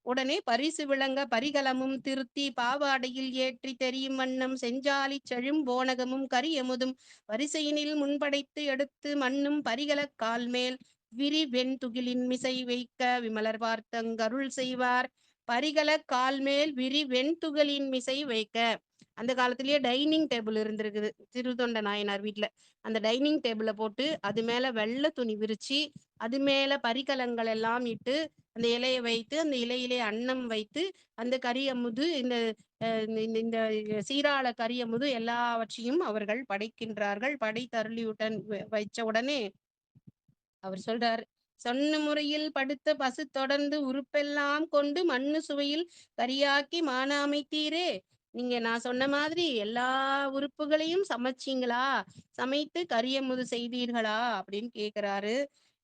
உடனே பரிசு விளங்க பரிகலமும் திருத்தி பாவாடையில் ஏற்றி தெரியும் வண்ணம் செஞ்சாலி செழும் போனகமும் கரியமுதும் வரிசையினில் முன்படைத்து எடுத்து மண்ணும் பரிகல கால் மேல் விரி வெண்துகிலின் மிசை வைக்க விமலர் பார்த்தங்கருள் செய்வார். பரிகல கால் மேல் விரி வெண்துகளின் மிசை வைக்க. அந்த காலத்திலேயே டைனிங் டேபிள் இருந்திருக்குது திருத்தொண்ட நாயனார் வீட்டுல. அந்த டைனிங் டேபிள போட்டு அது மேல வெள்ளை துணி விரிச்சு அது மேல பரிகலங்கள் எல்லாம் இட்டு அந்த இலையை வைத்து அந்த இலையிலே அன்னம் வைத்து அந்த கரியமுது இந்த சீராள கரியமுது எல்லாவற்றையும் அவர்கள் படைக்கின்றார்கள். படைத்தருளியுடன் வைச்ச உடனே அவர் சொல்றார், சொன்ன முறையில் படுத்த பசு தொடர்ந்து உறுப்பெல்லாம் கொண்டு மண்ணு சுவையில் கரியாக்கி மானாமைத்தீரே. நீங்க நான் சொன்ன மாதிரி எல்லா உறுப்புகளையும் சமைச்சீங்களா, சமைத்து கரியமுது செய்தீர்களா அப்படின்னு கேக்குறாரு.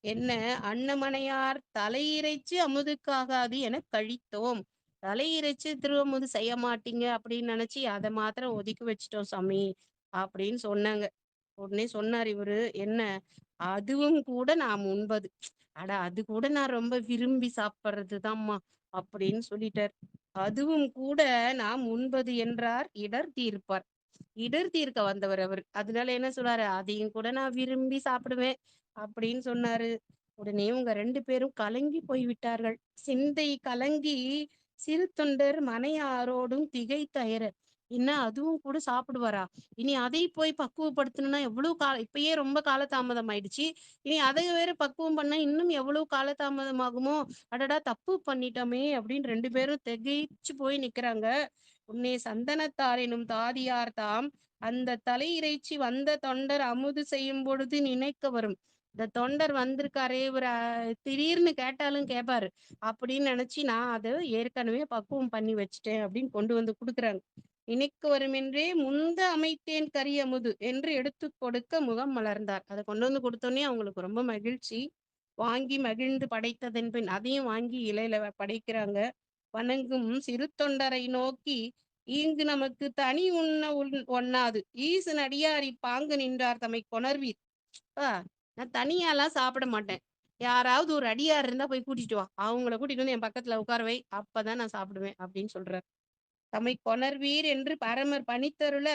என்ன அன்னமனையார் தலையிறைச்சி அமுதுக்காகாது என கழித்தோம். தலையிறைச்சி திருவமுது செய்ய மாட்டீங்க அப்படின்னு நினைச்சு அதை மாத்திரம் ஒதுக்கி வச்சிட்டோம் சாமி அப்படின்னு சொன்னாங்க. உடனே சொன்னார் இவரு, என்ன அதுவும் கூட நாம் உண்பது, அட அது கூட நான் ரொம்ப விரும்பி சாப்பிடுறதுதான்மா அப்படின்னு சொல்லிட்டார். அதுவும் கூட நாம் உண்பது என்றார் இடர் தீர்ப்பார். இடர் தீர்க்க வந்தவர் அவர், அதனால என்ன சொல்றாரு, அதையும் கூட நான் விரும்பி சாப்பிடுவேன் அப்படின்னு சொன்னாரு. உடனே இவங்க 2 பேரும் கலங்கி போய்விட்டார்கள். சிந்தை கலங்கி சிறு தொண்டர் மனையாரோடும் திகைத்தயர. என்ன அதுவும் கூட சாப்பிடுவாரா, இனி அதை போய் பக்குவப்படுத்தணும்னா எவ்வளவு இப்பயே ரொம்ப காலதாமதம் ஆயிடுச்சு, இனி அதை வேற பக்குவம் பண்ணா இன்னும் எவ்வளவு காலதாமதம் ஆகுமோ, அடடா தப்பு பண்ணிட்டோமே அப்படின்னு 2 பேரும் திகைச்சு போய் நிக்கிறாங்க. உன்னே சந்தனத்தார் எனும் தாதியார் தாம் அந்த தலை இறைச்சி வந்த தொண்டர் அமுது செய்யும் பொழுது நினைக்க வரும். இந்த தொண்டர் வந்திருக்காரே இவர் திடீர்னு கேட்டாலும் கேட்பாரு அப்படின்னு நினைச்சு நான் அதை ஏற்கனவே பக்குவம் பண்ணி வச்சுட்டேன் அப்படின்னு கொண்டு வந்து கொடுக்குறாங்க. நினைக்க வருமென்றே முந்த அமைத்தேன் கரியமுது என்று எடுத்து கொடுக்க முகம் மலர்ந்தார். அதை கொண்டு வந்து கொடுத்தோன்னே அவங்களுக்கு ரொம்ப மகிழ்ச்சி. வாங்கி மகிழ்ந்து படைத்ததன் பின் அதையும் வாங்கி இலையில படைக்கிறாங்க. வணங்கும் சிறு தொண்டரை நோக்கி, ஈங்கு நமக்கு தனி ஒண்ணாது ஈசன் அடியாரி பாங்கு நின்றார் தம்மை கொணர்வீர். நான் தனியாலாம் சாப்பிட மாட்டேன், யாராவது ஒரு அடியார் இருந்தா போய் கூட்டிட்டு வா, அவங்கள கூட்டிட்டு வந்து என் பக்கத்துல உட்கார வை, அப்பதான் நான் சாப்பிடுவேன் அப்படின்னு சொல்றாரு. தம்மை கொணர்வீர் என்று பரமர் பணித்தருள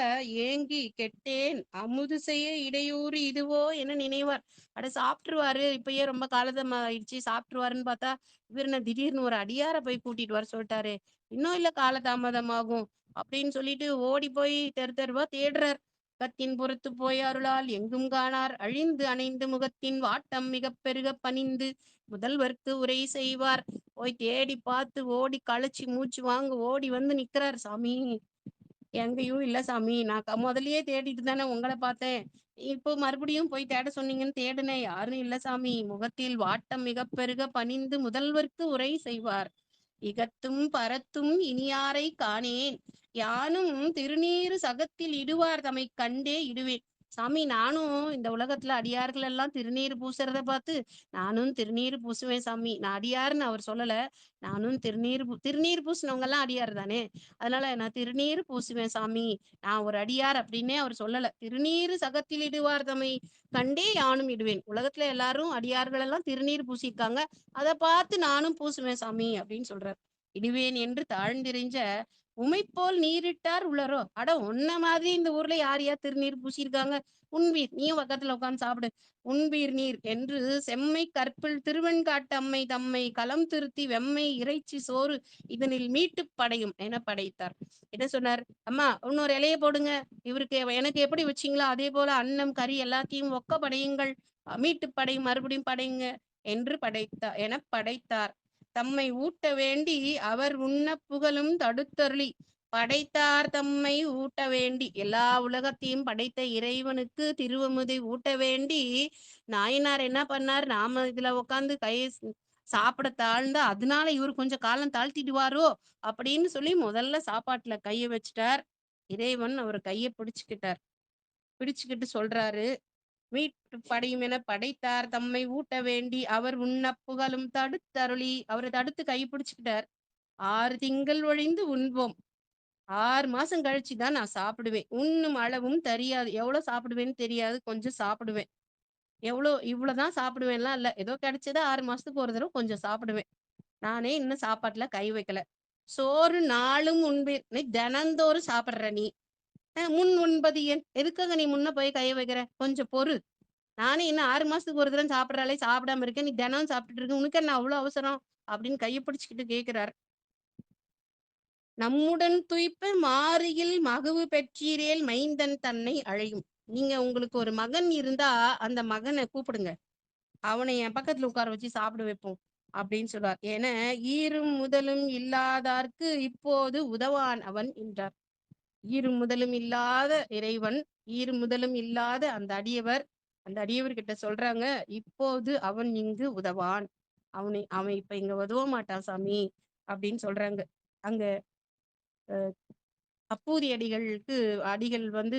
ஏங்கி கெட்டேன் அமுது செய்ய இடையூறு இதுவோ என நினைவார். அட சாப்பிட்டுருவாரு, இப்பயே ரொம்ப காலதம் ஆயிடுச்சு சாப்பிட்டுருவாருன்னு பார்த்தா இவர் என்ன திடீர்னு ஒரு அடியார போய் கூட்டிட்டு வர சொல்லிட்டாரு, இன்னும் இல்ல காலதாமதமாகும் அப்படின்னு சொல்லிட்டு ஓடி போய் தெரு தெருவா தேடுறார். கத்தின் புறத்து போய் அருளால் எங்கும் காணார் அழிந்து அணைந்து முகத்தின் வாட்டம் மிகப் பெருக பணிந்து முதல்வர்க்கு உரை செய்வார். போய் தேடி பார்த்து ஓடி களைச்சு மூச்சு வாங்க ஓடி வந்து நிக்கிறார். சாமி எங்கேயும் இல்ல சாமி. நான் முதல்லயே தேடிட்டு தானே உங்கள பார்த்தேன். இப்போ மறுபடியும் போய் தேட சொன்னீங்கன்னு தேடுனேன். யாரும் இல்ல சாமி. முகத்தில் வாட்டம் மிகப் பெருக பணிந்து முதல்வர்க்கு உரை செய்வார். இகத்தும் பரத்தும் இனியாரை காணேன். யானும் திருநீறு சகத்தில் இடுவார் தம்மைக் கண்டே இடுவேன். சாமி நானும் இந்த உலகத்துல அடியார்கள் எல்லாம் திருநீறு பூசுறத பார்த்து நானும் திருநீறு பூசுவேன் சாமி. நான் அடியார்ன்னு அவர் சொல்லல. நானும் திருநீர் பூசினவங்க எல்லாம் அடியார் தானே. அதனால நான் திருநீறு பூசுவேன் சாமி. நான் ஒரு அடியார் அப்படின்னே அவர் சொல்லல. திருநீறு சகத்தில் இடுவார் தம்மை கண்டே யானும் இடுவேன். உலகத்துல எல்லாரும் அடியார்கள் எல்லாம் திருநீர் பூசியிருக்காங்க. அத பார்த்து நானும் பூசுவேன் சாமி அப்படின்னு சொல்றார். இடுவேன் என்று தாழ்ந்திரிஞ்ச உமைப்போல் நீரிட்டார் உள்ளரோ. அட உன்ன மாதிரி இந்த ஊர்ல யார் யார் திருநீர் பூசியிருக்காங்க. உண்பீர் நீயும் பக்கத்துல உட்கார்ந்து சாப்பிடு. உண்பீர் நீர் என்று செம்மை கற்பில் திருவெண்காட்டு அம்மை தம்மை களம் திருத்தி வெம்மை இறைச்சி சோறு இதனில் மீட்டு படையும் என படைத்தார். என்ன சொன்னார்? அம்மா இன்னொரு இலைய போடுங்க. இவருக்கு எனக்கு எப்படி வச்சீங்களோ அதே போல அன்னம் கறி எல்லாத்தையும் ஒக்க படையுங்கள். மீட்டு படையும் மறுபடியும் படையுங்க என்று படைத்தார். தம்மை ஊட்ட வேண்டி அவர் உண்ண புகழும் தடுத்தருளி படைத்தார் தம்மை ஊட்ட வேண்டி. எல்லா உலகத்தையும் படைத்த இறைவனுக்கு திருவமுதை ஊட்ட வேண்டி நாயனார் என்ன பண்ணார்? நாம இதுல உட்காந்து சாப்பிட தாழ்ந்தா அதனால இவர் கொஞ்சம் காலம் தாழ்த்திடுவாரோ அப்படின்னு சொல்லி முதல்ல சாப்பாட்டுல கைய வச்சுட்டார். இறைவன் அவர் கைய பிடிச்சுக்கிட்டு சொல்றாரு, மீட்டு படையும் என படைத்தார் தம்மை ஊட்ட வேண்டி அவர் உண்ண புகழும் தடுத்தருளி. அவரை தடுத்து கை பிடிச்சுக்கிட்டார். 6 திங்கள் ஒழிந்து உண்போம். 6 மாசம் கழிச்சு தான் நான் சாப்பிடுவேன். உண்ணும் அளவும் தெரியாது. எவ்வளவு சாப்பிடுவேன்னு தெரியாது. கொஞ்சம் சாப்பிடுவேன். இவ்வளவுதான் சாப்பிடுவேன்லாம் இல்ல. ஏதோ கிடைச்சதா 6 மாசத்துக்கு ஒரு தடவை கொஞ்சம் சாப்பிடுவேன். நானே இன்னும் சாப்பாட்டுல கை வைக்கல. சோறு நாளும் உண்பீர். நீ தினந்தோறும் சாப்பிடுற நீ. முன் உண்பது ஏன்? எதுக்காக நீ முன்ன போய் கை வைக்கிற? கொஞ்சம் பொறு. நானே இன்னும் 6 மாசத்துக்கு ஒரு தடவை சாப்பிடுறாளே சாப்பிடாம இருக்கேன். நீ தினம் சாப்பிட்டுட்டு இருக்க. உனக்கு என்ன அவ்வளவு அவசரம்? அப்படின்னு கையை பிடிச்சுக்கிட்டு கேட்கிறார். நம்முடன் துய்ப்ப மாறியில் மகவு பெற்றீரேல் மைந்தன் தன்னை அழையும். நீங்க உங்களுக்கு ஒரு மகன் இருந்தா அந்த மகனை கூப்பிடுங்க. அவனை என் பக்கத்துல உட்கார வச்சு சாப்பிட வைப்போம் அப்படின்னு சொல்றார். என ஈரும் முதலும் இல்லாதார்க்கு இப்போது உதவான் அவன் என்றார். ஈரும் முதலும் இல்லாத இறைவன், ஈரும் முதலும் இல்லாத அந்த அடியவர் கிட்ட சொல்றாங்க, இப்போது அவன் இங்கு உதவான். அவன் இப்ப இங்க உதவ மாட்டான் சாமி அப்படின்னு சொல்றாங்க. அங்க அப்பூதி அடிகள் வந்து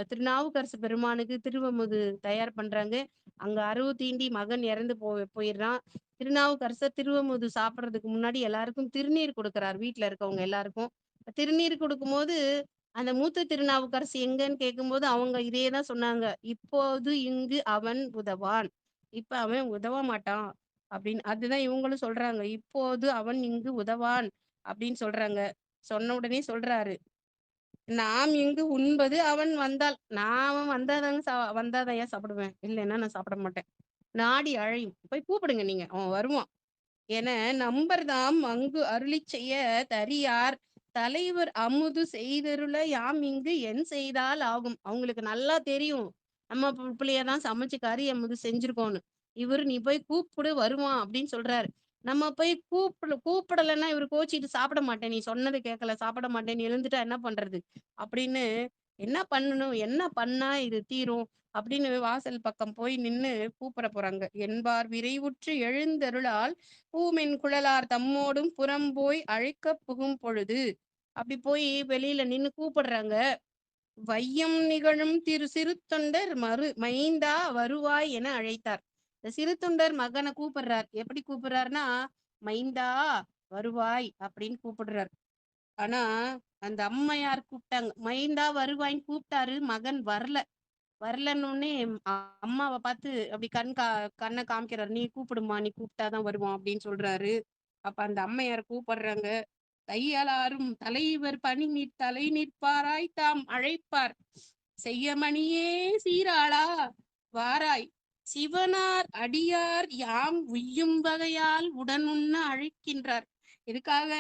திருநாவுக்கரசு பெருமானுக்கு திருவமுது தயார் பண்றாங்க. அங்க அருவு தீண்டி மகன் இறந்து போயிடுறான். திருநாவுக்கரசர் திருவமுது சாப்பிடுறதுக்கு முன்னாடி எல்லாருக்கும் திருநீர் கொடுக்கிறார். வீட்டுல இருக்கவங்க எல்லாருக்கும் திருநீர் கொடுக்கும்போது அந்த மூத்த திருநாவுக்கரசு எங்கன்னு கேட்கும்போது அவங்க இதேதான் சொன்னாங்க. இப்போது இங்கு அவன் உதவான். இப்ப அவன் உதவ மாட்டான் அப்படின்னு. அதுதான் இவங்களும் சொல்றாங்க. இப்போது அவன் இங்கு உதவான் அப்படின்னு சொல்றாங்க. சொன்ன உடனே சொல்றாரு, நாம் இங்கு உண்பது அவன் வந்தால். அவன் வந்தாதாங்க சாப்பிடுவேன். இல்லைன்னா நான் சாப்பிட மாட்டேன். நாடி அழையும். போய் கூப்பிடுங்க நீங்க. அவன் வருவான் என நம்பர்தாம் அங்கு அருளிச் செய்ய தரியார் தலைவர் அமுது செய்தருள யாம் இங்கு என் செய்தால் ஆகும். அவங்களுக்கு நல்லா தெரியும் நம்ம பிள்ளையதான் சமைச்சு கறி அமுது செஞ்சிருக்கோன்னு. இவரு நீ போய் கூப்பிடு வருவான் அப்படின்னு சொல்றாரு. நம்ம போய் கூப்பிடலைன்னா இவரு கோச்சிட்டு சாப்பிட மாட்டேன், நீ சொன்னது கேட்கல சாப்பிட மாட்டேன்னு எழுந்துட்டா என்ன பண்றது அப்படின்னு. என்ன பண்ணணும், என்ன பண்ணா இது தீரும் அப்படின்னு வாசல் பக்கம் போய் நின்னு கூப்பிட போறாங்க. என்பார் விரைவுற்று எழுந்தருளால் பூமென் குழலார் தம்மோடும் புறம்போய் அழைக்க புகும் பொழுது. அப்படி போய் வெளியில நின்னு கூப்பிடுறாங்க. வையம் நிகழும் சிறு தொண்டர் மைந்தா வருவாய் என அழைத்தார். இந்த சிறு தொண்டர் மகனை கூப்பிடுறார். எப்படி கூப்பிடுறாருன்னா, மைந்தா வருவாய் அப்படின்னு கூப்பிடுறார். ஆனா அந்த அம்மையார் கூப்பிட்டாங்க, மைந்தா வருவாய்ன்னு கூப்பிட்டாரு. மகன் வரலன்னு அம்மாவை பார்த்து அப்படி கண்ணை காமிக்கிறாரு. நீ கூப்பிடுமா, நீ கூப்பிட்டாதான் வருவான் அப்படின்னு சொல்றாரு. அப்ப அந்த அம்மையார் கூப்பிடுறாங்க. தையலாரும் தலைவர் தலை நிற்பாராய் தாம் அழைப்பார். செய்யமணியே சீராளா வாராய் சிவனார் அடியார் யாம் உய்யும் வகையால் உடன் உண்ண அழைக்கின்றார். எதுக்காக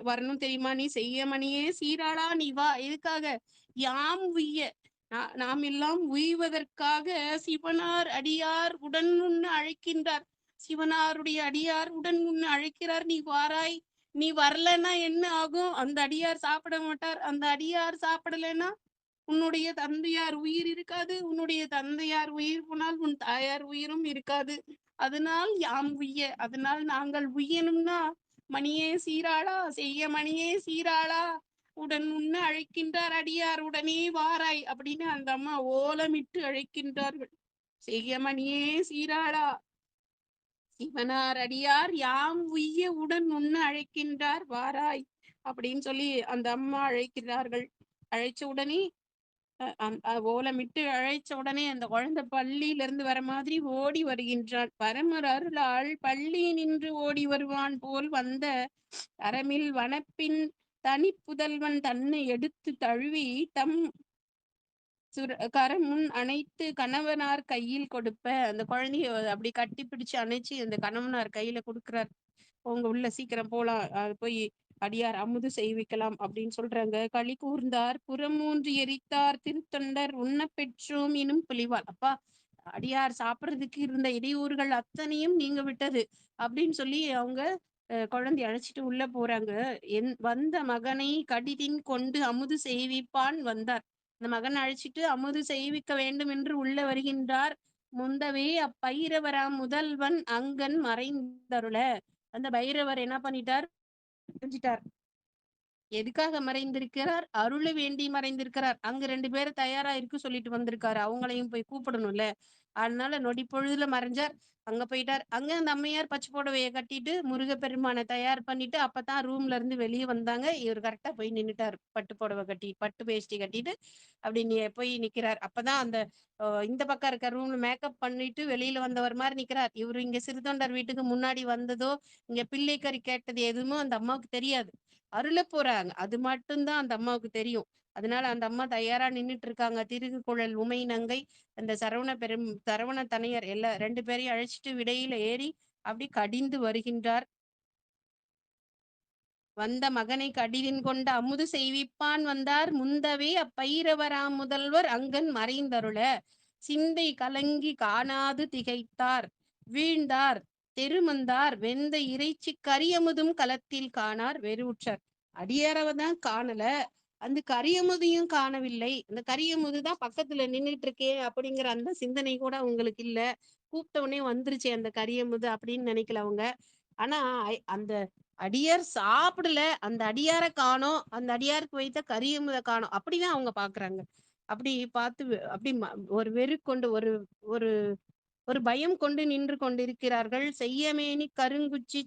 வரணும் தெரியுமா? நீ செய்ய மணியே சீராளா நீ வா. எதுக்காக? யாம் உய்ய நாம் எல்லாம் உய்வதற்காக சிவனார் அடியார் உடன் உண்ண அழைக்கின்றார். சிவனாருடைய அடியார் உடன் உண்ண அழைக்கிறார். நீ வாராய். நீ வரலன்னா என்ன ஆகும்? அந்த அடியார் சாப்பிட மாட்டார். அந்த அடியார் சாப்பிடலைன்னா உன்னுடைய தந்தையார் உயிர் இருக்காது. உன்னுடைய தந்தையார் உயிர் போனால் உன் தாயார் உயிரும் இருக்காது. அதனால் யாம் உய்ய, அதனால் நாங்கள் உய்யணும்னா மணியே சீராளா, செய்ய மணியே சீராளா, உடன் உண்ண அழைக்கின்றார் அடியார் உடனே வாராய் அப்படின்னு அந்த அம்மா ஓலமிட்டு அழைக்கின்றார்கள். செய்ய மணியே சீராளா, சிவனார் அடியார் யாம் உய்ய உடன் உண்ண அழைக்கின்றார் வாராய் அப்படின்னு சொல்லி அந்த அம்மா அழைக்கிறார்கள். அழைச்ச உடனே ஓலமிட்டு அழைச்ச உடனே அந்த குழந்தை பள்ளியில இருந்து வர மாதிரி ஓடி வருகின்றான். பரமர் அருளால் பள்ளி நின்று ஓடி வருவான் போல் வந்த அறமில் வனப்பின் தனி புதல்வன் தன்னை எடுத்து தழுவி தம் கரம் முன் அணைத்து கணவனார் கையில் கொடுப்ப அந்த குழந்தைய அப்படி கட்டி பிடிச்சு அணைச்சு அந்த கணவனார் கையில கொடுக்குறார். அவங்க உள்ள சீக்கிரம் போலாம், போய் அடியார் அமுது செய்விக்கலாம் அப்படின்னு சொல்றாங்க. களி கூர்ந்தார் புறமூன்று எரித்தார் திருத்தொண்டர் உண்ண பெற்றோம் எனும் புலிவால். அப்பா, அடியார் சாப்பிட்றதுக்கு இருந்த இடையூறுகள் அத்தனையும் நீங்க விட்டது அப்படின்னு சொல்லி அவங்க குழந்தை அழைச்சிட்டு உள்ள போறாங்க. வந்த மகனை கடிதின் கொண்டு அமுது செய்விப்பான் வந்தார். அந்த மகன் அழைச்சிட்டு அமுது செய்விக்க வேண்டும் என்று உள்ள வருகின்றார். முந்தவே அப்பைரவராம் முதல்வன் அங்கன் மறைந்தருள. அந்த பைரவர் என்ன பண்ணிட்டார்? செஞ்சிட்டார். எதுக்காக மறைந்திருக்கிறார்? அருள வேண்டி மறைந்திருக்கிறார். அங்க 2 பேரும் தயாரா இருக்கு சொல்லிட்டு வந்திருக்காரு. அவங்களையும் போய் கூப்பிடணும்ல. அதனால நொடி பொழுதுல மறைஞ்சார். அங்க போயிட்டார். அங்க அந்த அம்மையார் பச்சை புடவைய கட்டிட்டு முருகப்பெருமானை தயார் பண்ணிட்டு அப்பதான் ரூம்ல இருந்து வெளியே வந்தாங்க. இவர் கரெக்டா போய் நின்னுட்டார். பட்டு புடவை கட்டி பட்டு வேஷ்டி கட்டிட்டு அப்படி போய் நிக்கிறார். அப்பதான் அந்த இந்த பக்கம் இருக்க ரூம்ல மேக்கப் பண்ணிட்டு வெளியில வந்தவர் மாதிரி நிக்கிறார். இவரு இங்க சிறுதொண்டர் வீட்டுக்கு முன்னாடி வந்ததோ இங்க பிள்ளை கறி கேட்டது எதுவுமோ அந்த அம்மாவுக்கு தெரியாது. அருள போறாங்க, அது மட்டும்தான் அந்த அம்மாவுக்கு தெரியும். அதனால அந்த அம்மா தயாரா நின்னுட்டு இருக்காங்க. திருகுகுழல் உமை நங்கை அந்த சரவண தனையர் எல்லா 2 பேரையும் அழைச்சிட்டு விடையில ஏறி அப்படி கடிந்து வருகின்றார். வந்த மகனை கடிதின் கொண்ட அமுது செய்விப்பான் வந்தார். முந்தவே அப்பைரவராம் முதல்வர் அங்கன் மறைந்தருள. சிந்தை கலங்கி காணாது திகைத்தார் வீழ்ந்தார் தெருமந்தார் வெந்த இறைச்சி கரியமுதும் களத்தில் காணார் வெறுவுற்றார். அடியாரவதான் காணல, அந்த கரியமுதையும் காணவில்லை. அந்த கரியமுதுதான் பக்கத்துல நின்றுட்டு இருக்கே அப்படிங்கிற அந்த சிந்தனை கூட உங்களுக்கு இல்ல. கூப்பிட்ட உடனே வந்துருச்சு அந்த கரியமுது அப்படின்னு நினைக்கல அவங்க. ஆனா அந்த அடியார் சாப்பிடல, அந்த அடியாரை காணோம், அந்த அடியாருக்கு வைத்த கரியமுத காணோம், அப்படிதான் அவங்க பாக்குறாங்க. அப்படி பார்த்து அப்படி ஒரு வெறி கொண்டு ஒரு ஒரு ஒரு பயம் கொண்டு நின்று கொண்டிருக்கிறார்கள். செய்யமேனி கருங்குச்சி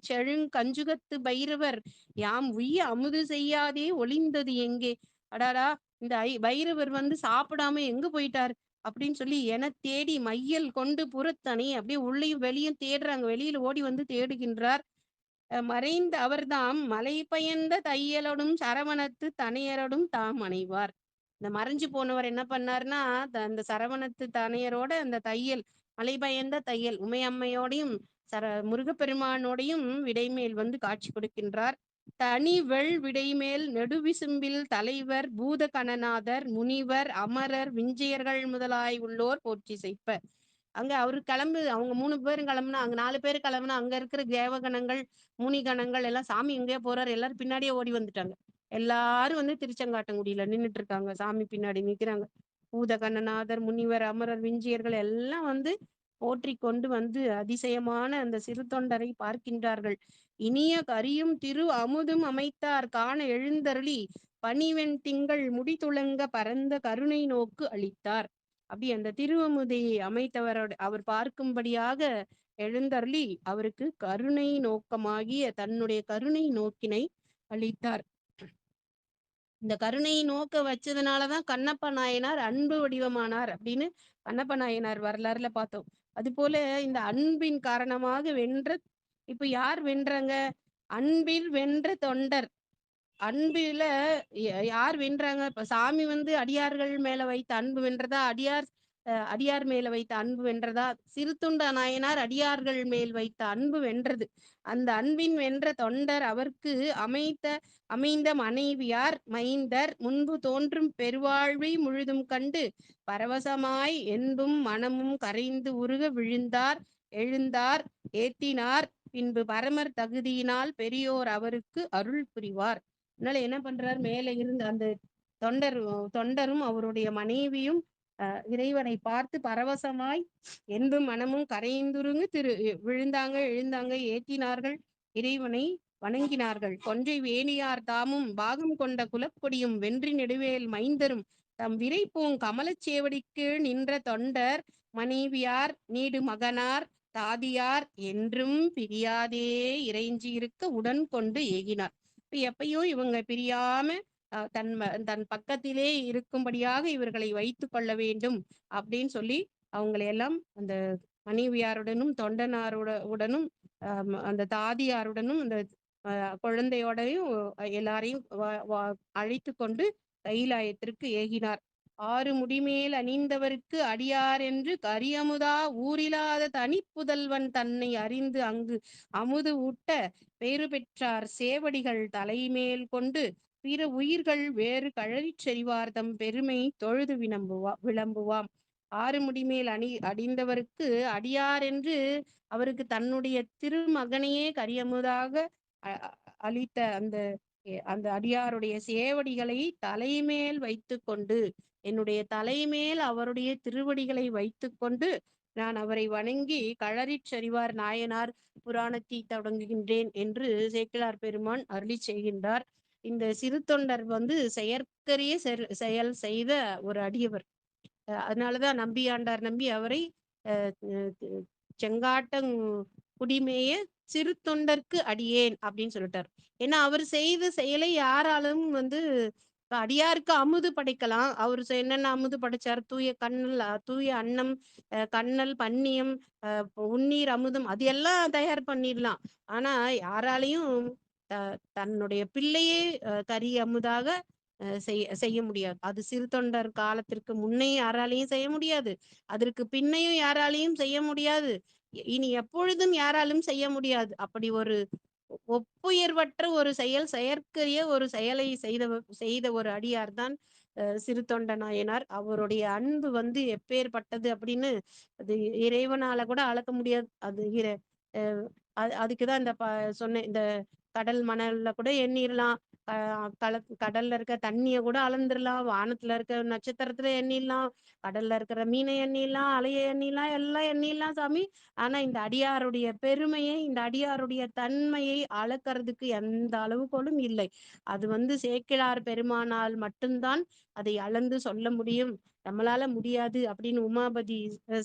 கஞ்சுகத்து பைரவர் யாம் உய்ய அமுது செய்யாதே ஒளிந்தது எங்கே. அடாடா, இந்த பைரவர் சாப்பிடாம எங்க போயிட்டார் அப்படின்னு சொல்லி என தேடி மையல் கொண்டு புறத்தனி அப்படியே உள்ளேயும் வெளியும் தேடுறாங்க. வெளியில ஓடி தேடுகின்றார். மறைந்த அவர்தாம் மலை பயந்த தையலோடும் சரவணத்து தனையரோடும் தாம் அணைவார். இந்த மறைஞ்சு போனவர் என்ன பண்ணார்னா அந்த சரவணத்து தனையரோட அந்த தையல் மலை பயந்த தையல் உமையம்மையோடையும் முருகப்பெருமானோடையும் விடைமேல் காட்சி கொடுக்கின்றார். தனி விடைமேல் நெடுவிசும்பில் தலைவர் பூத கணநாதர் முனிவர் அமரர் விஞ்சையர்கள் முதலாய் உள்ளோர் போற்றி செய்ப்ப. அங்க அவரு கிளம்பு அவங்க 3 பேரும் கிளம்புனா அங்க 4 பேர் கிளம்புனா அங்க இருக்கிற தேவகணங்கள் முனிகணங்கள் எல்லாம் சாமி எங்கேயோ போறாரு எல்லாரும் பின்னாடியே ஓடி வந்துட்டாங்க. எல்லாரும் திருச்செங்காட்டங்குடியில நின்றுட்டு இருக்காங்க. சாமி பின்னாடி நிக்கிறாங்க. பூத கண்ணநாதர் முனிவர் அமரர் விஞ்சியர்கள் எல்லாம் போற்றி கொண்டு அதிசயமான அந்த சிறு தொண்டரை பார்க்கின்றார்கள். இனிய கரியும் திரு அமுதும் அமைத்தார் காண எழுந்தருளி பனிவெண் திங்கள் முடித்துளங்க பரந்த கருணை நோக்கு அளித்தார். அப்படி அந்த திருவமுதை அமைத்தவரோட அவர் பார்க்கும்படியாக எழுந்தருளி அவருக்கு கருணை நோக்கமாகிய தன்னுடைய கருணை நோக்கினை அளித்தார். இந்த கருணையை நோக்க வச்சதுனாலதான் கண்ணப்ப நாயனார் அன்பு வடிவமானார் அப்படின்னு கண்ணப்ப நாயனார் வரலாறுல பார்த்தோம். அது போல இந்த அன்பின் காரணமாக வென்ற இப்ப யார் வென்றாங்க? அன்பில் வென்ற தொண்டர். அன்புல யார் வென்றாங்க? இப்ப சாமி அடியார்கள் மேல வைத்த அன்பு வென்றதா? அடியார் அடியார் மேல வைத்த அன்பு வென்றதா? சிறுத்தொண்ட நாயனார் அடியார்கள் மேல் வைத்த அன்பு வென்றது. அந்த அன்பின் வென்ற தொண்டர் அவர்க்கு அமைந்த மனைவியார் மைந்தர் முன்பு தோன்றும் பெருவாழ்வை முழுதும் கண்டு பரவசமாய் என்பும் மனமும் கரைந்து உருக விழுந்தார் எழுந்தார் ஏத்தினார் பின்பு பரமர் தகுதியினால் பெரியோர் அவருக்கு அருள் புரிவார். அதனால என்ன பண்றார், மேல இருந்து அந்த தொண்டர் தொண்டரும் அவருடைய மனைவியும் இறைவனை பார்த்து பரவசமாய் என்பும் மனமும் கரைந்துருங்க விழுந்தாங்க எழுந்தாங்க ஏத்தினார்கள் இறைவனை வணங்கினார்கள். கொன்றை வேணியார் தாமும் பாகம் கொண்ட குலக்கொடியும் வென்றி நெடுவேல் மைந்தரும் தம் விரைப்பூங் கமலச்சேவடிக்கு நின்ற தொண்டர் மனைவியார் நீடு மகனார் தாதியார் என்றும் பிரியாதே இறைஞ்சி இருக்க உடன் கொண்டு ஏகினார். இப்ப எப்பயும் இவங்க பிரியாம தன் பக்கத்திலே இருக்கும்படியாக இவர்களை வைத்து கொள்ள வேண்டும் அப்படின்னு சொல்லி அவங்களையெல்லாம் அந்த மனைவியாருடனும் உடனும் அந்த தாதியாருடனும் அந்த குழந்தையோடையும் எல்லாரையும் அழைத்து கொண்டு கைலாயத்திற்கு ஏகினார். ஆறு முடிமேல் அணிந்தவருக்கு அடியார் என்று கரியமுதா ஊரிலாத தனிப்புதல்வன் தன்னை அறிந்து அங்கு அமுது ஊட்ட பேறு பெற்றார் சேவடிகள் தலைமேல் கொண்டு பிற உயிர்கள் வேறு கழறிச் செறிவார் தம் பெருமை தொழுது விளம்புவாம். ஆறு முடிமேல் அடிந்தவருக்கு அடியார் என்று அவருக்கு தன்னுடைய திருமகனையே கரியமுதாக அளித்த அந்த அடியாருடைய சேவடிகளை தலைமேல் வைத்து கொண்டு, என்னுடைய தலைமேல் அவருடைய திருவடிகளை வைத்து கொண்டு நான் அவரை வணங்கி களறிச் சரிவார் நாயனார் புராணத்தை தொடங்குகின்றேன் என்று சேக்கிழார் பெருமான் அருளி செய்கின்றார். இந்த சிறு தொண்டர் செயற்கரிய செயல் செய்த ஒரு அடியவர். அதனாலதான் நம்பியாண்டார் நம்பி அவரை செங்காட்டங் குடிமேய சிறு தொண்டர்க்கு அடியேன் அப்படின்னு சொல்லிட்டார். ஏன்னா அவர் செய்த செயலை யாராலும் அடியாருக்கு அமுது படைக்கலாம். அவர் என்னென்ன அமுது படைச்சார், தூய கண்ணல் தூய அன்னம் கண்ணல் பன்னியம் உன்னீர் அமுதம் அது எல்லாம் தயார் பண்ணிடலாம். ஆனா யாராலையும் தன்னுடைய பிள்ளையே கரி அமுதாக செய்ய முடியாது. அது சிறு தொண்டர் காலத்திற்கு முன்னே யாராலையும் செய்ய முடியாது, அதற்கு பின்னையும் யாராலையும் செய்ய முடியாது, இனி எப்பொழுதும் யாராலும் செய்ய முடியாது. அப்படி ஒரு ஒப்புயர்வற்ற ஒரு செயற்கரிய ஒரு செயலை செய்த ஒரு அடியார் தான் சிறு தொண்ட நாயனார். அவருடைய அன்பு எப்பேற்பட்டது அப்படின்னு அது இறைவனால கூட அளக்க முடியாது. அதுக்குதான் சொன்ன இந்த கடல் மணல்ல கூட எண்ணிடலாம், கடல்ல இருக்க தண்ணிய கூட அளந்துடலாம், வானத்துல இருக்க நட்சத்திரத்துல எண்ணிடலாம், கடல்ல இருக்கிற மீனை எண்ணிடலாம், அலையை எண்ணிடலாம், எல்லாம் எண்ணிடலாம் சாமி. ஆனா இந்த அடியாருடைய பெருமையை, இந்த அடியாருடைய தன்மையை அளக்கிறதுக்கு எந்த அளவுகோலும் இல்லை. அது சேக்கிழார் பெருமானால் மட்டும்தான் அதை அளந்து சொல்ல முடியும், நம்மளால முடியாது அப்படின்னு உமாபதி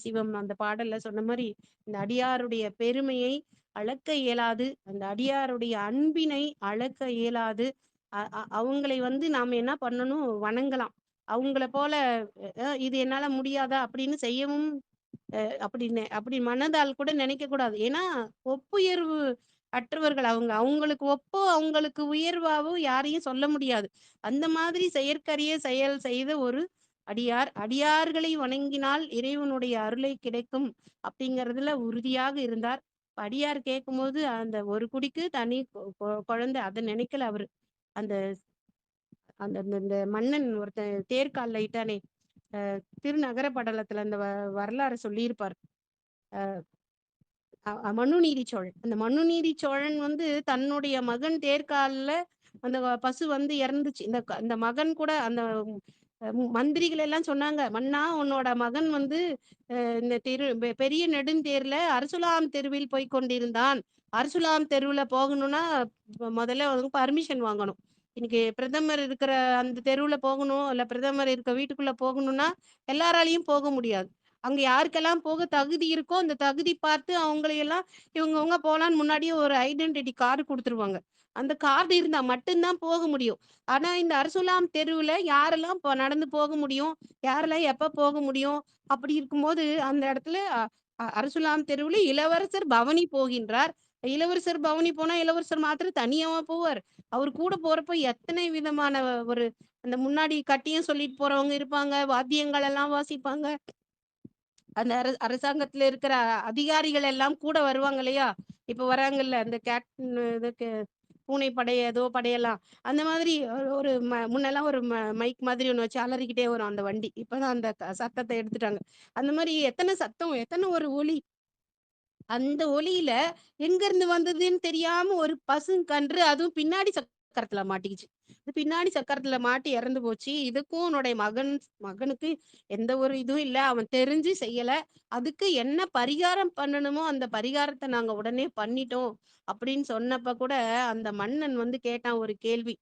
சிவம் அந்த பாடல்ல சொன்ன மாதிரி இந்த அடியாருடைய பெருமையை அளக்க இயலாது, அந்த அடியாருடைய அன்பினை அளக்க இயலாது. அவங்களை நாம என்ன பண்ணணும், வணங்கலாம். அவங்கள போல இது என்னால முடியாதா அப்படின்னு செய்யவும் அப்படி மனதால் கூட நினைக்க கூடாது. ஏன்னா ஒப்புயர்வு அற்றவர்கள் அவங்களுக்கு அவங்களுக்கு உயர்வாவோ யாரையும் சொல்ல முடியாது. அந்த மாதிரி செயற்கரிய செயல் செய்த ஒரு அடியார்களை வணங்கினால் இறைவனுடைய அருளை கிடைக்கும் அப்படிங்கறதுல உறுதியாக இருந்தார். அடியார் கேட்கும் போது அந்த ஒரு குடிக்கு தனி குழந்தை அதை நினைக்கல அவரு. அந்த அந்த இந்த மன்னன் ஒருத்தன் தேர்கால்ல இட்டானே, திருநகர படலத்துல அந்த வரலாறு சொல்லியிருப்பார். மனுநீதி சோழன். அந்த மனுநீதி சோழன் தன்னுடைய மகன் தேர்கால்ல அந்த பசு இறந்துச்சு. இந்த மகன் கூட அந்த மந்திரிகள் எல்லாம் சொன்னாங்க, மன்னா உன்னோட மகன் இந்த பெரிய நெடுந்தேர்ல அரசுலாம் தெருவில் போய் கொண்டிருந்தான், அரசுலாம் தெருவுல போகணும்னா முதல்ல பர்மிஷன் வாங்கணும். இன்னைக்கு பிரதமர் இருக்கிற அந்த தெருவுல போகணும், இல்ல பிரதமர் இருக்க வீட்டுக்குள்ள போகணும்னா எல்லாராலையும் போக முடியாது. அங்க யாருக்கெல்லாம் போக தகுதி இருக்கோ அந்த தகுதி பார்த்து அவங்களையெல்லாம் இவங்கவுங்க போலான்னு முன்னாடியே ஒரு ஐடென்டிட்டி கார்டு கொடுத்துருவாங்க. அந்த கார்டு இருந்தா மட்டும்தான் போக முடியும். ஆனா இந்த அரசுலாம் தெருவுல யாரெல்லாம் நடந்து போக முடியும், யாரெல்லாம் எப்ப போக முடியும், அப்படி இருக்கும்போது அந்த இடத்துல அரசுலாம் தெருவுல இளவரசர் பவனி போகின்றார். இளவரசர் பவனி போனா இளவரசர் மாத்திரம் தனியாவா போவார், அவர் கூட போறப்ப எத்தனை விதமான ஒரு அந்த முன்னாடி கட்டியும் சொல்லிட்டு போறவங்க இருப்பாங்க, வாத்தியங்கள் எல்லாம் வாசிப்பாங்க, அந்த அரசாங்கத்துல இருக்கிற அதிகாரிகள் எல்லாம் கூட வருவாங்க இல்லையா? இப்ப வராங்கல்ல அந்த இதுக்கு பூனை படை ஏதோ படையெல்லாம். அந்த மாதிரி ஒரு முன்னெல்லாம் ஒரு மைக் மாதிரி ஒண்ணு வச்சு அலறிக்கிட்டே வரும் அந்த வண்டி. இப்பதான் அந்த சத்தத்த எடுத்துட்டாங்க. அந்த மாரி எத்தன சத்தம், எத்தன ஒரு ஒலி. அந்த ஒலியில எங்கருந்து வந்ததுன்னு தெரியாம ஒரு பசுங்கன்று அதுவும் பின்னாடி சக்கரத்துல மாட்டிக்கிச்சு. இது பின்னாடி சக்கரத்துல மாட்டி இறந்து போச்சு. இதுக்கும் உன்னுடைய மகனுக்கு எந்த ஒரு இதுவும் இல்ல. அவன் தெரிஞ்சு செய்யல. அதுக்கு என்ன பரிகாரம் பண்ணணுமோ அந்த பரிகாரத்த நாங்க உடனே பண்ணிட்டோம். அப்படின்னு சொன்னப்ப கூட அந்த மன்னன் வந்து கேட்டான் ஒரு கேள்வி.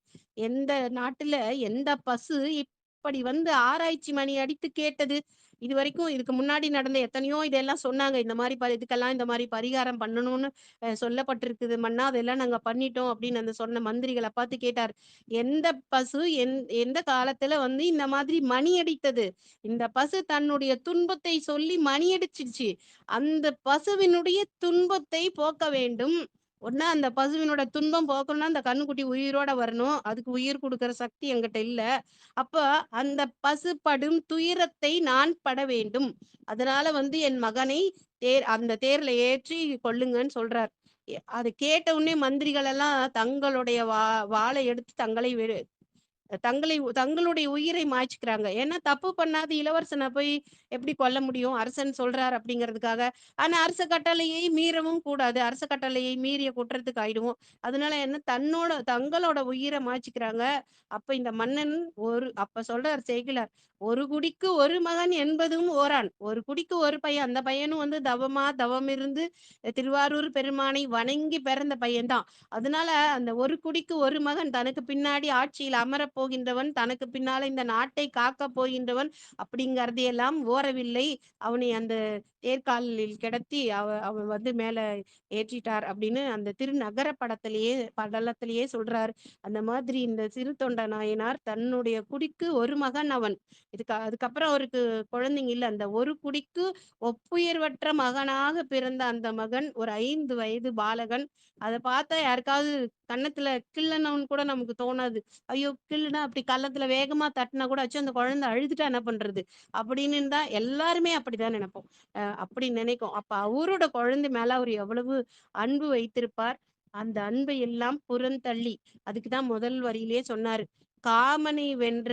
எந்த நாட்டுல எந்த பசு இப்படி வந்து ஆராய்ச்சி மணி அடித்து கேட்டது? இதுவரைக்கும் இதுக்கு முன்னாடி நடந்த எத்தனையோ இதெல்லாம் சொன்னாங்க. இந்த மாரி இதுக்கெல்லாம் இந்த மாரி பரிகாரம் பண்ணணும்னு சொல்லப்பட்டிருக்குது மன்னா. அதெல்லாம் நாங்க பண்ணிட்டோம் அப்படின்னு அந்த சொன்ன மந்திரிகள பார்த்து கேட்டாரு. எந்த பசு எந்த காலத்துல வந்து இந்த மாதிரி மணி அடித்தது? இந்த பசு தன்னுடைய துன்பத்தை சொல்லி மணி அடிச்சிடுச்சு. அந்த பசுவினுடைய துன்பத்தை போக்க வேண்டும். ஒண்ணு அந்த பசுவினோட துன்பம் போக்கணும்னா, அந்த கன்னுக்குட்டி உயிரோட வரணும். அதுக்கு உயிர் குடுக்குற சக்தி என்கிட்ட இல்ல. அப்ப அந்த பசு படும் துயரத்தை நான் பட வேண்டும். அதனால வந்து என் மகனை அந்த தேர்ல ஏற்றி கொல்லுங்கன்னு சொல்றார். அத கேட்ட உடனே மந்திரிகள் எல்லாம் தங்களுடைய வாள எடுத்து தங்களுடைய உயிரை மாய்ச்சுக்கிறாங்க. ஏன்னா தப்பு பண்ணாத இளவரசன போய் எப்படி கொல்ல முடியும்? அரசன் சொல்றார் அப்படிங்கிறதுக்காக. ஆனா அரச கட்டளையை மீறவும் கூடாது. அரச கட்டளையை மீறிய குற்றத்துக்கு ஆயிடுவோம். அதனால என்ன தங்களோட உயிர மாய்ச்சுக்கிறாங்க. அப்ப இந்த மன்னன் அப்ப சொல்றார் சேக்கிழார், "ஒரு குடிக்கு ஒரு மகன் என்பதும் ஓரான்." ஒரு குடிக்கு ஒரு பையன். அந்த பையனும் வந்து தவமிருந்து திருவாரூர் பெருமானை வணங்கி பிறந்த பையன் தான். அதனால அந்த ஒரு குடிக்கு ஒரு மகன் தனக்கு பின்னாடி ஆட்சியில் அமரப் போகின்றவன், தனக்கு பின்னால இந்த நாட்டை காக்கப் போகின்றவன் அப்படிங்கிறதையெல்லாம் ஓரவில்லை. அவனை அந்த தேர்காலில் கிடத்தி அவன் வந்து மேல ஏற்றிட்டார் அப்படின்னு அந்த திருநகர படலத்திலேயே சொல்றாரு. அந்த மாதிரி இந்த சிறு தொண்ட நாயனார் தன்னுடைய குடிக்கு ஒரு மகன் அவன். அதுக்கப்புறம் அவருக்கு குழந்தைங்க இல்ல. அந்த ஒரு குடிக்கு ஒப்புயர்வற்ற மகனாக பிறந்த அந்த மகன் ஒரு 5 வயது பாலகன். அத பார்த்தா யாருக்காவது கன்னத்துல கிள்ளணும்னு கூட நமக்கு தோணாது. ஐயோ! கிள்ளுனா அப்படி கன்னத்துல வேகமா தட்டுனா கூட, அச்சோ! அந்த குழந்தை அழுதுட்டா என்ன பண்றது? அப்படின்னு தான் எல்லாருமே அப்படிதான் நினைப்போம். அப்படி நினைக்கும். அப்ப அவரோட குழந்தை மேல அவர் எவ்வளவு அன்பு வைத்திருப்பார். அந்த அன்பை எல்லாம் புறந்தள்ளி, அதுக்கு தான் முதல் வரியிலேயே சொன்னாரு. "காமனை வென்ற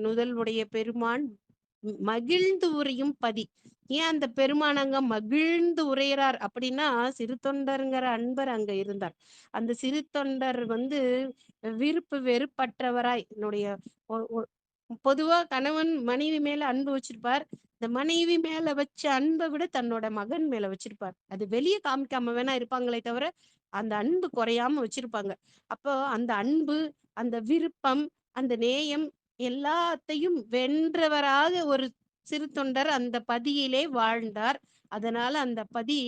நுதல்வுடைய பெருமான் மகிழ்ந்து உறையும் பதி." ஏன் அந்த பெருமான் அங்க மகிழ்ந்து உரையிறார் அப்படின்னா, சிறு தொண்டர்ங்கிற அன்பர் அங்க இருந்தார். அந்த சிறு தொண்டர் வந்து விருப்பு வெறுப்பற்றவராய் என்னுடைய ஒ ஒ பொதுவா கணவன் மனைவி மேல அன்பு வச்சிருப்பார். இந்த மனைவி மேல வச்ச அன்ப விட தன்னோட மகன் மேல வச்சிருப்பார். அது வெளிய காமிக்காம வேணா இருப்பாங்களே தவிர, அந்த அன்பு குறையாம வச்சிருப்பாங்க. அப்போ அந்த அன்பு, அந்த விருப்பம், அந்த நேயம் எல்லாத்தையும் வென்றவராக ஒரு சிறு தொண்டர் அந்த பதியிலே வாழ்ந்தார். அதனால அந்த பதி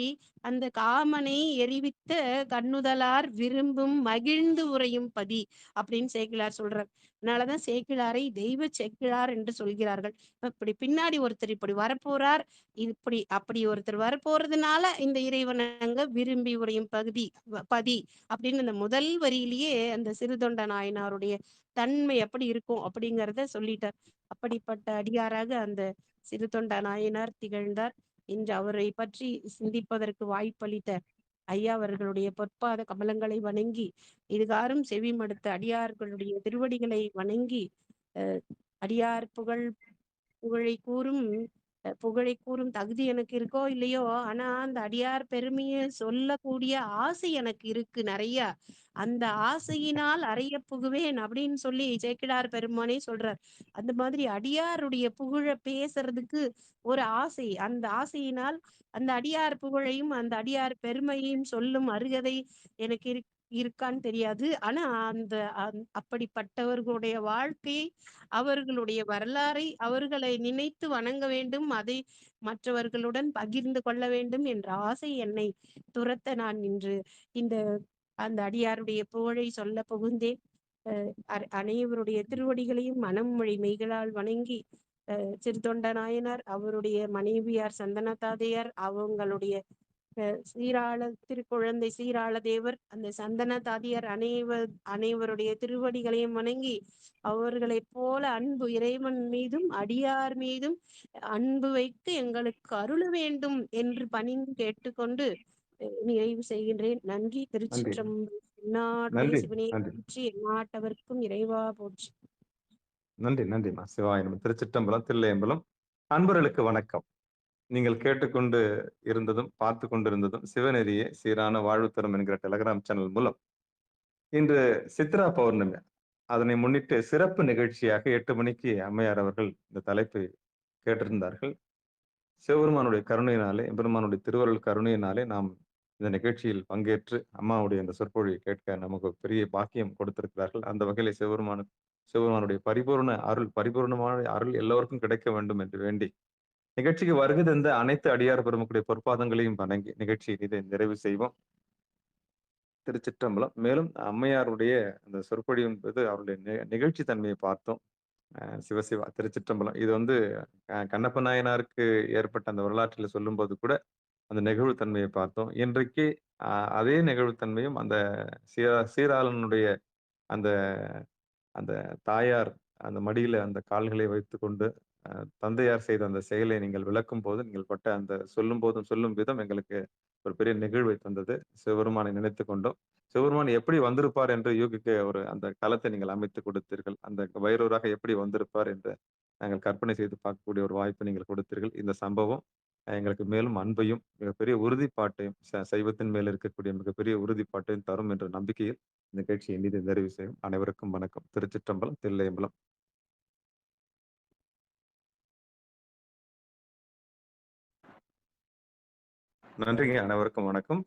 அந்த காமனை எரிவித்த கண்ணுதலார் விரும்பும் மகிழ்ந்து உறையும் பதி அப்படின்னு சேக்கிழார் சொல்றார். அதனாலதான் சேக்கிழாரை தெய்வ சேக்கிழார் என்று சொல்கிறார்கள். இப்படி பின்னாடி ஒருத்தர் இப்படி வரப்போறார், அப்படி ஒருத்தர் வரப்போறதுனால இந்த இறைவன் அங்க விரும்பி உறையும் பதி அப்படின்னு அந்த முதல் வரியிலேயே அந்த சிறுதொண்ட நாயனாருடைய தன்மை எப்படி இருக்கும் அப்படிங்கிறத சொல்லிட்டார். அப்படிப்பட்ட அடியாராக அந்த சிறுதொண்ட நாயனார் திகழ்ந்தார். இன்று அவரை பற்றி சிந்திப்பதற்கு வாய்ப்பளித்த ஐயா அவர்களுடைய பொற்பாத கமலங்களை வணங்கி, இதுகாரும் செவி மடுத்த அடியார்களுடைய திருவடிகளை வணங்கி, அடியார் புகழை கூறும் தகுதி எனக்கு இருக்கோ இல்லையோ, ஆனா அந்த அடியார் பெருமைய சொல்லக்கூடிய ஆசை எனக்கு இருக்கு நெறைய. அந்த ஆசையினால் அறைய புகுவேன் அப்படின்னு சொல்லி சேக்கிழார் பெருமானே சொல்றார். அந்த மாதிரி அடியாருடைய புகழ பேசுறதுக்கு ஒரு ஆசை. அந்த ஆசையினால் அந்த அடியார் புகழையும், அந்த அடியார் பெருமையையும் சொல்லும் அருகதை எனக்கு இருக்கான்னு தெரியாது. ஆனா அந்த அப்படிப்பட்டவர்களுடைய வாழ்க்கையை, அவர்களுடைய வரலாறை, அவர்களை நினைத்து வணங்க வேண்டும். அதை மற்றவர்களுடன் பகிர்ந்து கொள்ள வேண்டும் என்ற ஆசை என்னை துரத்த நான் இன்று இந்த அந்த அடியாருடைய புகழை சொல்ல புகுந்தேன். அனைவருடைய திருவடிகளையும் மனம் மொழி மெய்களால் வணங்கி, சிறுதொண்ட நாயனார், அவருடைய மனைவியார் சந்தன தாதையார், அவங்களுடைய சீராள திருக்குழந்தை சீராள தேவர், அந்த சந்தன தாதியர் அனைவருடைய திருவடிகளையும் வணங்கி, அவர்களைப் போல அன்பு இறைவன் மீதும் அடியார் மீதும் அன்பு வைத்து எங்களுக்கு அருள வேண்டும் என்று பணிந்து கேட்டுக்கொண்டு நிறைவு செய்கின்றேன். நன்றி. நன்றி. திருச்சிற்றம்பலம். எந்நாட்டவரும் நன்றி. சிவனே நன்றி. போற்றி, எந்நாட்டவர்க்கும் இறைவா போற்றி. நன்றி. நன்றிம்மா. சிவாய நம. திருச்சிற்றம்பலம், தில்லையம்பலம். அன்பர்களுக்கு வணக்கம். நீங்கள் கேட்டுக்கொண்டு இருந்ததும், பார்த்து கொண்டிருந்ததும் சிவநெறியே சீரான வாழ்வு தரும் என்கிற டெலகிராம் சேனல் மூலம் இன்று சித்ரா பௌர்ணமி. அதனை முன்னிட்டு சிறப்பு நிகழ்ச்சியாக 8 மணிக்கு அம்மையார் அவர்கள் இந்த தலைப்பை கேட்டிருந்தார்கள். சிவபெருமானுடைய கருணையினாலே, எம்பெருமானுடைய திருவருள் கருணையினாலே நாம் இந்த நிகழ்ச்சியில் பங்கேற்று அம்மாவுடைய இந்த சொற்பொழிவை கேட்க நமக்கு பெரிய பாக்கியம் கொடுத்திருக்கிறார்கள். அந்த வகையிலே சிவபெருமானுடைய பரிபூரண அருள், பரிபூரணமான அருள் எல்லோருக்கும் கிடைக்க வேண்டும் என்று வேண்டி, நிகழ்ச்சிக்கு வருகை தந்த அனைத்து அடியார் பெருமக்களுடைய பொற்பாதங்களையும் வணங்கி நிகழ்ச்சியை இதை நிறைவு செய்வோம். திருச்சிற்றம்பலம். மேலும் அம்மையாருடைய அந்த சொற்பொழிவு என்பது அவருடைய நிகழ்ச்சி தன்மையை பார்த்தோம். சிவசிவா திருச்சிற்றம்பலம். இது வந்து கண்ணப்ப நாயனாருக்கு ஏற்பட்ட அந்த வரலாற்றில சொல்லும்போது கூட அந்த நெகிழ்வு தன்மையை பார்த்தோம். இன்றைக்கு அதே நெகிழ்வு தன்மையும் அந்த சீராளனுடைய அந்த அந்த தாயார் அந்த மடியில அந்த கால்களை வைத்துக்கொண்டு தந்தையார் செய்த அந்த செயலை நீங்கள் விளக்கும்போது, நீங்கள் பட்ட அந்த சொல்லும்போதும் சொல்லும் விதம் எங்களுக்கு ஒரு பெரிய நெகிழ்வை தந்தது. சிவபெருமானை நினைத்துக் கொண்டோம். சிவபெருமான் எப்படி வந்திருப்பார் என்று யூகிக்க ஒரு அந்த களத்தை நீங்கள் அமைத்துக் கொடுத்தீர்கள். அந்த வைரவராக எப்படி வந்திருப்பார் என்று நாங்கள் கற்பனை செய்து பார்க்கக்கூடிய ஒரு வாய்ப்பை நீங்கள் கொடுத்தீர்கள். இந்த சம்பவம் எங்களுக்கு மேலும் அன்பையும், மிகப்பெரிய உறுதிப்பாட்டையும், சைவத்தின் மேல் இருக்கக்கூடிய மிகப்பெரிய உறுதிப்பாட்டையும் தரும் என்ற நம்பிக்கையில் இந்த நிகழ்ச்சியை இனிது நிறைவு செய்யும். அனைவருக்கும் வணக்கம். திருச்சிற்றம்பலம், தில்லையம்பலம். நன்றிங்க. அனைவருக்கும் வணக்கம்.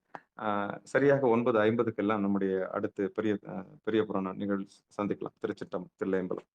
சரியாக 9:50க்கெல்லாம் நம்முடைய அடுத்து பெரிய புராண நிகழ்ச்சி சந்திக்கலாம். திருச்சிற்றம்பலம், தில்லையம்பலம்.